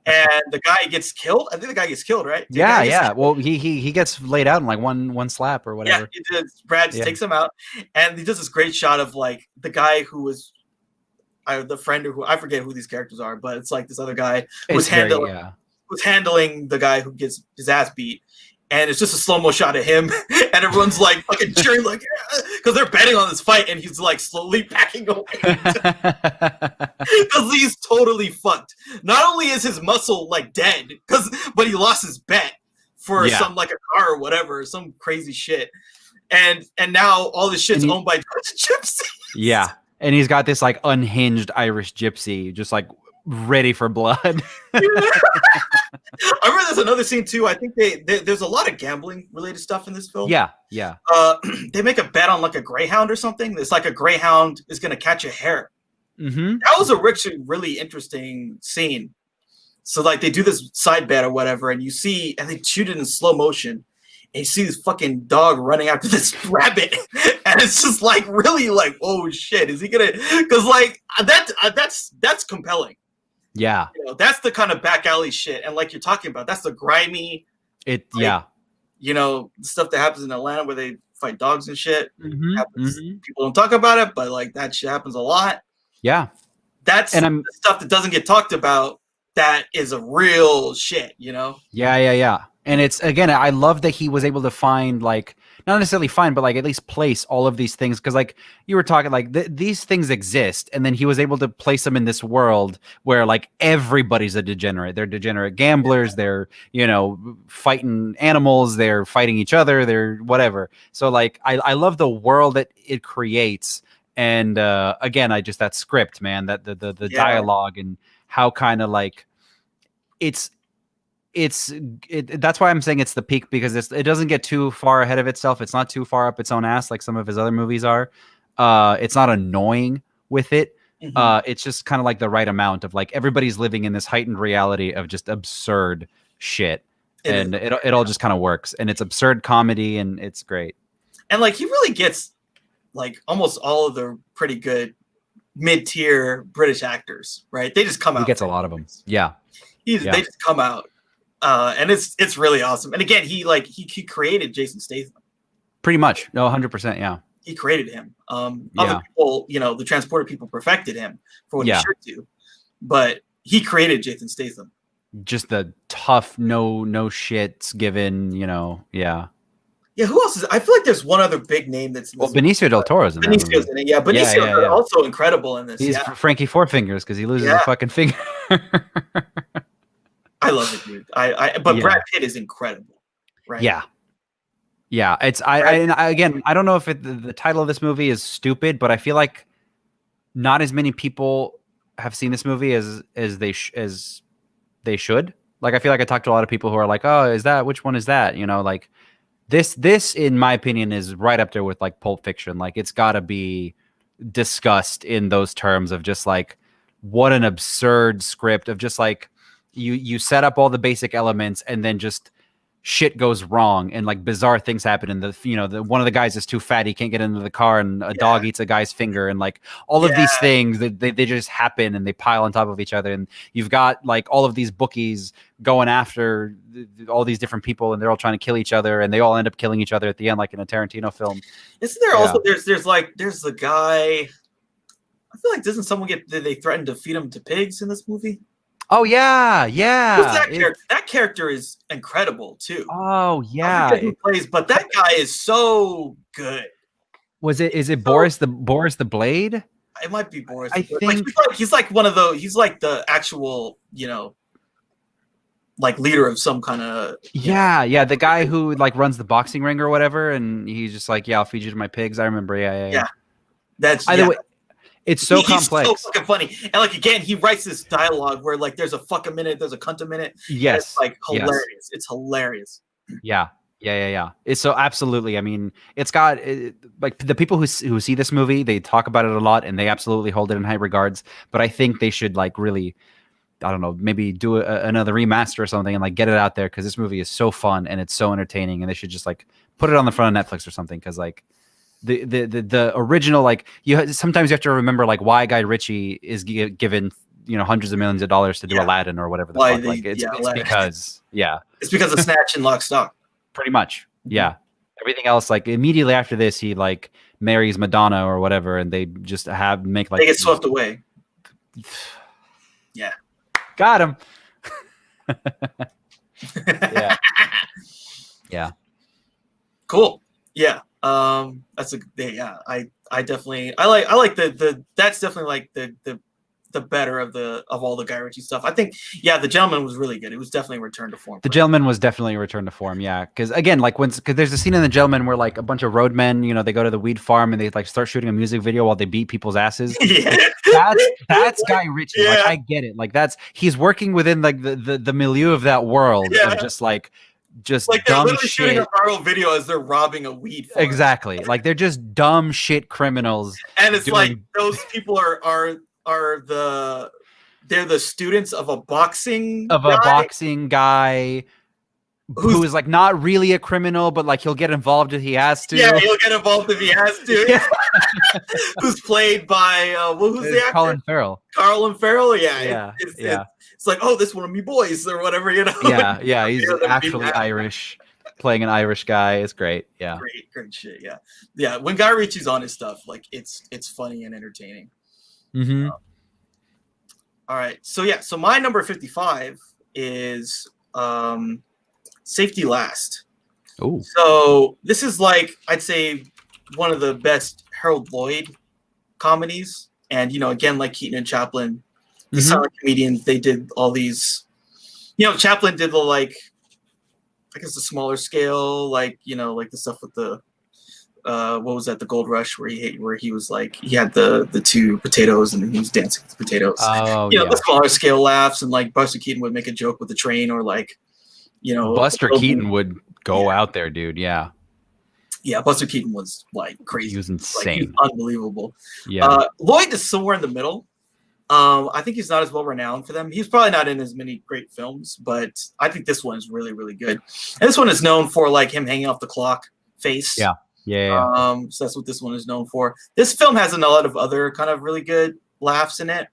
And the guy gets killed. I think the guy gets killed, right? Well, he gets laid out in like one slap or whatever. Yeah, Brad just takes him out, and he does this great shot of like the guy who was the friend, who I forget who these characters are, but it's like this other guy who's handling the guy who gets his ass beat. And it's just a slow-mo shot of him, and everyone's like fucking cheering, like, because they're betting on this fight, and he's like slowly backing away because he's totally fucked. Not only is his muscle like dead, but he lost his bet for some like a car or whatever, some crazy shit, and now all this shit's owned by gypsies. Yeah, and he's got this like unhinged Irish gypsy, just like ready for blood. I remember there's another scene too. I think there's a lot of gambling related stuff in this film. Yeah. They make a bet on like a greyhound or something. It's like a greyhound is gonna catch a hare. Mm-hmm. That was a really interesting scene. So like they do this side bet or whatever, and they shoot it in slow motion, and you see this fucking dog running after this rabbit, and it's just like really like, oh shit, is he gonna? Because like that's compelling. Yeah, that's the kind of back alley shit, and like you're talking about, that's the grimy. The stuff that happens in Atlanta where they fight dogs and shit. Mm-hmm. People don't talk about it, but like that shit happens a lot. Yeah, that's the stuff that doesn't get talked about. That is a real shit, Yeah. And it's, again, I love that he was able to find, like, not necessarily find, but like at least place all of these things. Cause like you were talking, like these things exist. And then he was able to place them in this world where like everybody's a degenerate. They're degenerate gamblers. They're, fighting animals. They're fighting each other. They're whatever. So like, I love the world that it creates. And again, that script, man, that the dialogue and how kind of like that's why I'm saying it's the peak, because it doesn't get too far ahead of itself. It's not too far up its own ass like some of his other movies are. It's not annoying with it. Mhm. It's just kind of like the right amount of like everybody's living in this heightened reality of just absurd shit, It is. and it all just kind of works, and it's absurd comedy, and it's great. And like he really gets like almost all of the pretty good mid-tier British actors, right? They just come out. He gets a lot of them. Yeah. They just come out. And it's really awesome. And again, he created Jason Statham. Pretty much. No, 100%. Yeah. He created him. Other people, the transporter people perfected him for what he should do. But he created Jason Statham. Just the tough, no shits given, yeah. Yeah, who else is? I feel like there's one other big name that's in this Benicio del Toro's in that movie. Benicio's in it. Yeah, Benicio is also incredible in this. He's Frankie Four Fingers because he loses a fucking finger. I love it, dude. But Brad Pitt is incredible, right? Yeah. Yeah, it's again, I don't know if the title of this movie is stupid, but I feel like not as many people have seen this movie as they should. Like I feel like I talked to a lot of people who are like, "Oh, which one is that?" Like this in my opinion is right up there with like Pulp Fiction. Like it's got to be discussed in those terms of just like what an absurd script of just like you set up all the basic elements and then just shit goes wrong and like bizarre things happen and the one of the guys is too fat, he can't get into the car, and a dog eats a guy's finger, and like all of these things that they just happen and they pile on top of each other, and you've got like all of these bookies going after all these different people, and they're all trying to kill each other, and they all end up killing each other at the end, like in a Tarantino film. Isn't there also there's the guy, I feel like did they threaten to feed him to pigs in this movie? Oh yeah. Who's that character? That character is incredible too. Oh yeah. I forget who plays, but that guy is so good. Is it Boris the Blade? It might be Boris. I think he's like one of those. He's like the actual, like leader of some kind of. Yeah. The guy who like runs the boxing ring or whatever, and he's just like, "Yeah, I'll feed you to my pigs." I remember. Yeah. That's either way. It's so complex. He's so fucking funny. And like again, he writes this dialogue where like there's a fuck a minute, there's a cunt a minute. Yes. It's like hilarious. Yes. It's hilarious. Yeah. It's so absolutely. I mean, it's got like the people who see this movie, they talk about it a lot and they absolutely hold it in high regards. But I think they should like really, I don't know, maybe do another remaster or something and like get it out there because this movie is so fun and it's so entertaining, and they should just like put it on the front of Netflix or something because like. The original, like sometimes you have to remember like why Guy Ritchie is given hundreds of millions of dollars to do Aladdin or whatever the fuck. Like it's because it's because of Snatch and Lock, Stock. Pretty much, yeah. Everything else, like immediately after this, he like marries Madonna or whatever, and they just make like they get swept away. Yeah, got him. Yeah. Cool. Yeah. That's I definitely like the that's definitely like the better of all the Guy Ritchie stuff. I think The Gentleman was really good. It was definitely a return to form. The Gentleman was definitely a return to form, yeah. Because again, like because there's a scene in The Gentleman where like a bunch of roadmen, they go to the weed farm and they like start shooting a music video while they beat people's asses. That's Guy Ritchie. Yeah. Like I get it. Like he's working within like the milieu of that world of just like like dumb they're shit. Shooting a viral video as they're robbing a weed farm. Exactly. Like they're just dumb shit criminals. And it's like those people are the students of a boxing guy who is like not really a criminal, but like he'll get involved if he has to. Yeah, he'll get involved if he has to. Yeah. Who's played by who's the actor? Colin Farrell. Yeah. It's like, oh, this one of me boys or whatever, Yeah, he's actually Irish, playing an Irish guy. It's great. Yeah. Great shit. Yeah. Yeah. When Guy Ritchie's on his stuff, like it's funny and entertaining. Mm-hmm. All right. So my number 55 is Safety Last. Oh. So this is like, I'd say one of the best Harold Lloyd comedies. And, again, like Keaton and Chaplin, the silent comedians, they did all these, Chaplin did the like, I guess the smaller scale, like, like the stuff with the, what was that? The Gold Rush where he was like, he had the two potatoes and he was dancing with the potatoes. Oh, the smaller scale laughs, and like Buster Keaton would make a joke with the train or like, Buster Keaton would go out there, dude. Yeah. Yeah, Buster Keaton was like crazy. He was Like, insane. he was unbelievable. Yeah. Lloyd is somewhere in the middle. I think he's not as well renowned for them. He's probably not in as many great films, but I think this one is really, really good. And this one is known for like him hanging off the clock face. Yeah. So that's what this one is known for. This film has a lot of other kind of really good laughs in it.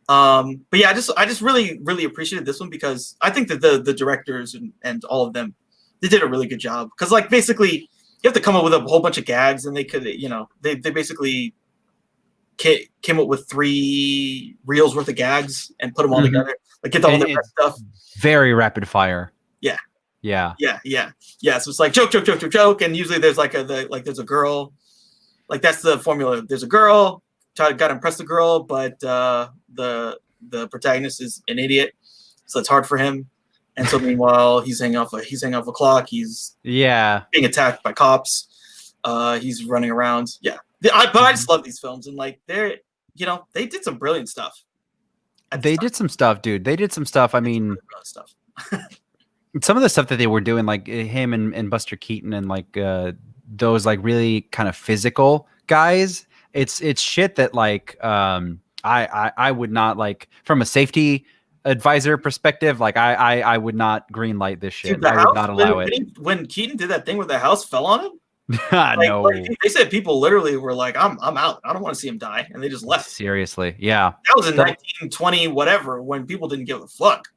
But yeah, I just really, really appreciated this one because I think that the directors and all of them, they did a really good job. Because like basically you have to come up with a whole bunch of gags, and they could, they basically came up with 3 reels worth of gags and put them all together, like get all the best stuff. Very rapid fire. Yeah. So it's like joke, and usually there's like there's a girl, like that's the formula. There's a girl, got to impress the girl, but the protagonist is an idiot, so it's hard for him. And so meanwhile, he's hanging off a clock. He's being attacked by cops. He's running around. Yeah. But I just love these films, and like they did some brilliant stuff. They did some stuff, dude. They did some stuff. I mean, stuff. Some of the stuff that they were doing, like him and Buster Keaton, and like those like really kind of physical guys. It's shit that like I would not, like, from a safety advisor perspective, like I would not green light this shit. Dude, I would not allow it. When Keaton did that thing where the house fell on him. No. Like, they said people literally were like, I'm out. I don't want to see him die. And they just left. Seriously. Yeah. That was in 1920, whatever, when people didn't give a fuck.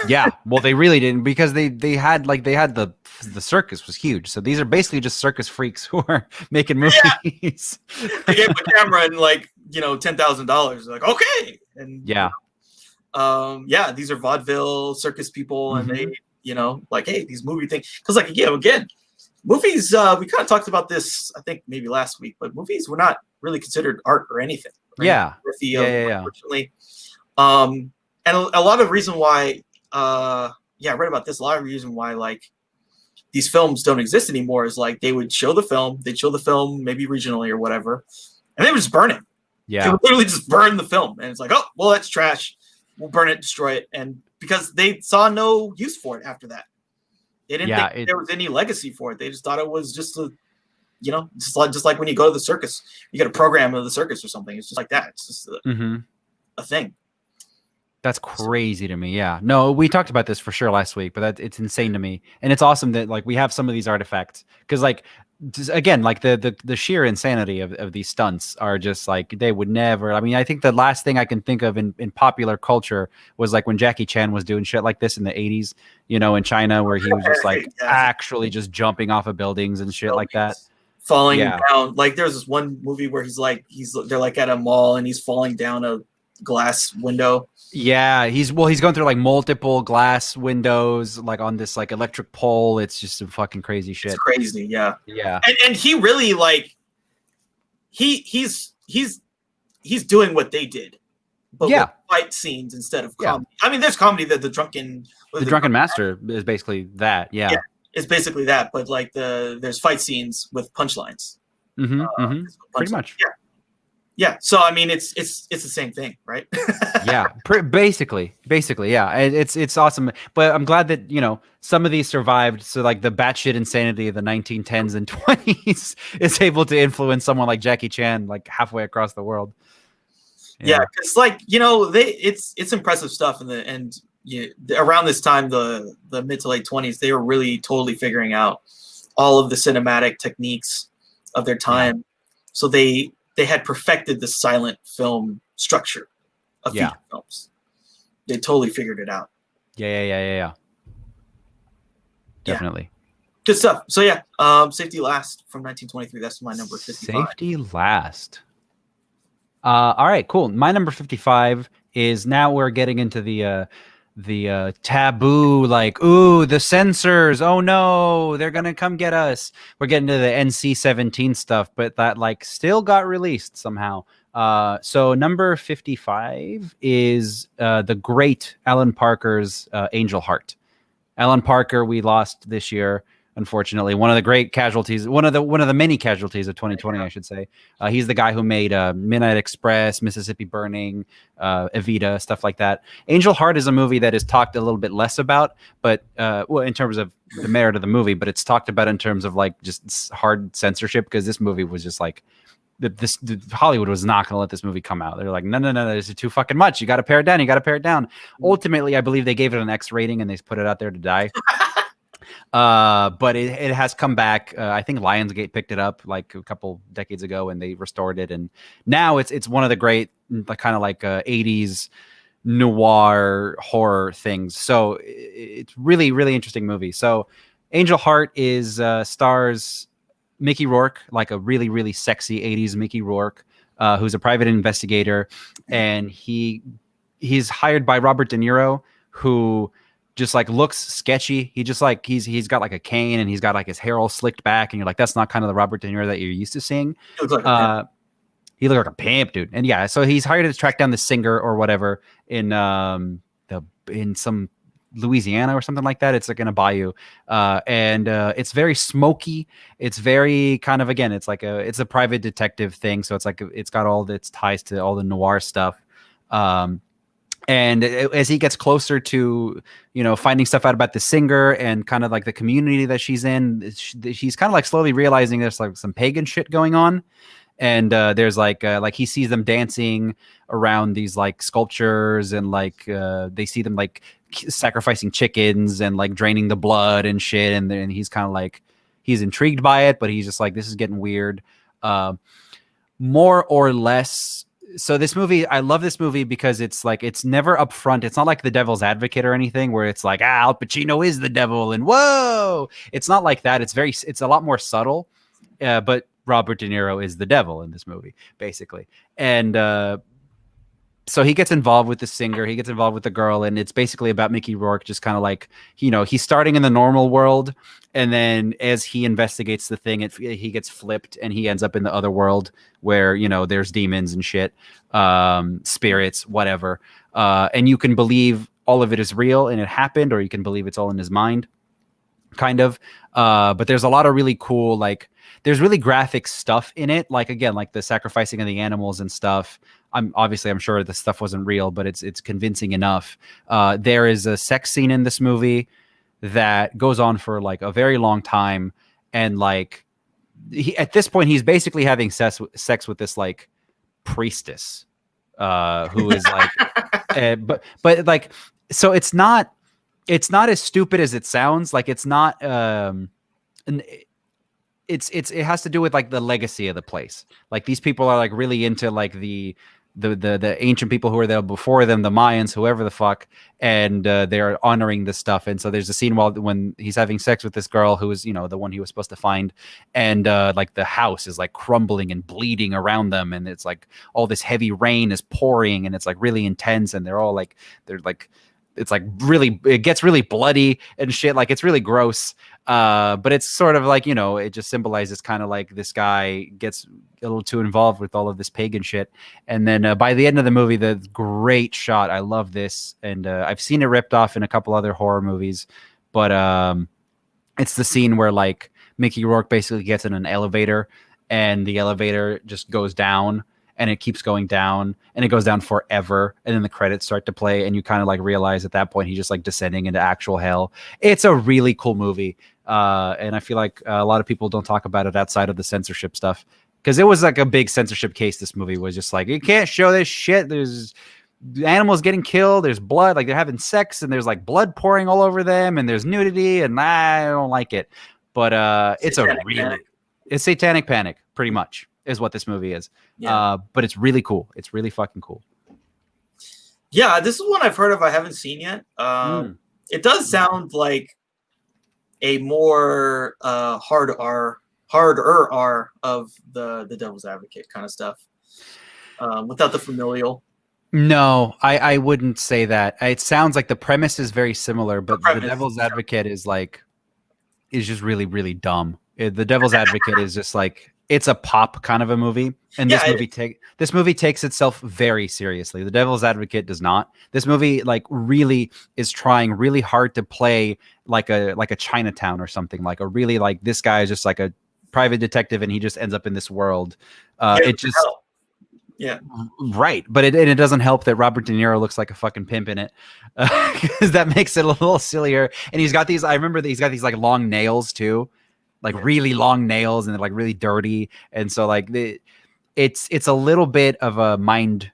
Yeah. Well, they really didn't, because they had the circus was huge. So these are basically just circus freaks who are making movies. Yeah. They gave him a camera and like, $10,000. Like, okay. And these are vaudeville circus people, and they, like, hey, these movie things. Because like, again, movies, we kind of talked about this, I think maybe last week, but movies were not really considered art or anything. Right? Yeah. Unfortunately. And a lot of reason why, I read about this. A lot of reason why, like, these films don't exist anymore is like they'd show the film maybe regionally or whatever, and they would just burn it. Yeah. They would literally just burn the film. And it's like, oh, well, that's trash. We'll burn it, destroy it. And because they saw no use for it after that. They didn't think there was any legacy for it. They just thought it was just just like when you go to the circus, you get a program of the circus or something. It's just like that. It's just a thing. That's crazy to me. Yeah. No, we talked about this for sure last week, but it's insane to me. And it's awesome that like we have some of these artifacts, because like, again, like the sheer insanity of these stunts are just like, they would never. I mean, I think the last thing I can think of in popular culture was like when Jackie Chan was doing shit like this in the 80s, in China, where he was just like actually just jumping off of buildings and shit like that. Falling down. Like there's this one movie where they're like at a mall and he's falling down a glass window. Yeah, he's going through like multiple glass windows, like on this like electric pole. It's just some fucking crazy shit. It's crazy, yeah. And he really like he's doing what they did, but with fight scenes instead of comedy. I mean, there's comedy that the Drunken Master is basically that. Yeah, it's basically that, but like there's fight scenes with punchlines. Pretty much. Yeah, so I mean, it's the same thing, right? Yeah, basically, yeah. It's awesome, but I'm glad that some of these survived. So like the batshit insanity of the 1910s and 20s is able to influence someone like Jackie Chan like halfway across the world. Yeah, because like it's impressive stuff, and around this time, the mid to late 20s, they were really totally figuring out all of the cinematic techniques of their time. So they had perfected the silent film structure of feature films. They totally figured it out. Yeah. Definitely. Yeah. Good stuff. So Safety Last from 1923. That's my number 55. Safety Last. All right, cool. My number 55 is, now we're getting into the taboo, like, ooh, the censors, oh no, they're gonna come get us. We're getting to the NC-17 stuff, but that like still got released somehow. So number 55 is the great Alan Parker's Angel Heart. Alan Parker, we lost this year. unfortunately. One of the great casualties, one of the many casualties of 2020, I should say. He's the guy who made Midnight Express, Mississippi Burning, Evita, stuff like that. Angel Heart is a movie that is talked a little bit less about, but well, in terms of the merit of the movie, but it's talked about in terms of like just hard censorship, because this movie was just like, Hollywood was not going to let this movie come out. They're like, no, this is too fucking much. You got to pare it down. Ultimately, I believe they gave it an X rating and they put it out there to die. But it has come back. I think Lionsgate picked it up like a couple decades ago and they restored it. And now it's one of the great kind of like 80s noir horror things. So it's really, really interesting movie. So Angel Heart is stars Mickey Rourke, like a really, really sexy 80s Mickey Rourke, who's a private investigator. And he's hired by Robert De Niro, who just like looks sketchy. He just like, he's got like a cane and he's got like his hair all slicked back. And you're like, that's not kind of the Robert De Niro that you're used to seeing. He looked like a pimp, dude. And yeah, so he's hired to track down the singer or whatever in some Louisiana or something like that. It's like in a bayou, and it's very smoky. It's very kind of, again, it's a private detective thing. So it's like it's got all its ties to all the noir stuff. And as he gets closer to, finding stuff out about the singer and kind of like the community that she's in, she's kind of like slowly realizing there's like some pagan shit going on. And there's like he sees them dancing around these like sculptures, and like they see them like sacrificing chickens and like draining the blood and shit. And then he's kind of like, he's intrigued by it, but he's just like, this is getting weird. More or less. So this movie, I love this movie because it's like, it's never upfront. It's not like The Devil's Advocate or anything where it's like, Al Pacino is the devil and whoa. It's not like that. It's a lot more subtle, but Robert De Niro is the devil in this movie, basically. And so he gets involved with the singer, he gets involved with the girl, and it's basically about Mickey Rourke just kind of like, he's starting in the normal world, and then as he investigates the thing, he gets flipped, and he ends up in the other world where, there's demons and shit, spirits, whatever. And you can believe all of it is real and it happened, or you can believe it's all in his mind, kind of. But there's a lot of really cool, like, there's really graphic stuff in it. Like, again, like the sacrificing of the animals and stuff. I'm sure this stuff wasn't real, but it's convincing enough. There is a sex scene in this movie that goes on for like a very long time. And like, at this point, he's basically having sex with this like priestess, who is like, but like, so it's not as stupid as it sounds. Like, it's not, it has to do with like the legacy of the place. Like, these people are like really into like the ancient people who were there before them, the Mayans, whoever the fuck, and they're honoring this stuff. And so there's a scene when he's having sex with this girl who is, the one he was supposed to find, and like the house is like crumbling and bleeding around them, and it's like all this heavy rain is pouring, and it's like really intense, and it's like really, it gets really bloody and shit. Like, it's really gross. But it's sort of like, it just symbolizes kind of like this guy gets a little too involved with all of this pagan shit. And then by the end of the movie, the great shot, I love this. And I've seen it ripped off in a couple other horror movies, but it's the scene where like Mickey Rourke basically gets in an elevator, and the elevator just goes down, and it keeps going down, and it goes down forever. And then the credits start to play, and you kind of like realize at that point, he's just like descending into actual hell. It's a really cool movie. And I feel like a lot of people don't talk about it outside of the censorship stuff, because it was like a big censorship case. This movie was just like, you can't show this shit. There's animals getting killed. There's blood. Like, they're having sex, and there's like blood pouring all over them, and there's nudity, and I don't like it. But it's Satanic Panic, pretty much, is what this movie is. Yeah. But it's really cool. It's really fucking cool. Yeah, this is one I've heard of. I haven't seen yet. It does sound like a more harder R of the Devil's Advocate kind of stuff, without the familial. No, I wouldn't say that. It sounds like the premise is very similar, but the Devil's Advocate is just really, really dumb. The Devil's Advocate is just like, it's a pop kind of a movie, and Yeah, this movie takes itself very seriously. The Devil's Advocate does not. This movie like really is trying really hard to play like a Chinatown or something, like a really like this guy is just like a private detective and he just ends up in this world. It just hell. Yeah. Right, but it doesn't help that Robert De Niro looks like a fucking pimp in it, because that makes it a little sillier. And he's got these. I remember that he's got these like long nails too, like really long nails, and they're like really dirty. And so like it's a little bit of a mind.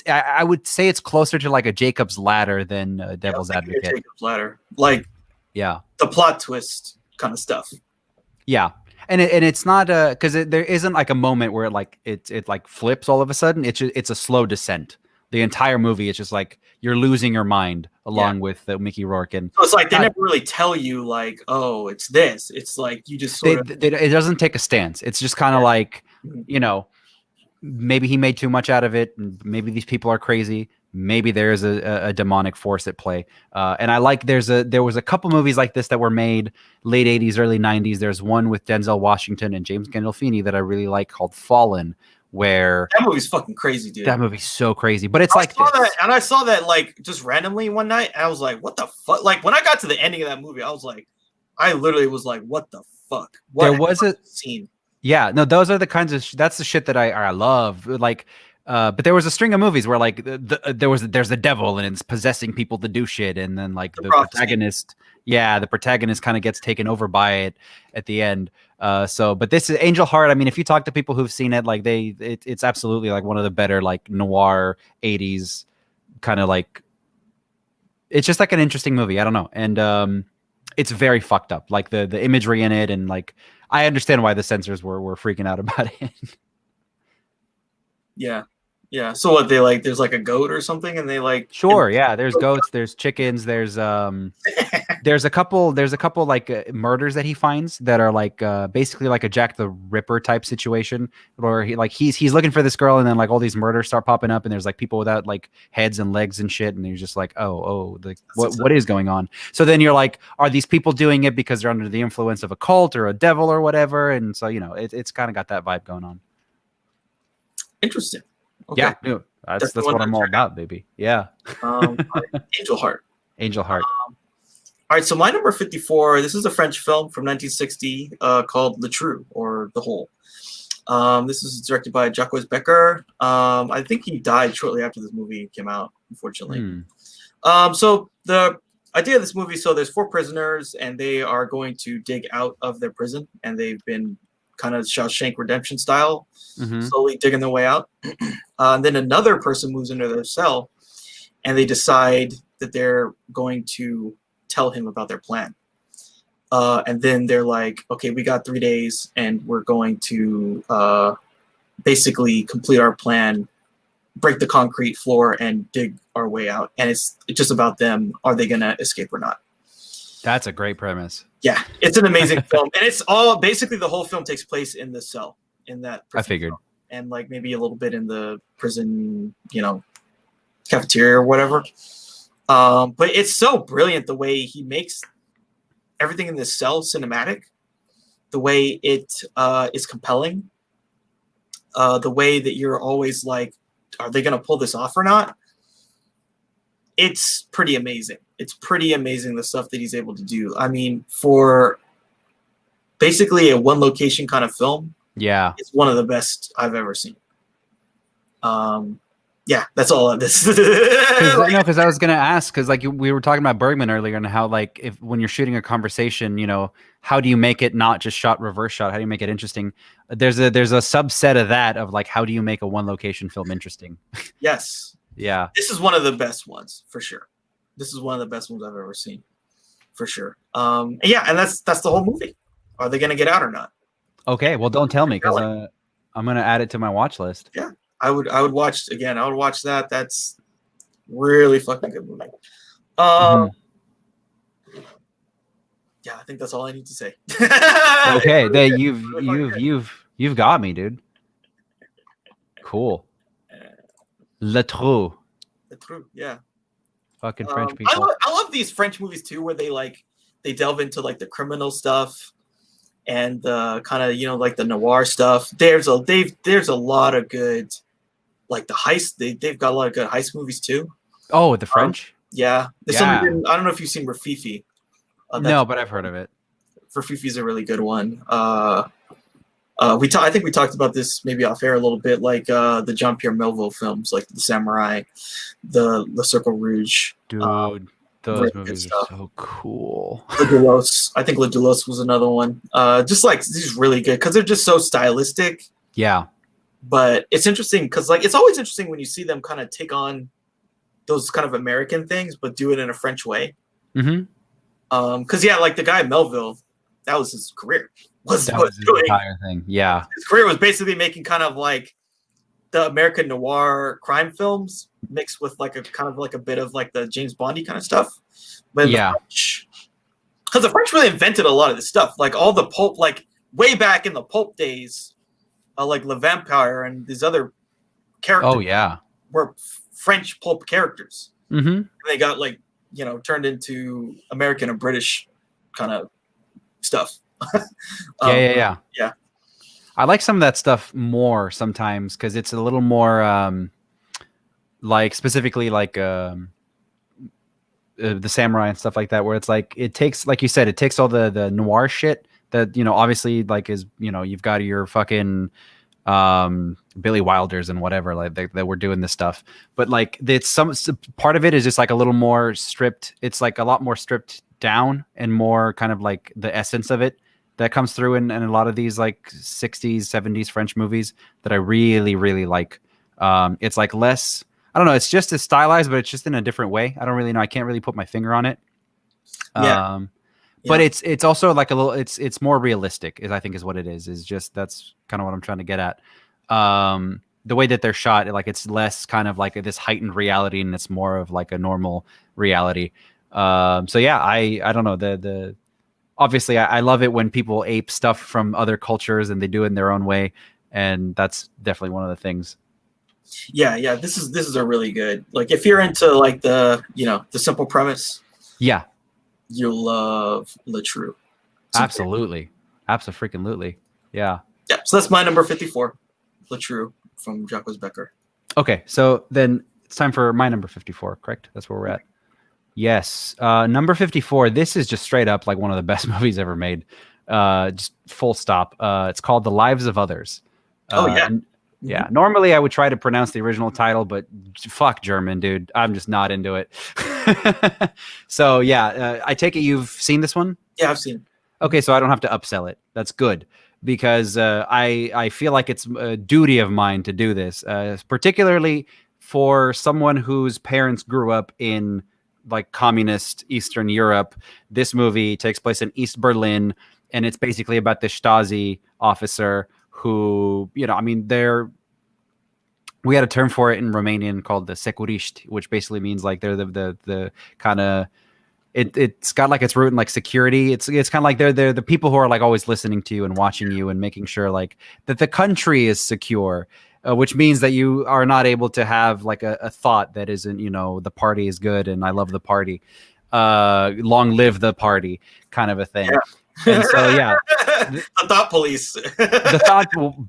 I would say it's closer to like a Jacob's Ladder than Devil's Advocate. Jacob's Ladder, like yeah, the plot twist kind of stuff. Yeah. And it's not because there isn't like a moment where it like flips all of a sudden. It's a slow descent. The entire movie, it's just like you're losing your mind along with Mickey Rourke. And so it's like they never really tell you like, oh, it's this. It's like you just sort of. It doesn't take a stance. It's just kind of like, you know, maybe he made too much out of it, and maybe these people are crazy. Maybe there is a demonic force at play. And I like there was a couple movies like this that were made late 80s, early 90s. There's one with Denzel Washington and James Gandolfini that I really like called Fallen, where that movie's fucking crazy, dude. That movie's so crazy, but it's I saw that like just randomly one night, and I was like, what the fuck? Like when I got to the ending of that movie, I literally was like, what the fuck? What there was a scene. Yeah, no, those are the kinds of that's the shit that I love. Like but there was a string of movies where like there's a devil and it's possessing people to do shit, and then like the protagonist kind of gets taken over by it at the end. But this is Angel Heart. I mean, if you talk to people who've seen it, like it's absolutely like one of the better like noir 80s kind of like. It's just like an interesting movie. I don't know, and it's very fucked up. Like the imagery in it, and like I understand why the censors were freaking out about it. Yeah. So what they like? There's like a goat or something, and they like. Sure. Yeah. There's goats. There's chickens. There's there's a couple like murders that he finds that are like basically like a Jack the Ripper type situation, where he's looking for this girl, and then like all these murders start popping up, and there's like people without like heads and legs and shit, and you're just like, what is going on? So then you're like, are these people doing it because they're under the influence of a cult or a devil or whatever? And so it's kind of got that vibe going on. Interesting. Okay. Yeah, that's what I'm all about, baby. Yeah. Angel Heart. Angel Heart. All right, so my number 54. This is a French film from 1960 called Le Trou, or The Hole. This is directed by Jacques Becker. I think he died shortly after this movie came out, unfortunately. So the idea of this movie: so there's 4 prisoners, and they are going to dig out of their prison, and they've been kind of Shawshank Redemption style, slowly digging their way out. And then another person moves into their cell, and they decide that they're going to tell him about their plan. And then they're like, okay, we got 3 days, and we're going to basically complete our plan, break the concrete floor, and dig our way out. And it's just about them. Are they going to escape or not? That's a great premise. Yeah, it's an amazing film. And it's all basically the whole film takes place in the cell, in that prison. I figured. Cell. And like maybe a little bit in the prison, cafeteria or whatever. But it's so brilliant the way he makes everything in this cell cinematic, the way it is compelling, the way that you're always like, are they going to pull this off or not? It's pretty amazing. It's pretty amazing the stuff that he's able to do. I mean, for basically a one location kind of film, it's one of the best I've ever seen. Yeah, that's all of this. Because I was gonna ask, because like we were talking about Bergman earlier, and how like if when you're shooting a conversation, how do you make it not just shot reverse shot? How do you make it interesting? There's a subset of that of like how do you make a one location film interesting? Yes. Yeah. This is one of the best ones for sure. This is one of the best ones I've ever seen, for sure. And that's the whole movie. Are they gonna get out or not? Okay, well, don't tell me, because I'm gonna add it to my watch list. Yeah, I would watch again. I would watch that. That's really fucking good movie. Yeah, I think that's all I need to say. Okay, you've got me, dude. Cool. Le Trou. Le Trou, yeah. Fucking French people. I love these French movies too, where they delve into like the criminal stuff. and the kind of like the noir stuff. There's a lot of good, like the heist. They've got a lot of good heist movies too. Oh, the French. Yeah, there's Yeah. something. I don't know if you've seen Rafifi. No, but I've heard of it. Rafifi's a really good one. I think we talked about this maybe off air a little bit, like the Jean-Pierre Melville films, like The Samurai, the Le Cercle Rouge. Dude, those movies are so cool. Le Doulos. I think Le Doulos was another one. Just like these really good because they're just so stylistic. Yeah. But it's interesting because like it's always interesting when you see them kind of take on those kind of American things, but do it in a French way. Mm-hmm. Because like the guy Melville, that was his career. Was his entire thing. Yeah. His career was basically making kind of like the American noir crime films mixed with like a kind of like a bit of like the James Bondy kind of stuff. But because the French really invented a lot of this stuff, like all the pulp, like way back in the pulp days, like Le Vampire and these other characters. Oh yeah, were French pulp characters. Mm-hmm. And they got like turned into American or British kind of stuff. Yeah. I like some of that stuff more sometimes because it's a little more like specifically like the Samurai and stuff like that, where it's like it takes, like you said, it takes all the noir shit that obviously like is you've got your fucking Billy Wilders and whatever like that we're doing this stuff, but like it's some part of it is just like a little more stripped. It's like a lot more stripped down and more kind of like the essence of it that comes through in a lot of these like 60s 70s French movies that I really really like. It's like less, I don't know, it's just as stylized, but it's just in a different way. I don't really know, I can't really put my finger on it. But it's also like a little, it's more realistic, I think is what it is just, that's kind of what I'm trying to get at. The way that they're shot, like it's less kind of like this heightened reality and it's more of like a normal reality. So yeah, I don't know, obviously I love it when people ape stuff from other cultures and they do it in their own way, and that's definitely one of the things. Yeah, this is a really good, like if you're into like the the simple premise, you'll love Le True. Absolutely. Yeah. So that's my number 54, Le True from Jacques Becker. Okay, so then it's time for my number 54, correct? That's where we're at. Yes. Number 54, this is just straight up like one of the best movies ever made. Just full stop. It's called The Lives of Others. Yeah. Normally I would try to pronounce the original title, but fuck German, dude. I'm just not into it. So yeah, I take it you've seen this one? Yeah, I've seen it. Okay, so I don't have to upsell it. That's good, because I feel like it's a duty of mine to do this, particularly for someone whose parents grew up in like communist Eastern Europe. This movie takes place in East Berlin, and it's basically about the Stasi officer who, I mean, we had a term for it in Romanian called the securiști, which basically means like they're the kind of, it's got like its root in like security. It's kind of like they're the people who are like always listening to you and watching you and making sure like that the country is secure, which means that you are not able to have like a thought that isn't, the party is good and I love the party, long live the party kind of a thing. Yeah. And so yeah, the thought police. The thought,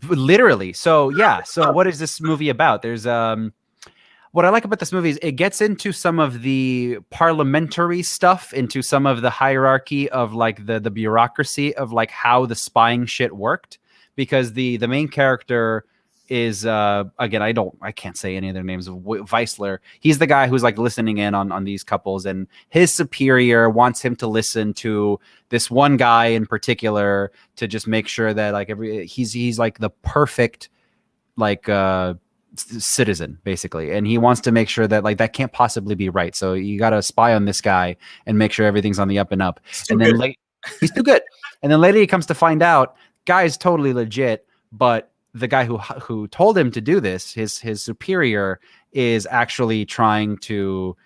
literally. So yeah, so what is this movie about? There's what I like about this movie is it gets into some of the parliamentary stuff, into some of the hierarchy of like the bureaucracy of like how the spying shit worked, because the main character is again, I can't say any of their names. Weisler, he's the guy who's like listening in on these couples, and his superior wants him to listen to this one guy in particular to just make sure that like he's like the perfect like citizen basically, and he wants to make sure that like that can't possibly be right, so you got to spy on this guy and make sure everything's on the up and up. And then he's too good, and then later he comes to find out guy's totally legit, but the guy who told him to do this, his superior, is actually trying to,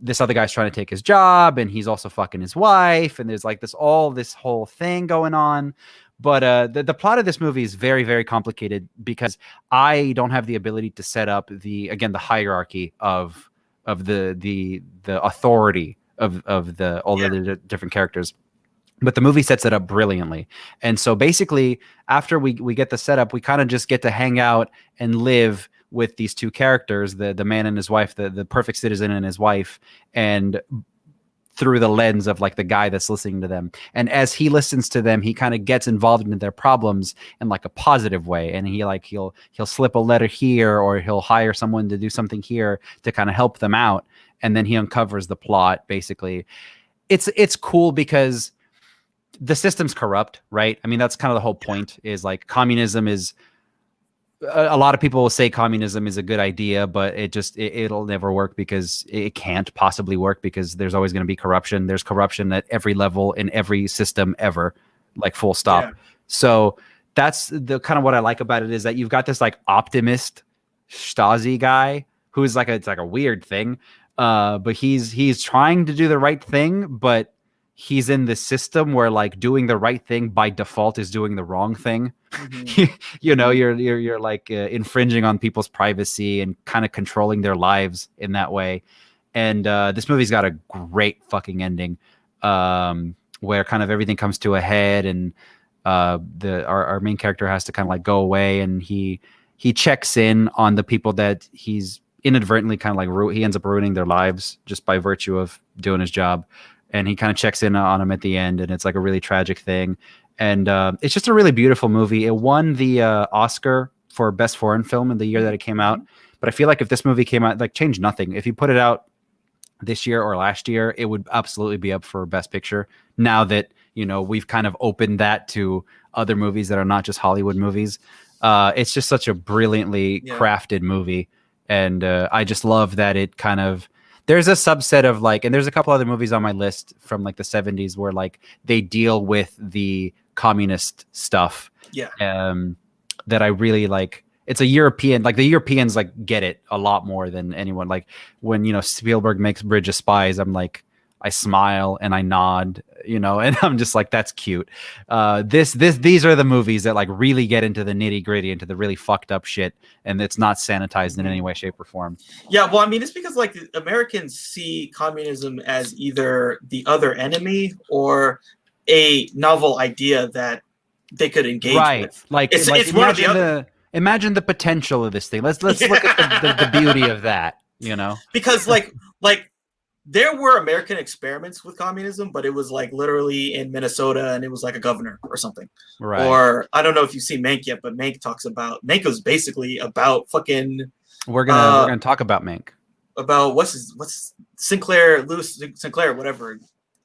this other guy's trying to take his job, and he's also fucking his wife, and there's like this whole thing going on. But the plot of this movie is very, very complicated because I don't have the ability to set up the hierarchy of the authority of all the different characters. but the movie sets it up brilliantly. And so basically, after we get the setup, we kind of just get to hang out and live with these two characters, the man and his wife, the perfect citizen and his wife, and through the lens of like the guy that's listening to them. And as he listens to them, he kind of gets involved in their problems in like a positive way. And he'll slip a letter here, or he'll hire someone to do something here to kind of help them out. And then he uncovers the plot. Basically, it's cool because the system's corrupt, right? I mean, that's kind of the whole point, is like communism is, a lot of people will say communism is a good idea, but it'll never work, because it can't possibly work, because there's always going to be corruption. There's corruption at every level in every system ever, like full stop. Yeah. So that's the kind of what I like about it, is that you've got this like optimist Stasi guy who's like it's like a weird thing. But he's trying to do the right thing, but he's in the system where like doing the right thing by default is doing the wrong thing. Mm-hmm. You're like infringing on people's privacy and kind of controlling their lives in that way. And this movie's got a great fucking ending, where kind of everything comes to a head, and our main character has to kind of like go away, and he checks in on the people that he's inadvertently kind of like he ends up ruining their lives just by virtue of doing his job. And he kind of checks in on him at the end, and it's like a really tragic thing. And it's just a really beautiful movie. It won the Oscar for Best Foreign Film in the year that it came out. But I feel like if this movie came out, like, changed nothing. If you put it out this year or last year, it would absolutely be up for Best Picture. Now that, we've kind of opened that to other movies that are not just Hollywood movies. It's just such a brilliantly crafted movie. And I just love that it kind of, there's a subset of like, and there's a couple other movies on my list from like the 70s where like they deal with the communist stuff. Yeah. That I really like. It's a European, like the Europeans like get it a lot more than anyone. Like when, Spielberg makes Bridge of Spies, I'm like, I smile and I nod, and I'm just like, that's cute. These are the movies that like really get into the nitty gritty, into the really fucked up shit, and it's not sanitized in any way, shape, or form. Yeah, well, I mean, it's because like Americans see communism as either the other enemy or a novel idea that they could engage with. Like it's more of the other. Imagine the potential of this thing. Let's look at the beauty of that, Because like there were American experiments with communism, but it was like literally in Minnesota, and it was like a governor or something. Right. Or I don't know if you've seen Mank yet, but Mank was basically about fucking. We're gonna talk about Mank. About what's Sinclair, Louis Sinclair, whatever,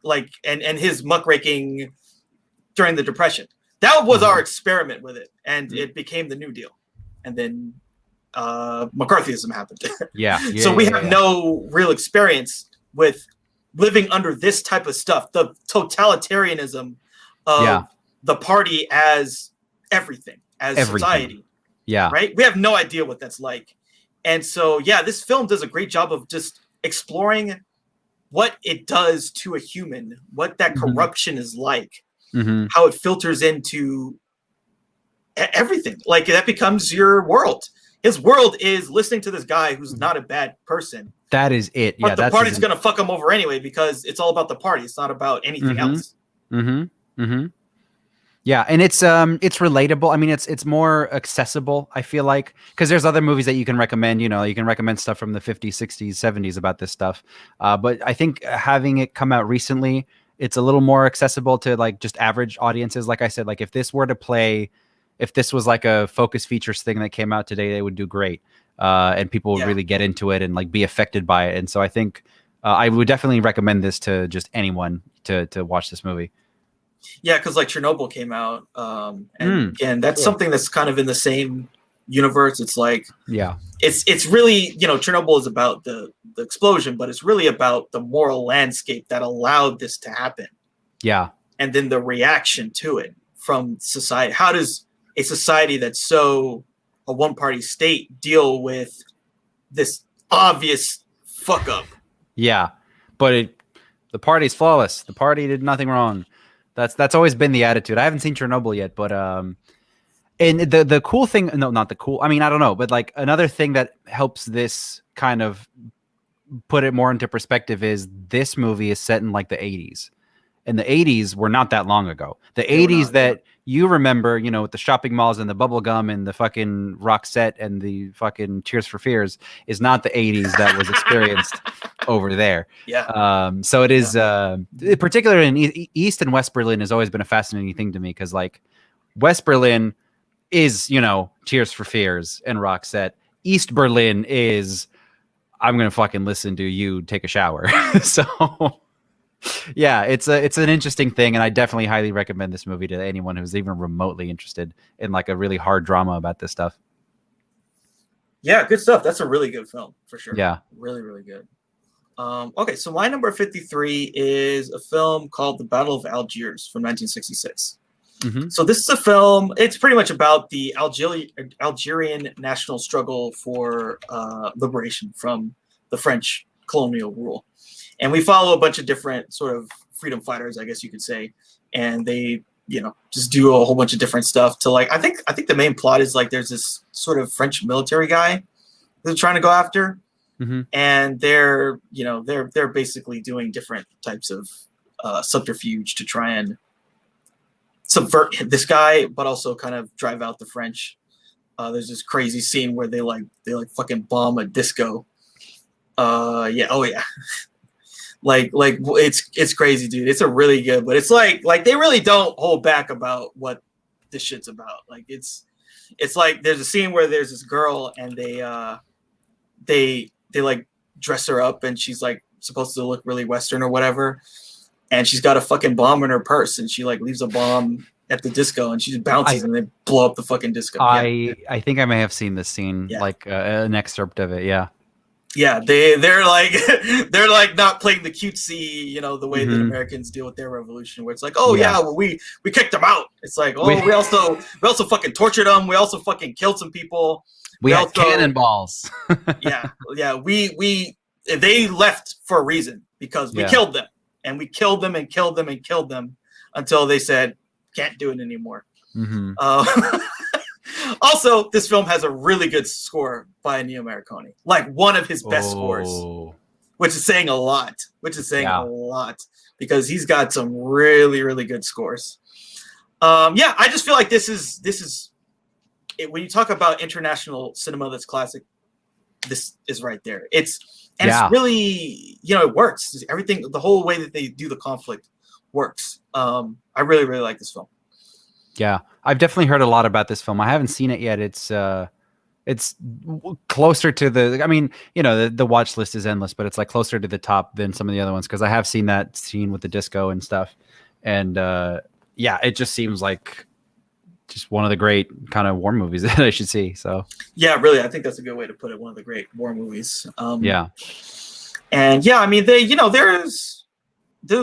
like and his muckraking during the Depression. That was our experiment with it, and it became the New Deal, and then McCarthyism happened. So we have no real experience with living under this type of stuff, the totalitarianism of the party as everything, society. Yeah. Right? We have no idea what that's like. And so, this film does a great job of just exploring what it does to a human, what that corruption is like, how it filters into everything. Like that becomes your world. His world is listening to this guy who's not a bad person. That is it. But the party's going to fuck him over anyway, because it's all about the party. It's not about anything else. Yeah, and it's relatable. I mean, it's more accessible, I feel like, because there's other movies that you can recommend. You can recommend stuff from the 50s, 60s, 70s about this stuff. But I think having it come out recently, it's a little more accessible to like just average audiences. Like I said, like if this was like a Focus Features thing that came out today, they would do great. And people would really get into it and like be affected by it. And so I think I would definitely recommend this to just anyone to watch this movie. Yeah, because like Chernobyl came out, and again, that's something that's kind of in the same universe. It's like, it's really, Chernobyl is about the explosion, but it's really about the moral landscape that allowed this to happen. Yeah, and then the reaction to it from society. How does a society that's so a one-party state deal with this obvious fuck up? Yeah, but the party's flawless. The party did nothing wrong. That's always been the attitude. I haven't seen Chernobyl yet, but and the cool thing, no, not the cool. I mean, I don't know, but like another thing that helps this kind of put it more into perspective is this movie is set in like the 80s. And the 80s were not that long ago. The They were 80s not, that you remember, you know, with the shopping malls and the bubble gum and the fucking Roxette and the fucking Tears for Fears is not the 80s that was experienced over there. Yeah. So it is, particularly in East and West Berlin has always been a fascinating thing to me because, like, West Berlin is, you know, Tears for Fears and Roxette. East Berlin is, I'm gonna fucking listen to you take a shower. So yeah, it's an interesting thing, and I definitely highly recommend this movie to anyone who's even remotely interested in like a really hard drama about this stuff. Yeah, good stuff. That's a really good film for sure. Yeah. Really, really good. Okay, so my number 53 is a film called The Battle of Algiers from 1966. Mm-hmm. So this is a film, it's pretty much about the Algerian national struggle for liberation from the French colonial rule. And we follow a bunch of different sort of freedom fighters, I guess you could say. And they, you know, just do a whole bunch of different stuff to, like, I think the main plot is like there's this sort of French military guy they're trying to go after. Mm-hmm. And they're, you know, they're basically doing different types of subterfuge to try and subvert this guy, but also kind of drive out the French. There's this crazy scene where they fucking bomb a disco. Yeah, oh yeah. like it's crazy, dude. It's a really good, but it's like they really don't hold back about what this shit's about. Like it's like there's a scene where there's this girl and they like dress her up and she's like supposed to look really Western or whatever. And she's got a fucking bomb in her purse and she like leaves a bomb at the disco and she just bounces and they blow up the fucking disco. I think I may have seen this scene, like an excerpt of it. Yeah. Yeah. They're like not playing the cutesy, you know, the way that Americans deal with their revolution, where it's like, oh yeah, well, we kicked them out. It's like, oh, we also fucking tortured them. We also fucking killed some people. We had cannonballs. yeah. They left for a reason because we killed them. And we killed them and killed them and killed them until they said, can't do it anymore. Mm-hmm. Also, this film has a really good score by Ennio Morricone. Like one of his best scores, which is saying a lot. A lot because he's got some really, really good scores. I just feel like this is it, when you talk about international cinema that's classic, this is right there. It's really, you know, it works. Everything, the whole way that they do the conflict works. I really, really like this film. Yeah, I've definitely heard a lot about this film. I haven't seen it yet. It's closer to the, I mean, you know, the watch list is endless, but it's like closer to the top than some of the other ones because I have seen that scene with the disco and stuff. And it just seems like just one of the great kind of war movies that I should see. So yeah, really, I think that's a good way to put it. One of the great war movies. Yeah. And yeah, I mean, there's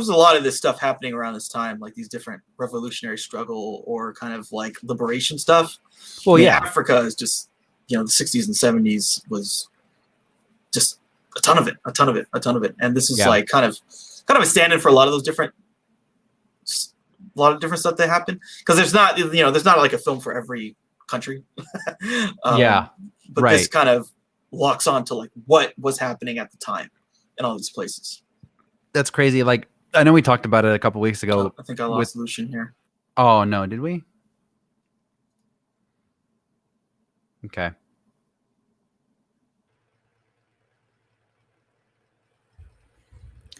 a lot of this stuff happening around this time, like these different revolutionary struggle or kind of like liberation stuff. Well, Africa is just, you know, the 60s and 70s was just a ton of it. And this is like kind of a stand-in for a lot of those different stuff that happen. Because there's not like a film for every country. But this kind of locks on to like what was happening at the time in all these places. That's crazy. Like, I know we talked about it a couple weeks ago. I think I lost Lucian here. Oh no, did we? Okay.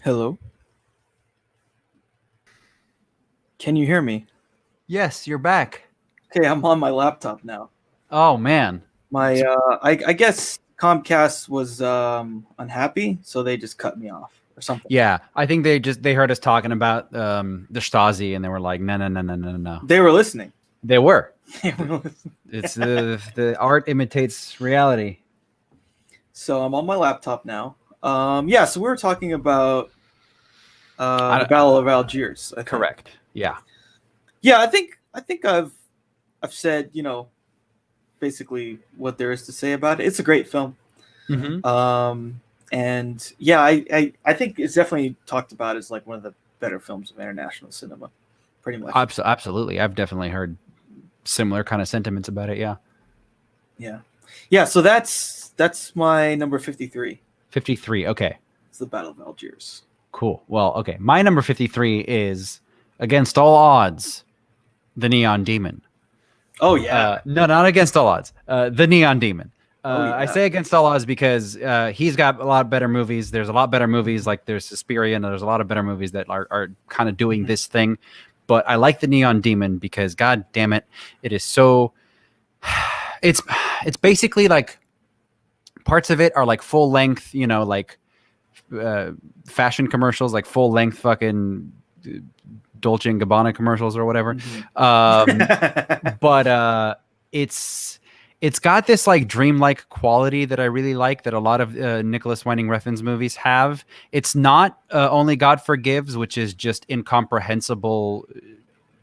Hello. Can you hear me? Yes, you're back. Okay, I'm on my laptop now. Oh man. My I guess Comcast was unhappy, so they just cut me off or something. Yeah, I think they heard us talking about the Stasi and they were like, no. They were listening. They were. They were listening. It's the art imitates reality. So I'm on my laptop now. So we were talking about the Battle of Algiers. Correct. Yeah. Yeah, I think I've said, you know, basically what there is to say about it. It's a great film. Mm-hmm. And yeah, I think it's definitely talked about as like one of the better films of international cinema, pretty much. Absolutely. I've definitely heard similar kind of sentiments about it. Yeah. So that's my number 53. 53. Okay. It's the Battle of Algiers. Cool. Well, okay. My number 53 is Against All Odds, The Neon Demon. Oh yeah. No, not Against All Odds. The Neon Demon. Yeah. I say Against All Odds because he's got a lot better movies. There's a lot better movies, like there's Suspiria, and there's a lot of better movies that are kind of doing this thing. But I like The Neon Demon because, god damn it, it is so... It's basically like parts of it are like full length, you know, like fashion commercials, like full length fucking Dolce and Gabbana commercials or whatever. But it's got this like dreamlike quality that I really like, that a lot of Nicholas Winding Refn's movies have. It's not Only God Forgives, which is just incomprehensible,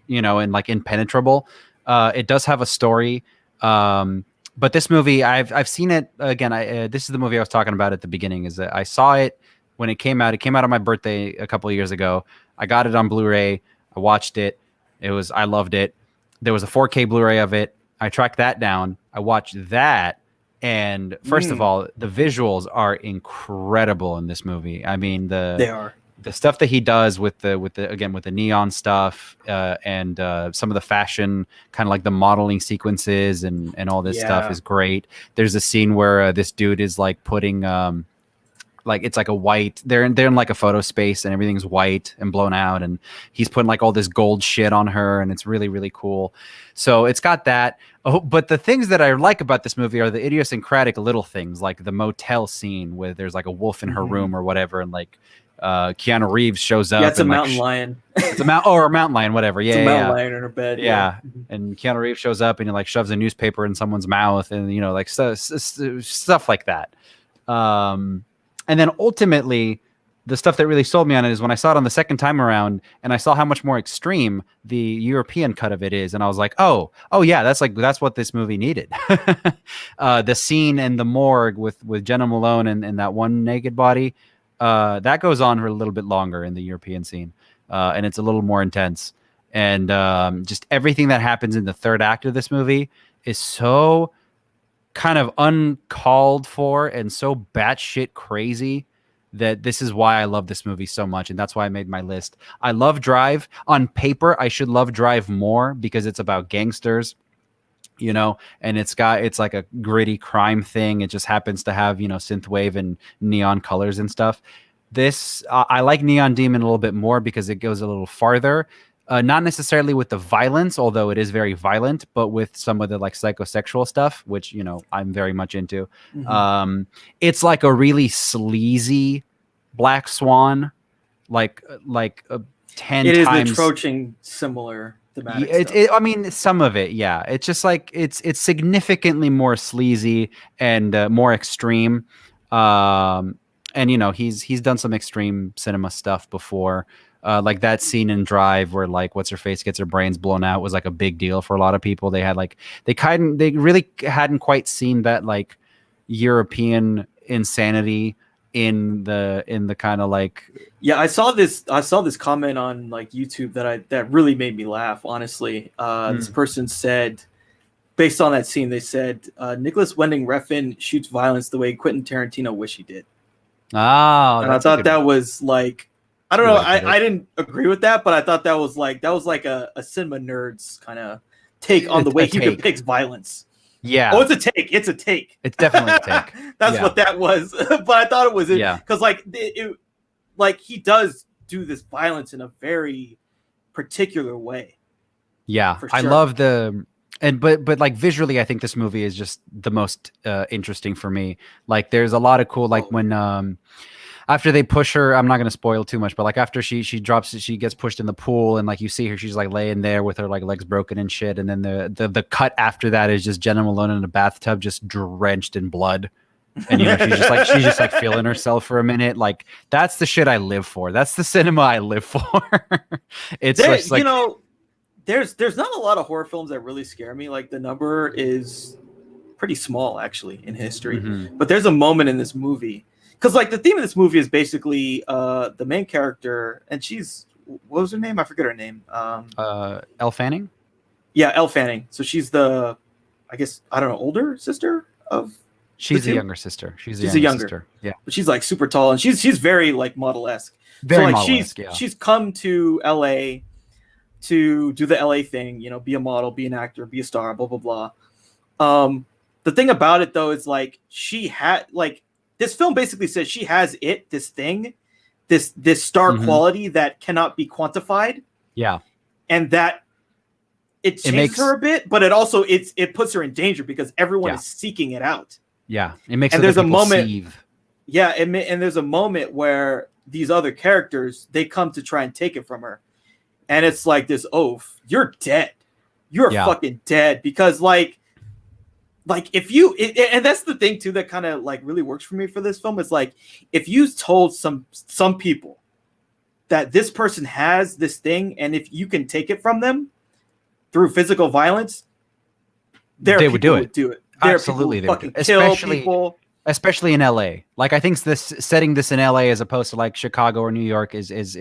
you know, and like impenetrable. It does have a story. But this movie, I've seen it again. This is the movie I was talking about at the beginning. Is that I saw it when it came out. It came out on my birthday a couple of years ago. I got it on Blu-ray. I watched it. I loved it. There was a 4K Blu-ray of it. I tracked that down. I watched that, and first of all, the visuals are incredible in this movie. I mean, they are. The stuff that he does with the neon stuff and some of the fashion, kind of like the modeling sequences and all this stuff is great. There's a scene where this dude is like putting like it's like a white, they're in like a photo space and everything's white and blown out, and he's putting like all this gold shit on her, and it's really, really cool. So it's got that. Oh, but the things that I like about this movie are the idiosyncratic little things, like the motel scene where there's like a wolf in her room or whatever, and like Keanu Reeves shows up. Yeah, it's a and, mountain lion. It's a mountain lion, whatever. Yeah, it's a mountain lion in her bed. Yeah. And Keanu Reeves shows up and he like shoves a newspaper in someone's mouth, and you know, like stuff like that. And then ultimately, the stuff that really sold me on it is when I saw it on the second time around, and I saw how much more extreme the European cut of it is, and I was like, oh yeah, that's what this movie needed. The scene in the morgue with Jenna Malone and that one naked body. That goes on for a little bit longer in the European scene, and it's a little more intense. And just everything that happens in the third act of this movie is so kind of uncalled for and so batshit crazy that this is why I love this movie so much, and that's why I made my list. I love Drive. On paper, I should love Drive more because it's about gangsters, you know, and it's like a gritty crime thing. It just happens to have, you know, synthwave and neon colors and stuff. This I like Neon Demon a little bit more because it goes a little farther, not necessarily with the violence, although it is very violent, but with some of the like psychosexual stuff, which, you know, I'm very much into. It's like a really sleazy Black Swan, like 10 it times. It is approaching similar. I mean, some of it, yeah. It's just like it's significantly more sleazy and more extreme. And you know, he's done some extreme cinema stuff before. Like that scene in Drive where like what's her face gets her brains blown out was like a big deal for a lot of people. They had like they really hadn't quite seen that like European insanity in the kind of like. Yeah, I saw this comment on like YouTube that really made me laugh, honestly. This person said, based on that scene, they said Nicholas Winding Refn shoots violence the way Quentin Tarantino wish he did. Oh, and I thought that was like, I don't know, I didn't agree with that, but I thought that was like a cinema nerds kind of take on the way he depicts violence. Yeah. Oh, it's a take. It's a take. It's definitely a take. That's what that was. But I thought it was because like he does do this violence in a very particular way. Yeah, sure. I love but like visually, I think this movie is just the most interesting for me. Like, there's a lot of cool, like when after they push her, I'm not going to spoil too much, but like after she gets pushed in the pool, and like you see her, she's like laying there with her like legs broken and shit, and then the cut after that is just Jenna Malone in a bathtub, just drenched in blood. And you know, she's just like feeling herself for a minute. Like, that's the shit I live for. That's the cinema I live for. It's just like, you know, there's not a lot of horror films that really scare me. Like, the number is pretty small actually in history. But there's a moment in this movie, because like the theme of this movie is basically the main character, and she's, what was her name? I forget her name. Elle Fanning. Yeah, Elle Fanning. So she's the, I guess, I don't know, older sister of She's the younger sister. She's a younger sister. Yeah. But she's like super tall, and she's very like model-esque. Very so like model-esque, she's come to LA to do the LA thing, you know, be a model, be an actor, be a star, blah blah blah. The thing about it though is like she had like this film basically says she has this thing, this star quality that cannot be quantified. Yeah. And that it changes her a bit, but it puts her in danger because everyone is seeking it out. Yeah. It makes and there's a moment. Sieve. Yeah, and there's a moment where these other characters, they come to try and take it from her. And it's like this oath, you're dead. You're fucking dead. Because like if you, and that's the thing too, that kind of like really works for me for this film. It's like, if you told some people that this person has this thing, and if you can take it from them through physical violence, they would do it. Absolutely. They would fucking kill people. Especially in LA. Like, I think setting this in LA as opposed to like Chicago or New York is it's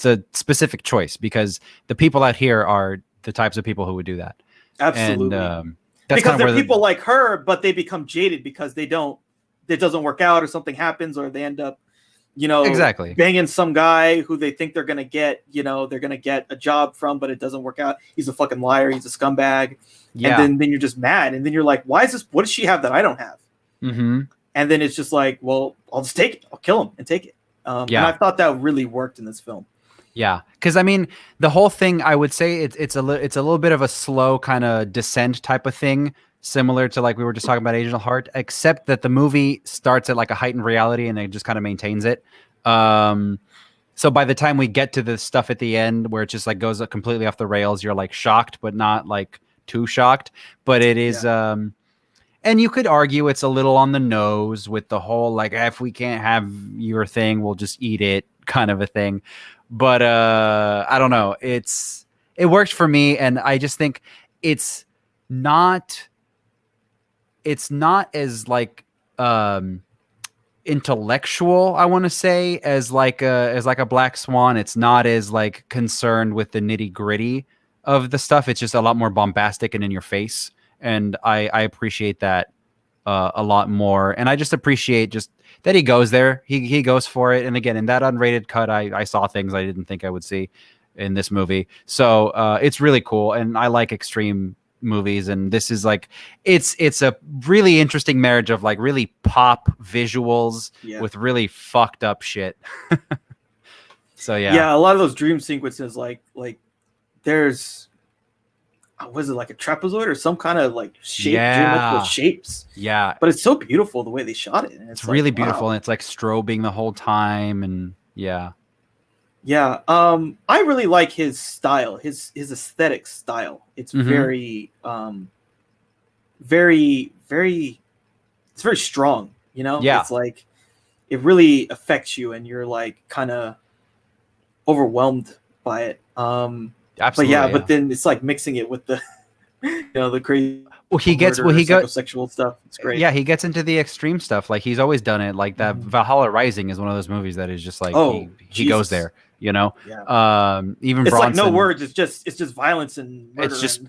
a specific choice, because the people out here are the types of people who would do that. Absolutely. And, because they're people like her, but they become jaded because it doesn't work out, or something happens, or they end up, you know, banging some guy who they think they're going to get, you know, they're going to get a job from, but it doesn't work out. He's a fucking liar. He's a scumbag. Yeah. And then you're just mad. And then you're like, what does she have that I don't have? Mm-hmm. And then it's just like, well, I'll just take it. I'll kill him and take it. And I thought that really worked in this film. Yeah, because I mean, the whole thing, I would say it's a little bit of a slow kind of descent type of thing, similar to like we were just talking about Agent of Heart, except that the movie starts at like a heightened reality and it just kind of maintains it. So by the time we get to the stuff at the end where it just like goes completely off the rails, you're like shocked, but not like too shocked. But it is, and you could argue it's a little on the nose with the whole like, if we can't have your thing, we'll just eat it kind of a thing. But I don't know. It worked for me, and I just think it's not as like intellectual, I want to say, as like a Black Swan. It's not as like concerned with the nitty-gritty of the stuff. It's just a lot more bombastic and in your face, and I appreciate that a lot more. And I just appreciate just that he goes there. He goes for it. And again, in that unrated cut, I saw things I didn't think I would see in this movie. So it's really cool. And I like extreme movies. And this is like, it's a really interesting marriage of like really pop visuals with really fucked up shit. So yeah. A lot of those dream sequences, like there's, was it like a trapezoid or some kind of like shape, geometrical shapes? Yeah. But it's so beautiful the way they shot it. It's like, really beautiful. And it's like strobing the whole time. And yeah. I really like his style, his aesthetic style. It's very, very, it's very strong, you know? Yeah. It's like, it really affects you and you're like kind of overwhelmed by it. Absolutely, but then it's like mixing it with the, you know, the crazy. Well, he goes sexual stuff. It's great. Yeah, he gets into the extreme stuff. Like he's always done it. Like that Valhalla Rising is one of those movies that is just like he goes there. You know, even it's Bronson, like no words. It's just violence and murder. It's just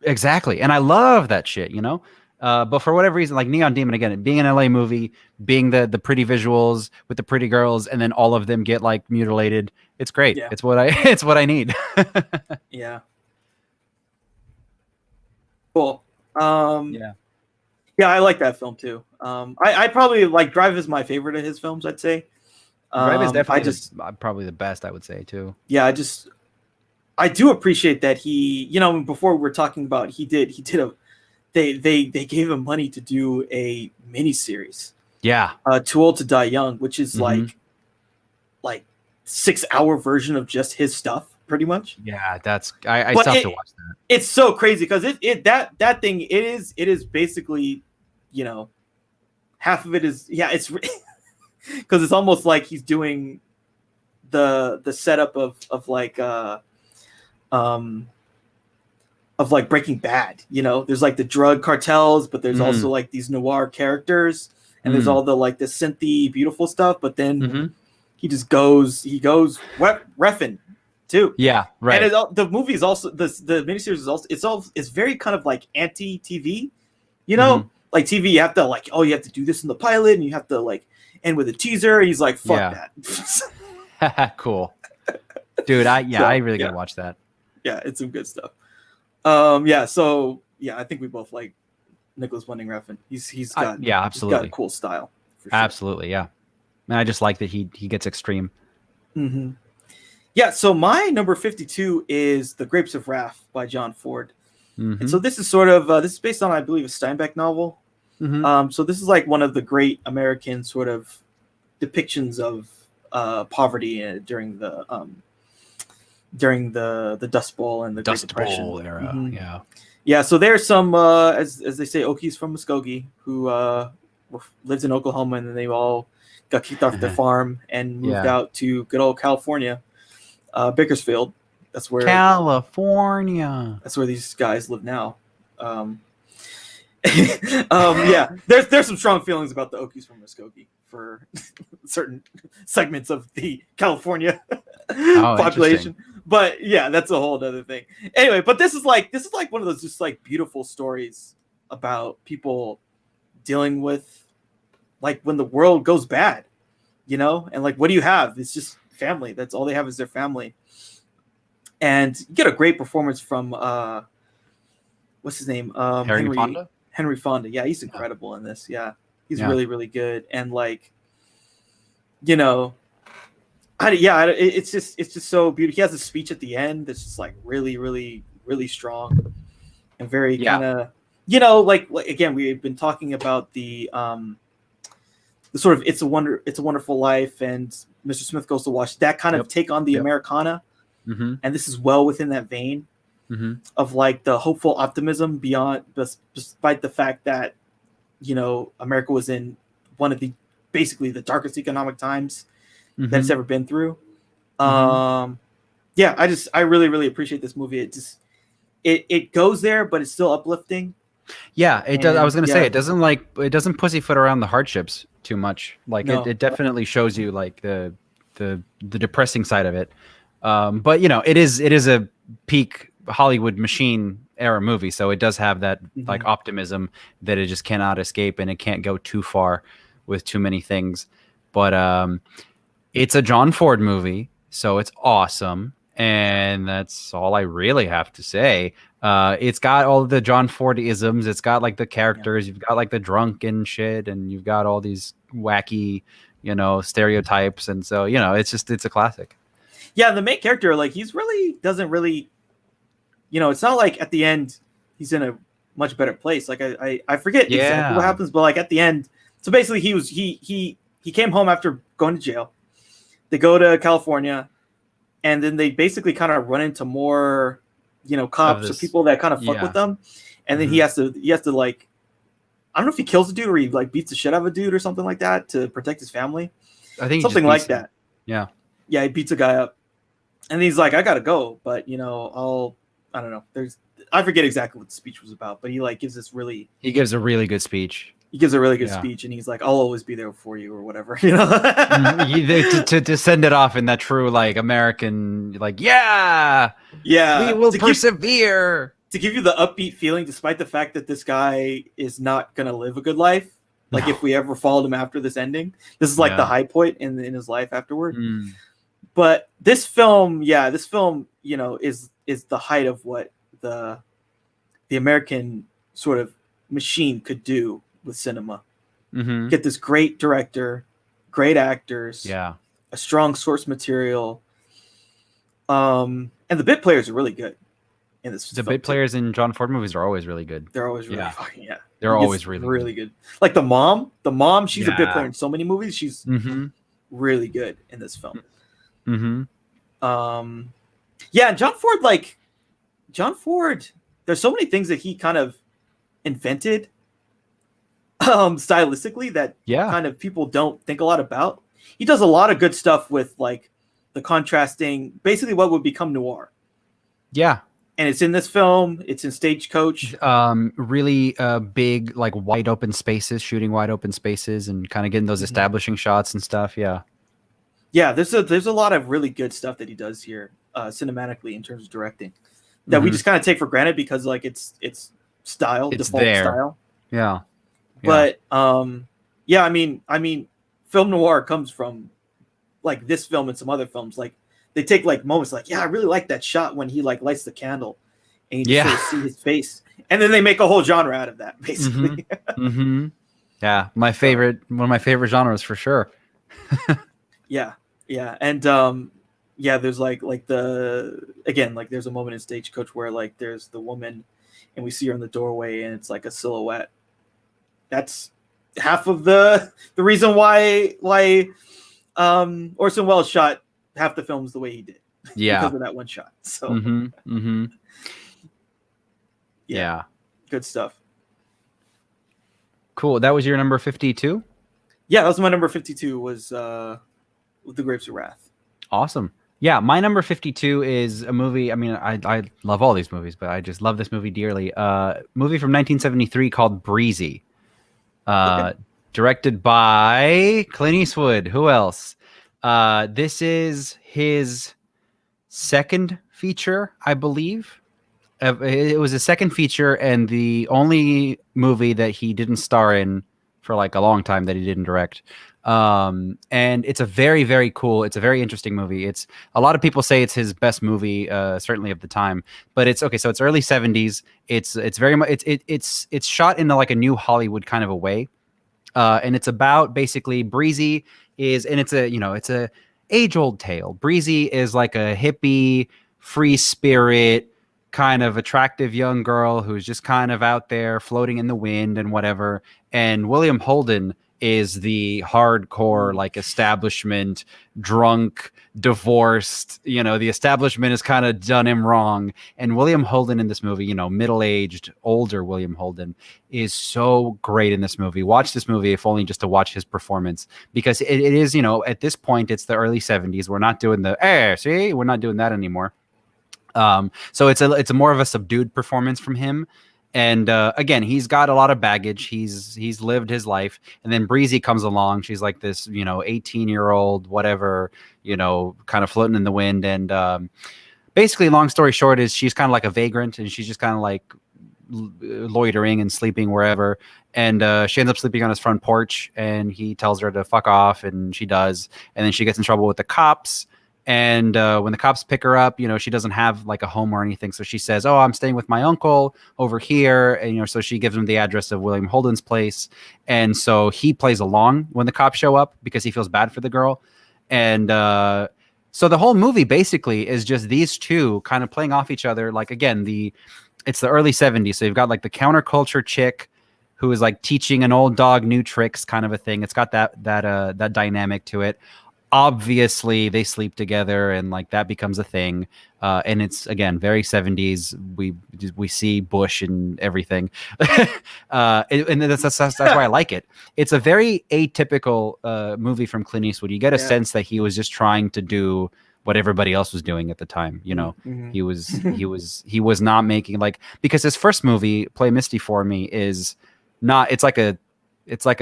exactly, and I love that shit. You know. But for whatever reason, like Neon Demon, again, being an LA movie, being the pretty visuals with the pretty girls, and then all of them get like mutilated. It's great. Yeah. It's what I need. Yeah. Cool. Yeah, I like that film too. I probably like Drive is my favorite of his films, I'd say. Drive is definitely probably the best, I would say too. Yeah, I do appreciate that he, you know, before we were talking about they gave him money to do a miniseries. Yeah. Too Old to Die Young, which is like 6-hour version of just his stuff, pretty much. Yeah, that's I still have to watch that. It's so crazy because that thing it is basically, you know, half of it is it's because it's almost like he's doing the setup of like Breaking Bad, you know, there's like the drug cartels, but there's also like these noir characters, and there's all the like the synthy beautiful stuff, but then he goes reffing too. Yeah, right. And the movie is also the miniseries is also it's very kind of like anti-TV, you know, like TV, you have to like, oh, you have to do this in the pilot, and you have to like end with a teaser. And he's like, fuck that. Cool, dude. I really gotta watch that. Yeah, it's some good stuff. So I think we both like Nicholas Winding Refn. He's got absolutely, he's got a cool style. For sure. Absolutely, yeah. And I just like that he gets extreme. Mm-hmm. Yeah, so my number 52 is The Grapes of Wrath by John Ford. Mm-hmm. And so this is sort of this is based on, I believe, a Steinbeck novel. Mm-hmm. So this is like one of the great American sort of depictions of poverty during the Dust Bowl and the Great Depression. Bowl era. Mm-hmm. Yeah. So there's some as they say, Okies from Muskogee who lived in Oklahoma, and then they all got kicked off their farm and moved out to good old California, Bakersfield. That's where California. That's where these guys live now. There's some strong feelings about the Okies from Muskogee for certain segments of the California population. But yeah, that's a whole other thing. Anyway, but this is like one of those just like beautiful stories about people dealing with like when the world goes bad, and like, what do you have? It's just family. That's all they have is their family. And you get a great performance from what's his name? Henry Fonda. Yeah, he's incredible in this. Yeah, he's really, really good. And like, it's just so beautiful. He has a speech at the end that's just like really, really, really strong and very kind of, like again, we've been talking about the sort of It's a Wonderful Life and Mr. Smith Goes to Wash, that kind of take on the Americana. Mm-hmm. And this is well within that vein of like the hopeful optimism despite the fact that, America was in one of basically the darkest economic times that it's ever been through. I really, really appreciate this movie. It goes there, but it's still uplifting. Yeah, it does. I was going to say, it doesn't pussyfoot around the hardships too much. Like it definitely shows you like the depressing side of it. But it is a peak Hollywood machine era movie, so it does have that like optimism that it just cannot escape, and it can't go too far with too many things. But it's a John Ford movie, so it's awesome, and that's all I really have to say. It's got all the John Ford isms. It's got like the characters. You've got like the drunken shit, and you've got all these wacky, stereotypes, and so it's a classic. Yeah, the main character, like, doesn't really, it's not like at the end he's in a much better place. Like I forget exactly what happens, but like at the end, so basically he came home after going to jail. They go to California, and then they basically kind of run into more, cops or people that kind of fuck with them, and then he has to like, I don't know if he kills a dude or he like beats the shit out of a dude or something like that to protect his family. I think something like that. Yeah, he beats a guy up. And he's like, I gotta go, but I don't know. I forget exactly what the speech was about, but he like gives a really good speech. He gives a really good speech, and he's like, I'll always be there for you, or whatever, to send it off in that true like American, like, we will persevere. To give you the upbeat feeling, despite the fact that this guy is not gonna live a good life. Like if we ever followed him after this ending, this is like the high point in his life afterward. But this film, is the height of what the American sort of machine could do with cinema. Get this great director, great actors, a strong source material, and the bit players are really good in this. The bit players in John Ford movies are always really good. They're always really fucking They're always really good. Like the mom, she's a bit player in so many movies. She's really good in this film. And John Ford, there's so many things that he kind of invented stylistically that kind of people don't think a lot about. He does a lot of good stuff with like the contrasting, basically what would become noir. And it's in this film. It's in Stagecoach. Really big, like wide open spaces, shooting wide open spaces, and kind of getting those establishing shots and stuff. There's a lot of really good stuff that he does here, cinematically in terms of directing, that we just kind of take for granted because like it's style, it's default there. style. But yeah, I mean, film noir comes from like this film and some other films. Like they take like moments, like I really like that shot when he like lights the candle, and you just sort of see his face, and then they make a whole genre out of that, basically. Yeah, one of my favorite genres for sure. Yeah, and there's like there's a moment in Stagecoach where like there's the woman, and we see her in the doorway, and it's like a silhouette. That's half of the reason why Orson Welles shot half the films the way he did. Because of that one shot. So yeah, good stuff. Cool. That was your number 52? Yeah, that was my number 52. Was The Grapes of Wrath. Awesome. Yeah, my number 52 is a movie. I mean, I love all these movies, but I just love this movie dearly. Movie from 1973 called Breezy. Directed by Clint Eastwood. Who else? This is his second feature, I believe. It was a second feature and the only movie that he didn't star in for like a long time that he didn't direct. And it's a very, very cool, it's a very interesting movie. It's a lot of people say it's his best movie, certainly of the time, but it's okay. So it's early 70s. It's very much, it's shot in like a new Hollywood kind of a way. And it's about basically Breezy is, and it's a age old tale. Breezy is like a hippie, free spirit, kind of attractive young girl who's just kind of out there floating in the wind and whatever. And William Holden is the hardcore, like establishment, drunk, divorced, the establishment has kind of done him wrong. And William Holden in this movie, middle-aged, older William Holden is so great in this movie. Watch this movie, if only just to watch his performance, because it is, at this point, it's the early 70s. We're not doing we're not doing that anymore. So it's a more of a subdued performance from him. And again, he's got a lot of baggage. He's lived his life. And then Breezy comes along. She's like this, 18-year-old, whatever, kind of floating in the wind. And basically, long story short, is she's kind of like a vagrant, and she's just kind of like loitering and sleeping wherever. And she ends up sleeping on his front porch, and he tells her to fuck off, and she does. And then she gets in trouble with the cops. And when the cops pick her up, she doesn't have like a home or anything. So she says, "Oh, I'm staying with my uncle over here." And, so she gives him the address of William Holden's place. And so he plays along when the cops show up because he feels bad for the girl. And so the whole movie basically is just these two kind of playing off each other. Like, again, it's the early 70s. So you've got like the counterculture chick who is like teaching an old dog new tricks kind of a thing. It's got that dynamic to it. Obviously they sleep together and like that becomes a thing. And it's, again, very 70s. We see Bush and everything. And that's why I like it. It's a very atypical movie from Clint Eastwood. You get a sense that he was just trying to do what everybody else was doing at the time. He was not making because his first movie, Play Misty for Me, is not, it's like a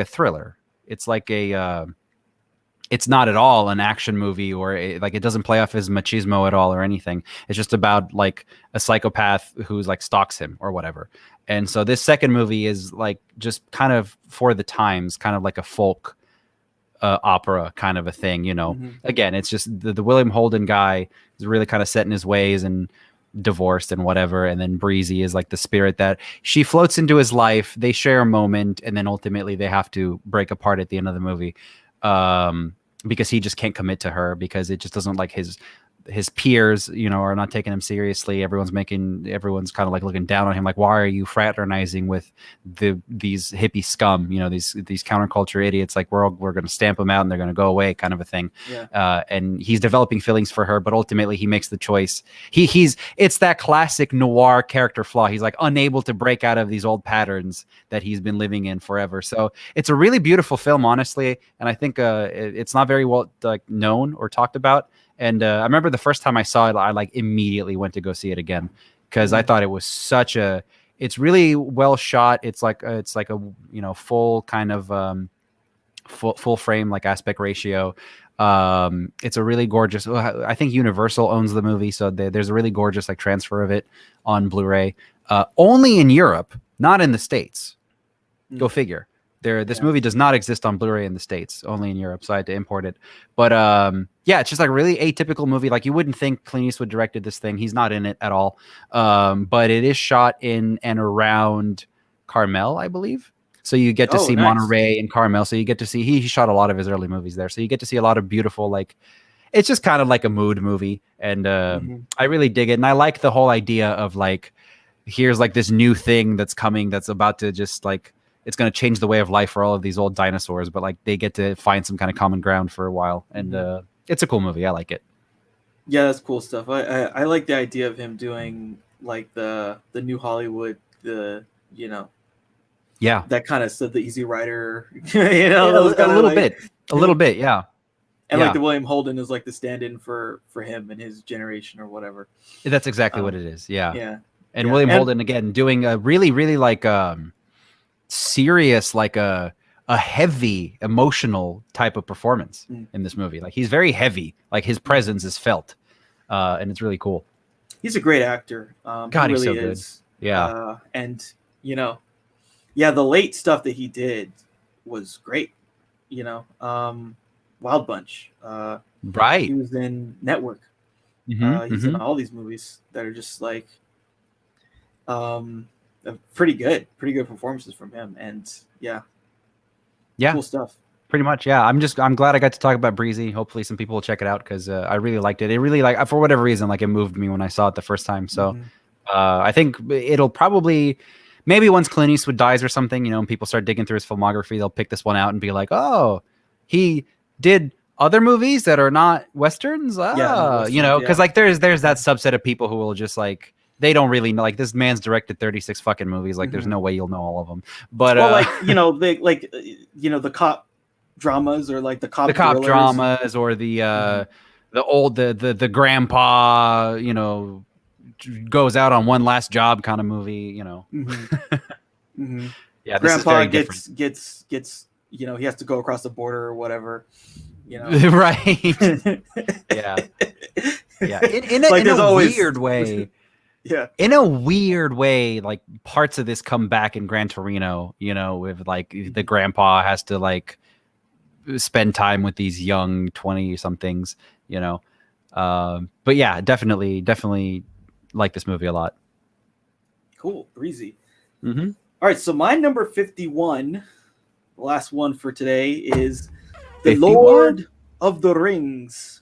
thriller. It's like it's not at all an action movie, or it doesn't play off his machismo at all or anything. It's just about like a psychopath who's like stalks him or whatever. And so this second movie is like just kind of for the times, kind of like a folk opera kind of a thing, Again, it's just the William Holden guy is really kind of set in his ways and divorced and whatever. And then Breezy is like the spirit that she floats into his life. They share a moment, and then ultimately they have to break apart at the end of the movie. Because he just can't commit to her because it just doesn't like his peers, are not taking him seriously. Everyone's kind of like looking down on him. Like, why are you fraternizing with these hippie scum, these counterculture idiots? Like we're going to stamp them out and they're going to go away kind of a thing. Yeah. And he's developing feelings for her, but ultimately he makes the choice. It's that classic noir character flaw. He's like unable to break out of these old patterns that he's been living in forever. So it's a really beautiful film, honestly. And I think it's not very well known or talked about. And I remember the first time I saw it, I like immediately went to go see it again because I thought it was it's really well shot. It's like a full kind of full frame like aspect ratio. It's a really gorgeous. I think Universal owns the movie, so there's a really gorgeous like transfer of it on Blu-ray. Only in Europe, not in the States. Go figure. This movie does not exist on Blu-ray in the States, only in Europe, so I had to import it. But yeah, it's just like a really atypical movie. Like, you wouldn't think Clint Eastwood directed this thing. He's not in it at all. But it is shot in and around Carmel, I believe. So you get to see nice. Monterey and Carmel. So you get to see he shot a lot of his early movies there. So you get to see a lot of beautiful, like, it's just kind of like a mood movie, and I really dig it. And I like the whole idea of like, here's like this new thing that's coming that's about to just like, it's going to change the way of life for all of these old dinosaurs, but like they get to find some kind of common ground for a while. And it's a cool movie. I like it. Yeah, that's cool stuff. I like the idea of him doing like the new Hollywood, that kind of stuff, the Easy Rider, a little bit. Yeah. And like the William Holden is like the stand-in for him and his generation or whatever. That's exactly what it is. Yeah. Yeah. And William Holden, again, doing a really, really like serious, like a heavy emotional type of performance in this movie. Like, he's very heavy, like his presence is felt, and it's really cool. He's a great actor. God, he's so good. Yeah. And the late stuff that he did was great. Wild Bunch, right? He was in Network. He's in all these movies that are just like pretty good performances from him. And cool stuff. Pretty much. Yeah. I'm glad I got to talk about Breezy. Hopefully some people will check it out, because I really liked it. It really, like, for whatever reason, like, it moved me when I saw it the first time. So I think it'll probably, maybe once Clint Eastwood dies or something, and people start digging through his filmography, they'll pick this one out and be like, oh, he did other movies that are not Westerns. Because like there's that subset of people who will just like, they don't really know, like, this man's directed 36 fucking movies. Like, there's no way you'll know all of them. But the cop dramas, or like the cop dramas, or the old the grandpa goes out on one last job kind of movie. Yeah, grandpa gets he has to go across the border or whatever. Right. Yeah. In a weird way. Yeah. In a weird way, like, parts of this come back in Gran Torino, with like the grandpa has to like spend time with these young 20 somethings, but yeah, definitely like this movie a lot. Cool. Breezy. All right. So my number 51, the last one for today, is The 51? Lord of the Rings,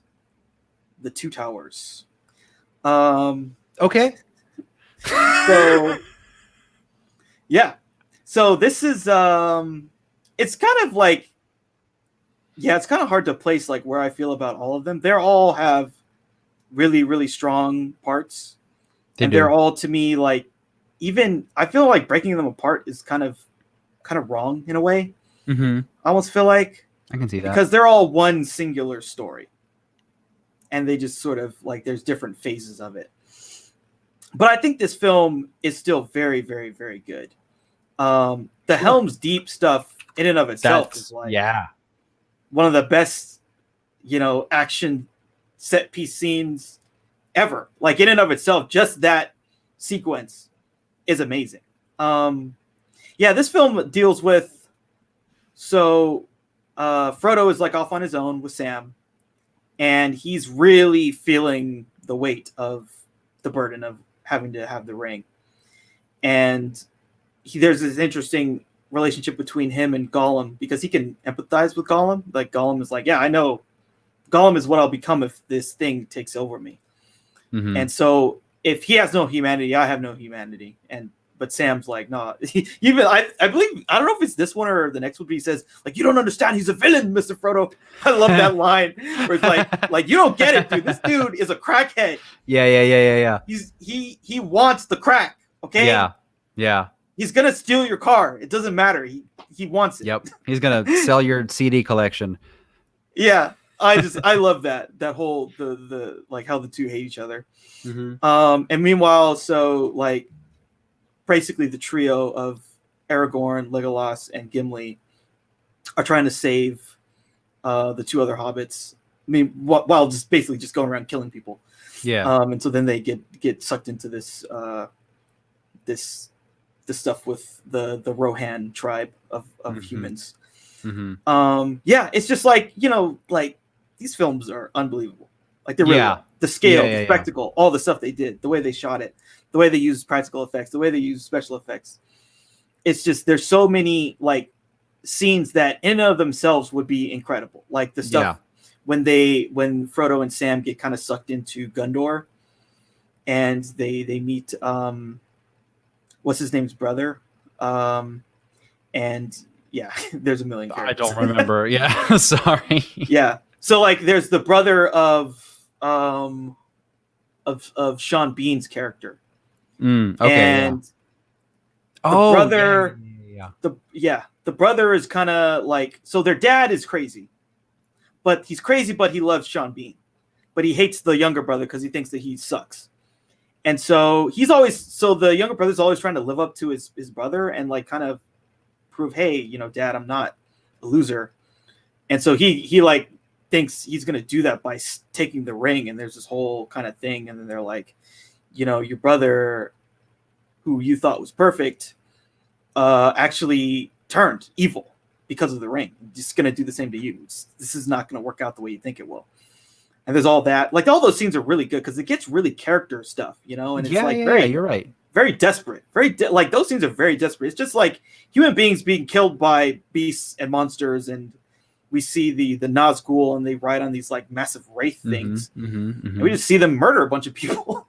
The Two Towers. Okay. So yeah. So this is it's kind of like, it's kind of hard to place like where I feel about all of them. They all have really, really strong parts. They're all, to me, like, even I feel like breaking them apart is kind of wrong in a way. I almost feel like, I can see that, because they're all one singular story, and they just sort of like, there's different phases of it. But I think this film is still very, very, very good. The Helm's Deep stuff in and of itself is like one of the best, action set piece scenes ever. Like, in and of itself, just that sequence is amazing. This film deals with, Frodo is like off on his own with Sam, and he's really feeling the weight of the burden of having to have the ring. And there's this interesting relationship between him and Gollum, because he can empathize with Gollum. Like, Gollum is like, I know Gollum is what I'll become if this thing takes over me. And so if he has no humanity, I have no humanity. But Sam's like, no. Even I believe, I don't know if it's this one or the next one, but he says, like, you don't understand, he's a villain, Mr. Frodo. I love that line where it's like you don't get it, dude. This dude is a crackhead. Yeah. He wants the crack. Okay. Yeah. He's gonna steal your car. It doesn't matter. He wants it. Yep. He's gonna sell your CD collection. Yeah. I love that whole the like how the two hate each other. And meanwhile, so like basically the trio of Aragorn, Legolas, and Gimli are trying to save the two other hobbits. I mean, while just basically just going around killing people. Yeah. And so then they get sucked into this the stuff with the Rohan tribe of humans. Mm-hmm. It's just like, like these films are unbelievable. Like they're really are. The scale, the spectacle, all the stuff they did, the way they shot it, the way they used practical effects, the way they used special effects. It's just, there's so many like scenes that in and of themselves would be incredible. Like the stuff when Frodo and Sam get kind of sucked into Gondor and they meet what's his name's brother, and there's a million characters. I don't remember. Sorry. So like there's the brother of Sean Bean's character. The brother the brother is kind of like, so their dad is crazy, but he loves Sean Bean, but he hates the younger brother because he thinks that he sucks. And so the younger brother's always trying to live up to his brother and like kind of prove, hey, Dad, I'm not a loser. And so he like thinks he's going to do that by taking the ring. And there's this whole kind of thing. And then they're like, your brother who you thought was perfect, actually turned evil because of the ring. I'm just going to do the same to you. This is not going to work out the way you think it will. And there's all that, like all those scenes are really good because it gets really character stuff, and it's you're right, very desperate, like those scenes are very desperate. It's just like human beings being killed by beasts and monsters, and we see the Nazgul and they ride on these like massive wraith things, and we just see them murder a bunch of people.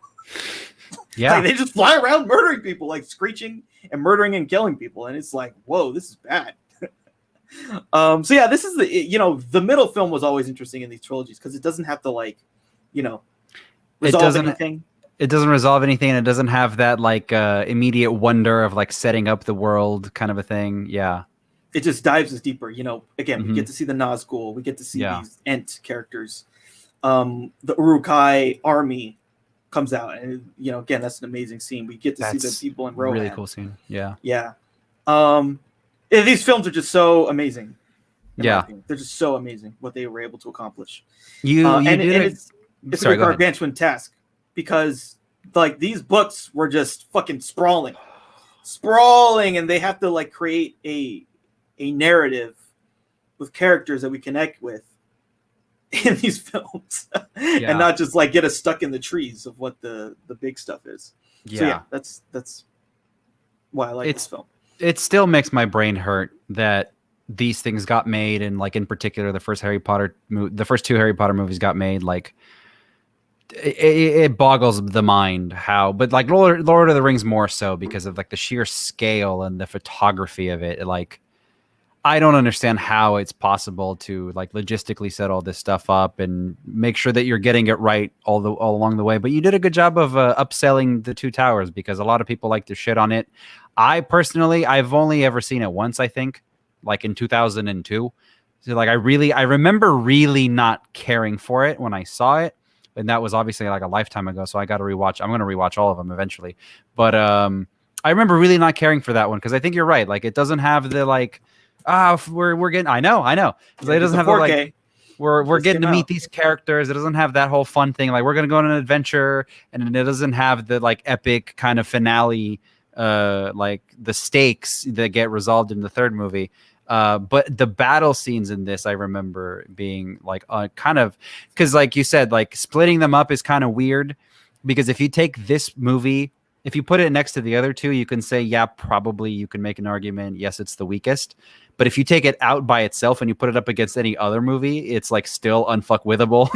Like they just fly around murdering people, like screeching and murdering and killing people, and it's like, whoa, this is bad. This is the middle film was always interesting in these trilogies because it doesn't have to like, resolve anything. It doesn't resolve anything, and it doesn't have that like immediate wonder of like setting up the world kind of a thing. Yeah, it just dives us deeper. Again, we get to see the Nazgul, we get to see these Ent characters. The Uruk-hai army comes out, and again, that's an amazing scene. We get to see the people in Rohan. Really cool scene. These films are just so amazing. They're just so amazing what they were able to accomplish. It's a gargantuan task because like these books were just fucking sprawling, and they have to like create a narrative with characters that we connect with in these films, and not just like get us stuck in the trees of what the big stuff is. That's why I like this film. It still makes my brain hurt that these things got made, and like in particular the first two Harry Potter movies got made. Like it boggles the mind how, but like Lord of the Rings more so because of like the sheer scale and the photography of it. Like I don't understand how it's possible to like logistically set all this stuff up and make sure that you're getting it right all along the way. But you did a good job of upselling the Two Towers because a lot of people like to shit on it. I personally, I've only ever seen it once, I think, like in 2002. So like I remember really not caring for it when I saw it. And that was obviously like a lifetime ago. So I got to rewatch. I'm going to rewatch all of them eventually. But I remember really not caring for that one because I think you're right. Like it doesn't have the like, we're getting, I know. Because it doesn't have the like, we're getting to meet these characters. It doesn't have that whole fun thing. Like we're going to go on an adventure, and it doesn't have the like epic kind of finale, like the stakes that get resolved in the third movie. But the battle scenes in this, I remember being like kind of, because like you said, like splitting them up is kind of weird because if you take this movie, if you put it next to the other two, you can say, yeah, probably you can make an argument. Yes, it's the weakest. But if you take it out by itself and you put it up against any other movie, it's like still unfuckwithable.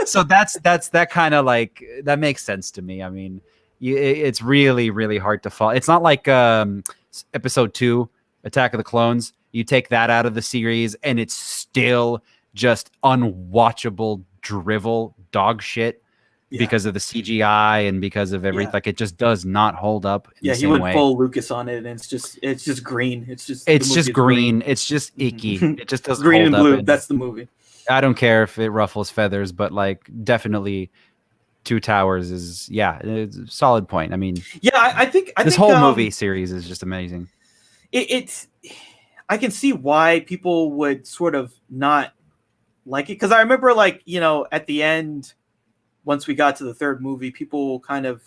So that's that kind of like, that makes sense to me. I mean, it's really, really hard to follow. It's not like episode 2, Attack of the Clones. You take that out of the series and it's still just unwatchable drivel dog shit because of the CGI and because of everything. Like it just does not hold up. He went full Lucas on it, and it's just green. It's just green. It's just icky. It just doesn't green hold and blue. up. That's the movie. I don't care if it ruffles feathers, but like definitely Two Towers is it's a solid point. I mean, I think this whole movie series is just amazing. It's I can see why people would sort of not like it, because I remember like at the end, once we got to the third movie, people kind of,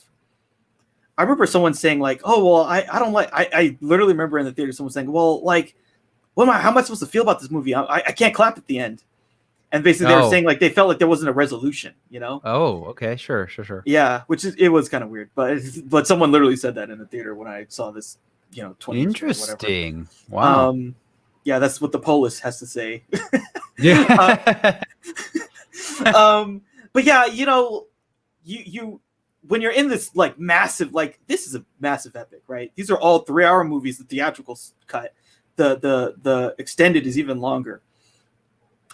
I remember someone saying like, oh, well, I don't like, I literally remember in the theater, someone saying, well, like, how am I supposed to feel about this movie? I can't clap at the end. And basically they were saying like, they felt like there wasn't a resolution, you know? Oh, okay. Sure. Yeah. It was kind of weird, but someone literally said that in the theater when I saw this, 20 Interesting. Wow. Yeah, that's what the polis has to say. Yeah. But yeah, you when you're in this like massive, like this is a massive epic, right? These are all 3-hour movies. The theatrical cut, the extended is even longer,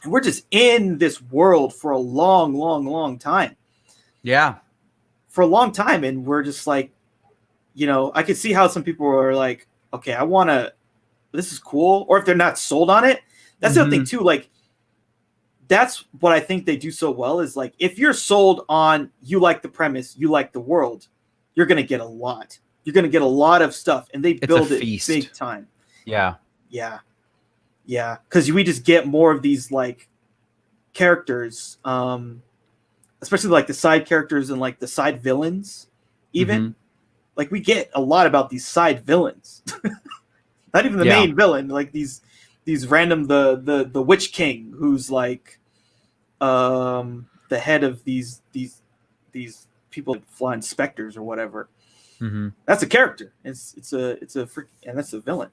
and we're just in this world for a long time. Yeah, for a long time, and we're just like, I could see how some people are like, okay, I want to. This is cool, or if they're not sold on it, that's the other thing too. Like, that's what I think they do so well is like, if you're sold on, you like the premise, you like the world, you're gonna get a lot. You're gonna get a lot of stuff, and they build it big time. Yeah. Because we just get more of these like characters, especially like the side characters and like the side villains. Even like we get a lot about these side villains. Not even the main villain, like these random the Witch King, who's like the head of these people that fly in specters or whatever. That's a character. It's a freak, and that's a villain.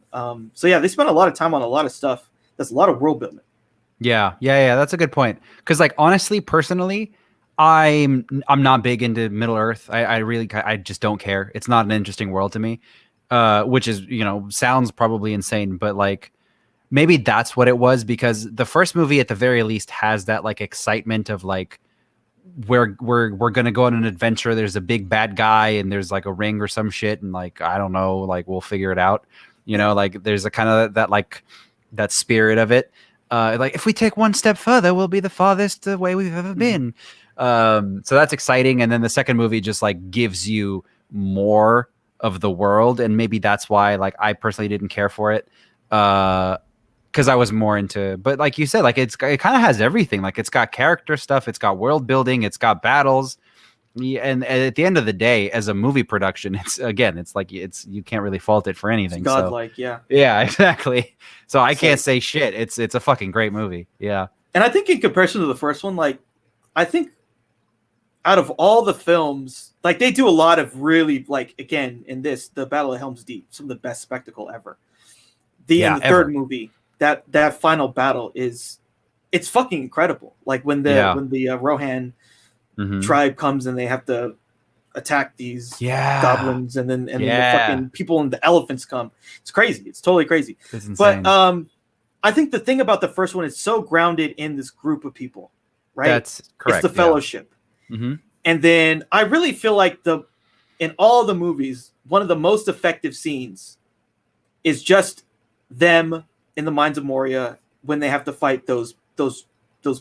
So yeah, they spend a lot of time on a lot of stuff. That's a lot of world building. Yeah. That's a good point. Because like honestly, personally, I'm not big into Middle Earth. I just don't care. It's not an interesting world to me. Which is, sounds probably insane, but like maybe that's what it was, because the first movie at the very least has that like excitement of like we're gonna go on an adventure. There's a big bad guy and there's like a ring or some shit, and like I don't know, like we'll figure it out. Like there's a kind of that like that spirit of it. Like if we take one step further, we'll be the farthest away we've ever been. So that's exciting. And then the second movie just like gives you more of the world, and maybe that's why like I personally didn't care for it, because I was more into, but like you said, like it kind of has everything. Like it's got character stuff, it's got world building, it's got battles, and at the end of the day, as a movie production, it's like you can't really fault it for anything. It's godlike. Yeah exactly. So I can't say shit. It's a fucking great movie. Yeah. And I think in comparison to the first one, like I think out of all the films, like they do a lot of really, like, again, in this, the Battle of Helm's Deep, some of the best spectacle ever. In the third movie, that final battle it's fucking incredible. Like when the Rohan tribe comes and they have to attack these goblins, and then the fucking people and the elephants come. It's crazy. It's totally crazy. It's insane. But I think the thing about the first one is so grounded in this group of people, right? That's correct. It's the fellowship. And then I really feel like in all the movies, one of the most effective scenes is just them in the Mines of Moria when they have to fight those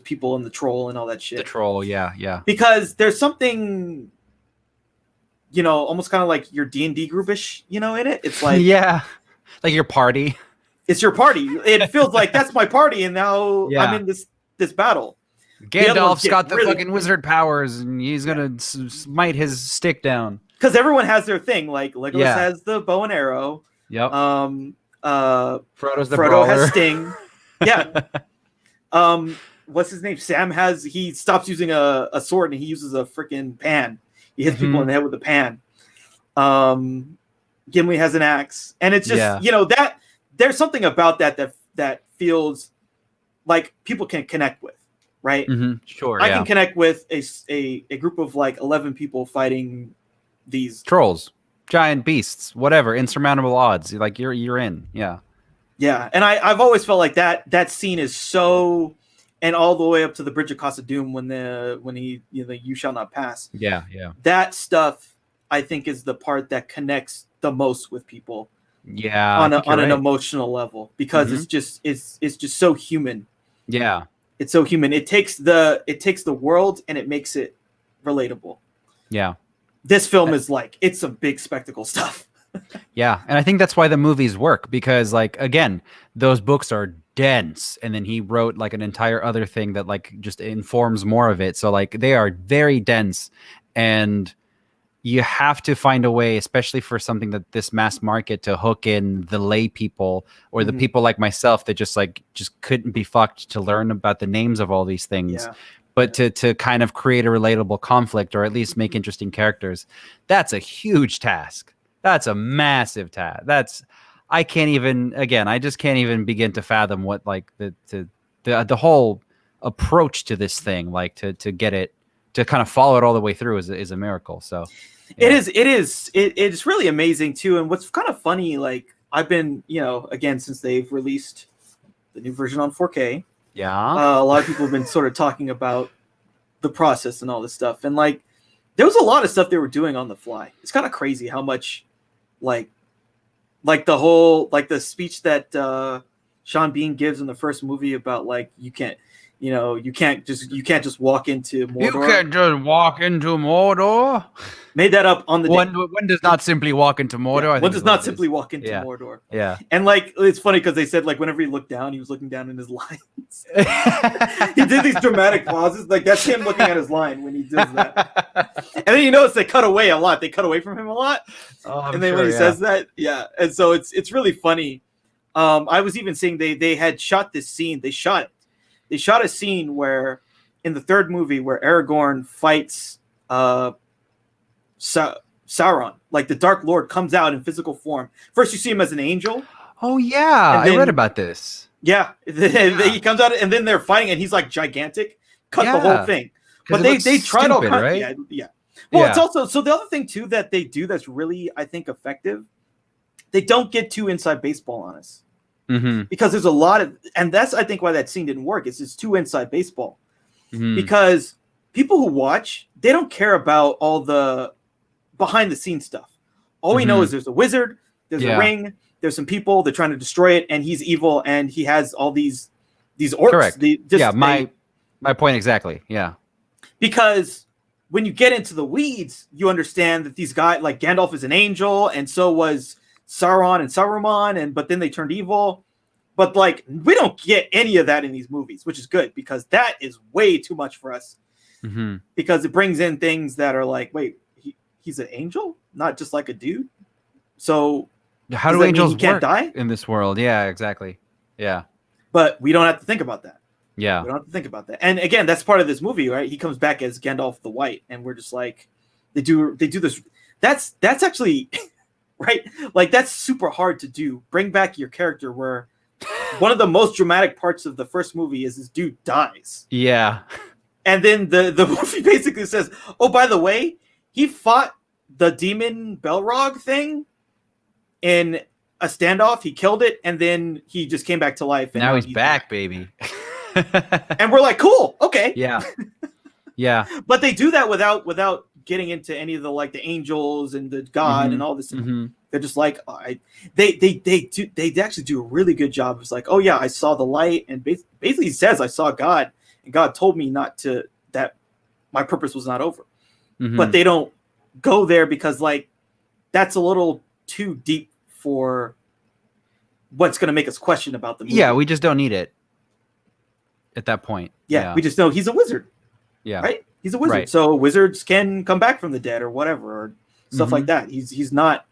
people and the troll and all that shit. The troll, yeah. Because there's something, almost kind of like your D&D groupish, in it. It's like like your party. It's your party. It feels like that's my party, and now I'm in this battle. Gandalf's got the fucking wizard powers, and he's gonna smite his stick down. Because everyone has their thing. Like Legolas has the bow and arrow. Yep. Frodo brawler. has Sting. Yeah. What's his name? Sam he stops using a sword and he uses a freaking pan. He hits people in the head with a pan. Gimli has an axe, and it's just that there's something about that feels like people can connect with. Right. Sure. I can connect with a group of like 11 people fighting these trolls, giant beasts, whatever, insurmountable odds. Like you're in. Yeah. And I've always felt like that scene is so, and all the way up to the Bridge of Casa Doom when he you shall not pass. Yeah. That stuff I think is the part that connects the most with people. Yeah. On an emotional level, because it's just so human. Yeah. It's so human. It takes the world and it makes it relatable. Yeah. This film is like, it's some big spectacle stuff. Yeah. And I think that's why the movies work, because like, again, those books are dense, and then he wrote like an entire other thing that like just informs more of it. So like they are very dense, and you have to find a way, especially for something that this mass market, to hook in the lay people or the people like myself that just couldn't be fucked to learn about the names of all these things. Yeah. But to kind of create a relatable conflict or at least make interesting characters, that's a huge task. That's a massive task. I just can't even begin to fathom what like the whole approach to this thing, like to get it, to kind of follow it all the way through is a miracle. So yeah. It's really amazing too. And what's kind of funny, like I've been, again, since they've released the new version on 4K, a lot of people have been sort of talking about the process and all this stuff. And like, there was a lot of stuff they were doing on the fly. It's kind of crazy how much like the whole, like the speech that Sean Bean gives in the first movie about like, you can't just walk into Mordor. You can't just walk into Mordor. Made that up on the one does not simply walk into Mordor. Yeah, one does not simply walk into Mordor. Yeah. And like it's funny because they said like whenever he looked down, he was looking down in his lines. He did these dramatic pauses. Like that's him looking at his line when he does that. And then you notice they cut away a lot. They cut away from him a lot. And then when he says that, and so it's really funny. I was even seeing they had shot this scene. They shot a scene where in the third movie where Aragorn fights Sauron, like the Dark Lord comes out in physical form. First you see him as an angel. Oh yeah, I read about this. Yeah, he comes out and then they're fighting and he's like gigantic. Cut the whole thing. But they tried all kinds, right? Yeah. Well, it's also so the other thing too that they do that's really I think effective. They don't get too inside baseball on us. Mm-hmm. Because there's a lot of, and that's I think why that scene didn't work. It's just too inside baseball. Mm-hmm. Because people who watch, they don't care about all the behind the scenes stuff. All we know is there's a wizard, there's a ring, there's some people, they're trying to destroy it, and he's evil, and he has all these orcs. Correct. My point exactly. Yeah. Because when you get into the weeds, you understand that these guys, like Gandalf, is an angel, and so was Sauron and Saruman, but then they turned evil. But like we don't get any of that in these movies, which is good because that is way too much for us. Mm-hmm. Because it brings in things that are like, wait, he's an angel, not just like a dude. So how do angels can't die in this world? Yeah, exactly. Yeah, but we don't have to think about that. Yeah, we don't have to think about that. And again, that's part of this movie, right? He comes back as Gandalf the White, and we're just like, they do this. That's actually. Right? Like that's super hard to do. Bring back your character where one of the most dramatic parts of the first movie is this dude dies. Yeah. And then the movie basically says, oh, by the way, he fought the demon Belrog thing in a standoff. He killed it, and then he just came back to life. And now he's back, baby. And we're like, cool, okay. Yeah. Yeah. But they do that without getting into any of the like the angels and the God and all this. Mm-hmm. They're just like they actually do a really good job. It's like, oh yeah, I saw the light, and basically he says I saw God, and God told me that my purpose was not over. Mm-hmm. But they don't go there because like that's a little too deep for what's going to make us question about the movie. Yeah, we just don't need it at that point. Yeah, we just know he's a wizard. Yeah. Right? He's a wizard. Right. So wizards can come back from the dead or whatever, or stuff like that. He's not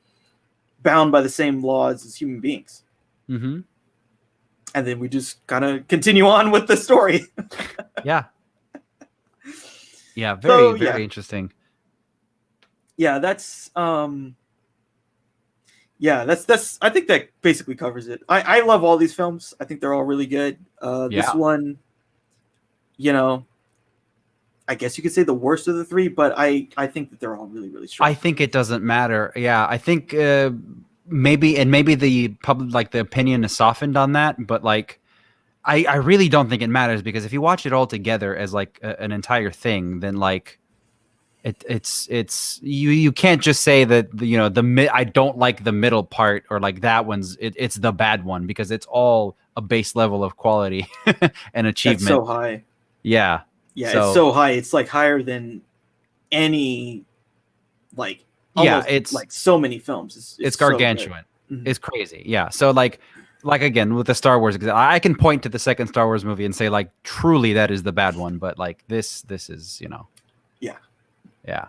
bound by the same laws as human beings. Mm-hmm. And then we just kind of continue on with the story. Yeah. Yeah, very interesting. Yeah, that's I think that basically covers it. I love all these films. I think they're all really good. This one, I guess you could say the worst of the three, but I think that they're all really, really strong. I think it doesn't matter. Yeah, I think maybe the public, like the opinion is softened on that, but like I really don't think it matters because if you watch it all together as like an entire thing, then like it's you can't just say that I don't like the middle part or like that one's it's the bad one because it's all a base level of quality and achievement. That's so high. Yeah. Yeah, it's so high. It's like higher than any, like, almost, it's like so many films. It's gargantuan. So it's crazy. Yeah. So like again with the Star Wars, I can point to the second Star Wars movie and say like truly that is the bad one, but like this is Yeah. Yeah.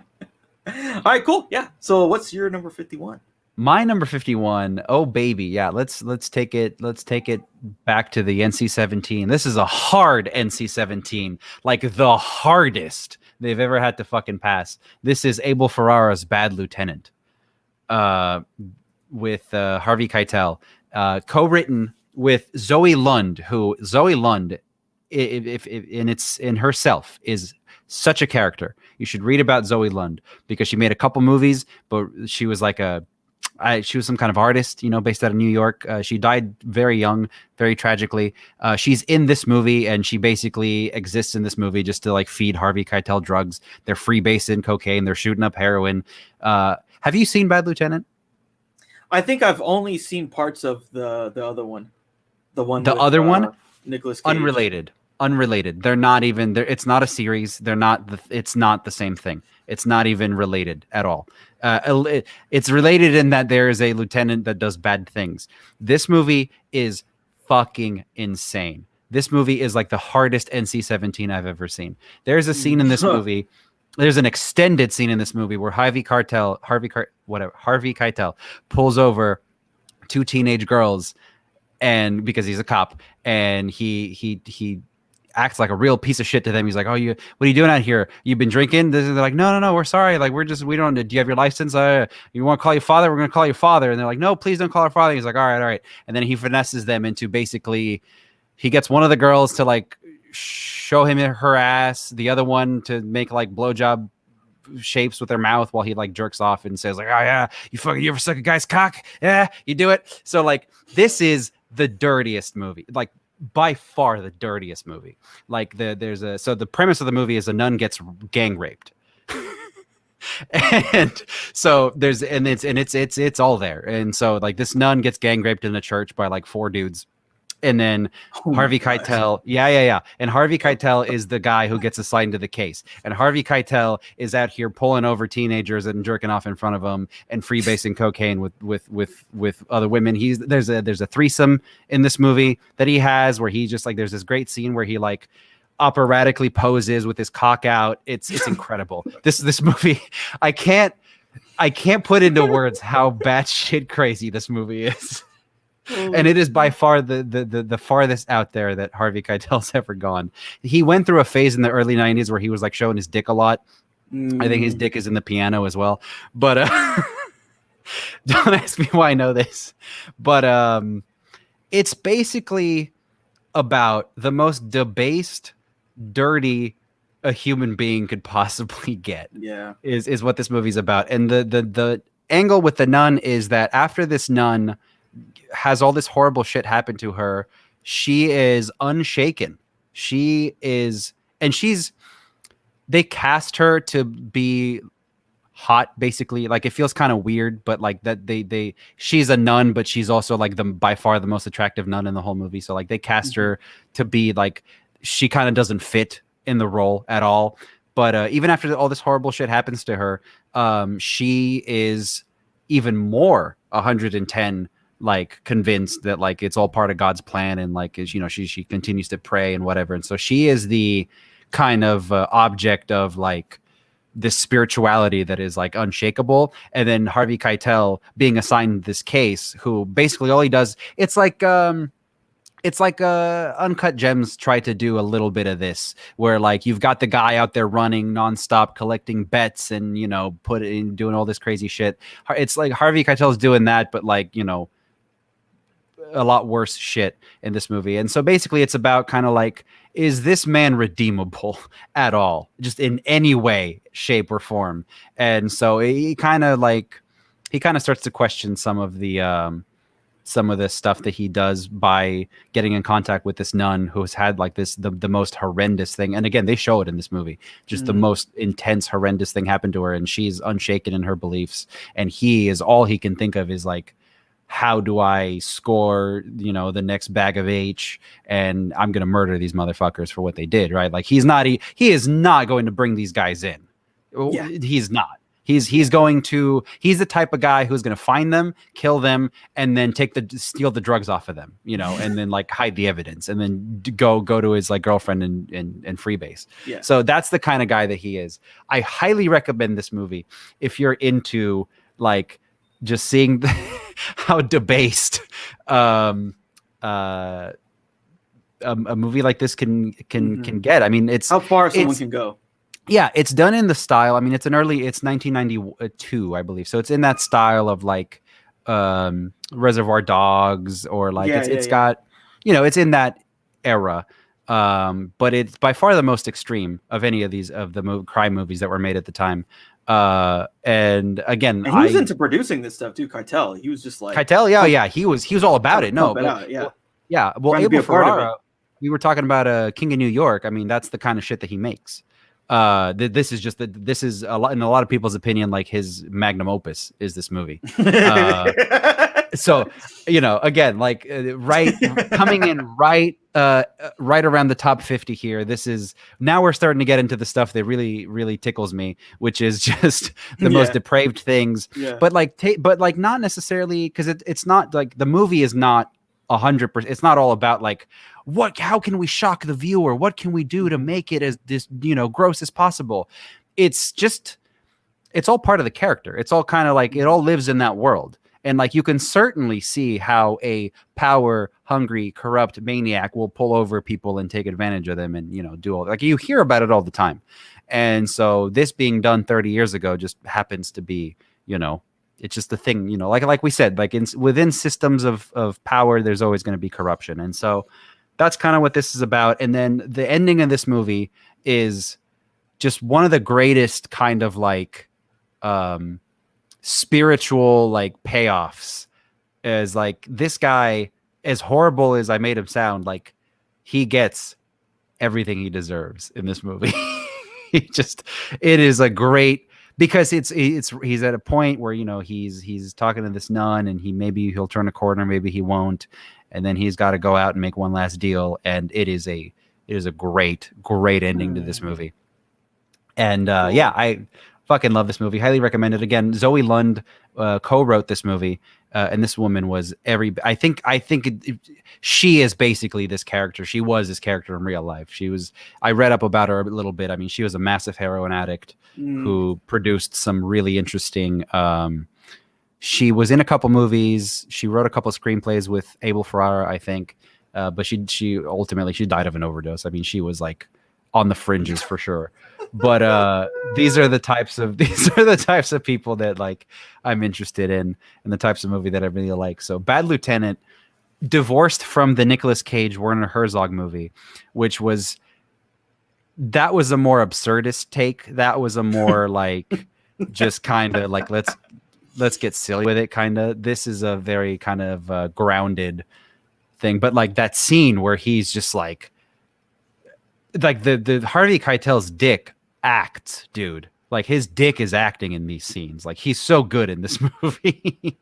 All right, cool. Yeah. So what's your number 51? My number 51. Oh baby, yeah. Let's take it back to the NC-17. This is a hard NC-17, like the hardest they've ever had to fucking pass. This is Abel Ferrara's Bad Lieutenant, with Harvey Keitel, co-written with Zoe Lund, who Zoe Lund, if in herself is such a character. You should read about Zoe Lund because she made a couple movies, but she was like she was some kind of artist, based out of New York. She died very young, very tragically. She's in this movie, and she basically exists in this movie just to like feed Harvey Keitel drugs. They're freebasing cocaine. They're shooting up heroin. Have you seen Bad Lieutenant? I think I've only seen parts of the other one. The other one? Nicolas Cage. Unrelated. They're not even there. It's not a series. It's not the same thing. It's not even related at all. It's related in that there is a lieutenant that does bad things. This movie is fucking insane. This movie is like the hardest NC-17 I've ever seen. There's a scene in this movie. There's an extended scene in this movie where Harvey Keitel pulls over two teenage girls, and because he's a cop, and he acts like a real piece of shit to them. He's like, "Oh, what are you doing out here? You've been drinking?" They're like, "No, we're sorry. Like, we don't. Do you have your license? You want to call your father? We're gonna call your father." And they're like, "No, please don't call our father." He's like, "All right." And then he finesses them into basically, he gets one of the girls to like show him her ass, the other one to make like blowjob shapes with their mouth while he like jerks off and says like, "Oh yeah, you ever suck a guy's cock? Yeah, you do it." So like, this is the dirtiest movie, like by far the dirtiest movie. Like so the premise of the movie is a nun gets gang raped. And so it's all there. And so like this nun gets gang raped in a church by like four dudes. And then Harvey Keitel, and Harvey Keitel is the guy who gets assigned to the case. And Harvey Keitel is out here pulling over teenagers and jerking off in front of them and freebasing cocaine with other women. There's a threesome in this movie that he has where he just like, there's this great scene where he like operatically poses with his cock out. It's incredible. This movie, I can't put into words how batshit crazy this movie is. And it is by far the farthest out there that Harvey Keitel's ever gone. He went through a phase in the early 90s where he was like showing his dick a lot. I think his dick is in the piano as well. But don't ask me why I know this. But it's basically about the most debased, dirty a human being could possibly get. Yeah, is what this movie's about. And the angle with the nun is that after this nun has all this horrible shit happen to her, she is unshaken. They cast her to be hot, basically. Like, it feels kind of weird, but like that she's a nun, but she's also like by far the most attractive nun in the whole movie. So like they cast her to be like, she kind of doesn't fit in the role at all. But even after all this horrible shit happens to her, she is even more 110 like convinced that like it's all part of God's plan, and like she continues to pray and whatever. And so she is the kind of object of like this spirituality that is like unshakable. And then Harvey Keitel being assigned this case, who basically all he does, it's like Uncut Gems tried to do a little bit of this, where like you've got the guy out there running nonstop, collecting bets and doing all this crazy shit. It's like Harvey Keitel's doing that, but like a lot worse shit in this movie. And so basically it's about kind of like, is this man redeemable at all, just in any way, shape or form? And so he kind of starts to question some of the stuff that he does by getting in contact with this nun who's had like the most horrendous thing. And again, they show it in this movie, just the most intense, horrendous thing happened to her. And she's unshaken in her beliefs. And all he can think of is like, how do I score, the next bag of H, and I'm going to murder these motherfuckers for what they did, right? Like he is not going to bring these guys in. Yeah. He's not. He's the type of guy who's going to find them, kill them, and then steal the drugs off of them, and then like hide the evidence, and then go to his like girlfriend and freebase. Yeah. So that's the kind of guy that he is. I highly recommend this movie if you're into like just seeing how debased a movie like this can get. I mean, it's how far someone can go. Yeah, it's done in the style. I mean, it's 1992, I believe. So it's in that style of like Reservoir Dogs, or like it's got, it's in that era. But it's by far the most extreme of any of these of the crime movies that were made at the time. And again, he was into producing this stuff too. Keitel, he was just like Keitel, he was all about it. No, but, well, Abel Ferrara, we were talking about King of New York. I mean, that's the kind of shit that he makes. This is a lot, in a lot of people's opinion, like his magnum opus is this movie. So, again, like coming in right around the top 50 here. Now we're starting to get into the stuff that really, really tickles me, which is just the most depraved things. Yeah. But like not necessarily, because it's not like the movie is not 100%. It's not all about like how can we shock the viewer? What can we do to make it as this, gross as possible? It's all part of the character. It's all kind of like it all lives in that world. And like you can certainly see how a power-hungry, corrupt maniac will pull over people and take advantage of them and, do all like you hear about it all the time. And so this being done 30 years ago just happens to be, it's just the thing, like we said, like within systems of power, there's always going to be corruption. And so that's kind of what this is about. And then the ending of this movie is just one of the greatest kind of like spiritual like payoffs. As like this guy, as horrible as I made him sound, like he gets everything he deserves in this movie. It is a great, because he's at a point where he's talking to this nun, and maybe he'll turn a corner, maybe he won't, and then he's got to go out and make one last deal, and it is a great ending to this movie. And I fucking love this movie. Highly recommend it. Again, Zoe Lund co-wrote this movie, and this woman was I think she is basically this character. She was this character in real life. I read up about her a little bit. I mean, she was a massive heroin addict who produced some really interesting. She was in a couple movies. She wrote a couple screenplays with Abel Ferrara, I think. But she ultimately died of an overdose. I mean, she was like on the fringes for sure. But these are the types of people that like I'm interested in, and the types of movie that I really like. So Bad Lieutenant, divorced from the Nicolas Cage Werner Herzog movie, that was a more absurdist take. That was a more like just kind of like let's get silly with it kind of. This is a very kind of grounded thing. But like that scene where he's just like the Harvey Keitel's dick acts, dude. Like his dick is acting in these scenes. Like he's so good in this movie.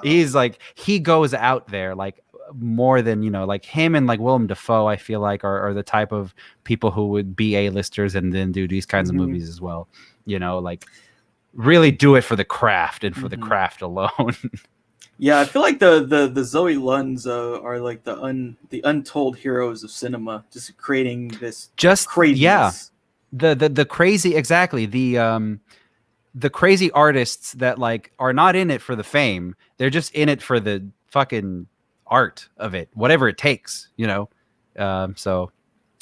He's like, he goes out there like more than, like him and like Willem Dafoe, I feel like are the type of people who would be A-listers and then do these kinds of movies as well. Like really do it for the craft and for the craft alone. Yeah, I feel like the Zoe Lunds are like the untold heroes of cinema, just creating this craziness. Yeah, the crazy, exactly, the crazy artists that like are not in it for the fame. They're just in it for the fucking art of it, whatever it takes, So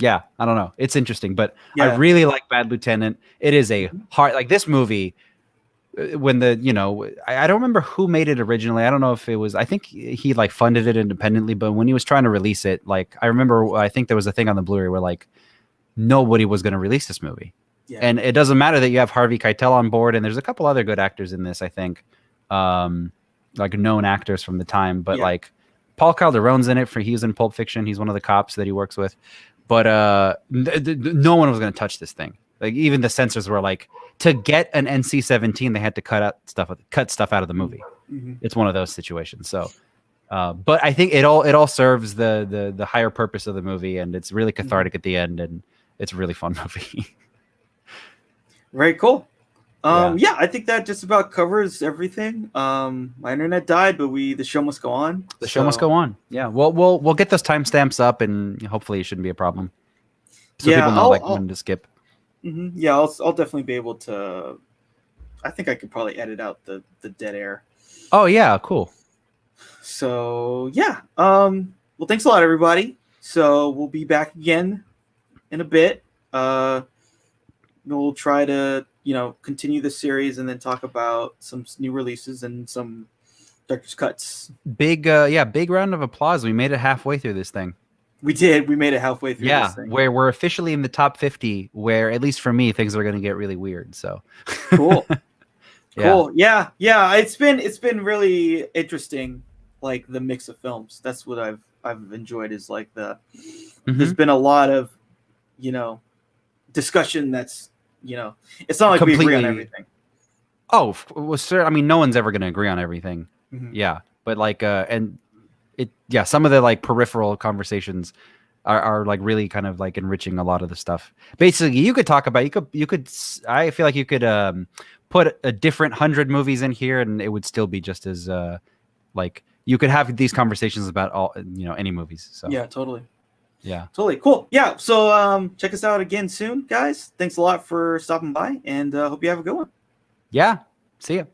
yeah, I don't know. It's interesting, but I really like Bad Lieutenant. It is a hard, like this movie. When I don't remember who made it originally. I don't know if it was, I think he like funded it independently, but when he was trying to release it, like I think there was a thing on the Blu-ray where like nobody was going to release this movie. Yeah. And it doesn't matter that you have Harvey Keitel on board, and there's a couple other good actors in this, I think, like known actors from the time, but like Paul Calderon's in it. He was in Pulp Fiction. He's one of the cops that he works with, but no one was going to touch this thing. Like even the censors were like, to get an NC-17, they had to cut stuff out of the movie. Mm-hmm. It's one of those situations. So, but I think it all serves the higher purpose of the movie, and it's really cathartic at the end, and it's a really fun movie. Very cool. Yeah, I think that just about covers everything. My internet died, but the show must go on. The show must go on. Yeah, we'll get those timestamps up, and hopefully it shouldn't be a problem. So people know when to skip. Yeah, I'll definitely be able to. I think I could probably edit out the dead air. Oh yeah, cool. So yeah, well, thanks a lot, everybody. So we'll be back again in a bit. We'll try to continue the series and then talk about some new releases and some director's cuts. Big round of applause. We made it halfway through this thing. We did. We made it halfway through this thing. Where we're officially in the top 50, where at least for me things are going to get really weird. So cool. Cool. Yeah. It's been really interesting, like the mix of films. That's what I've enjoyed is like there's been a lot of discussion that's it's not like we agree on everything. Oh, well, sir. I mean, no one's ever going to agree on everything. Yeah, but like some of the like peripheral conversations are like really kind of like enriching a lot of the stuff. Basically, you could talk about I feel like you could put a different 100 movies in here and it would still be just as like you could have these conversations about all any movies. So yeah, totally. Yeah, totally cool. Yeah, so check us out again soon, guys. Thanks a lot for stopping by, and hope you have a good one. Yeah, see ya.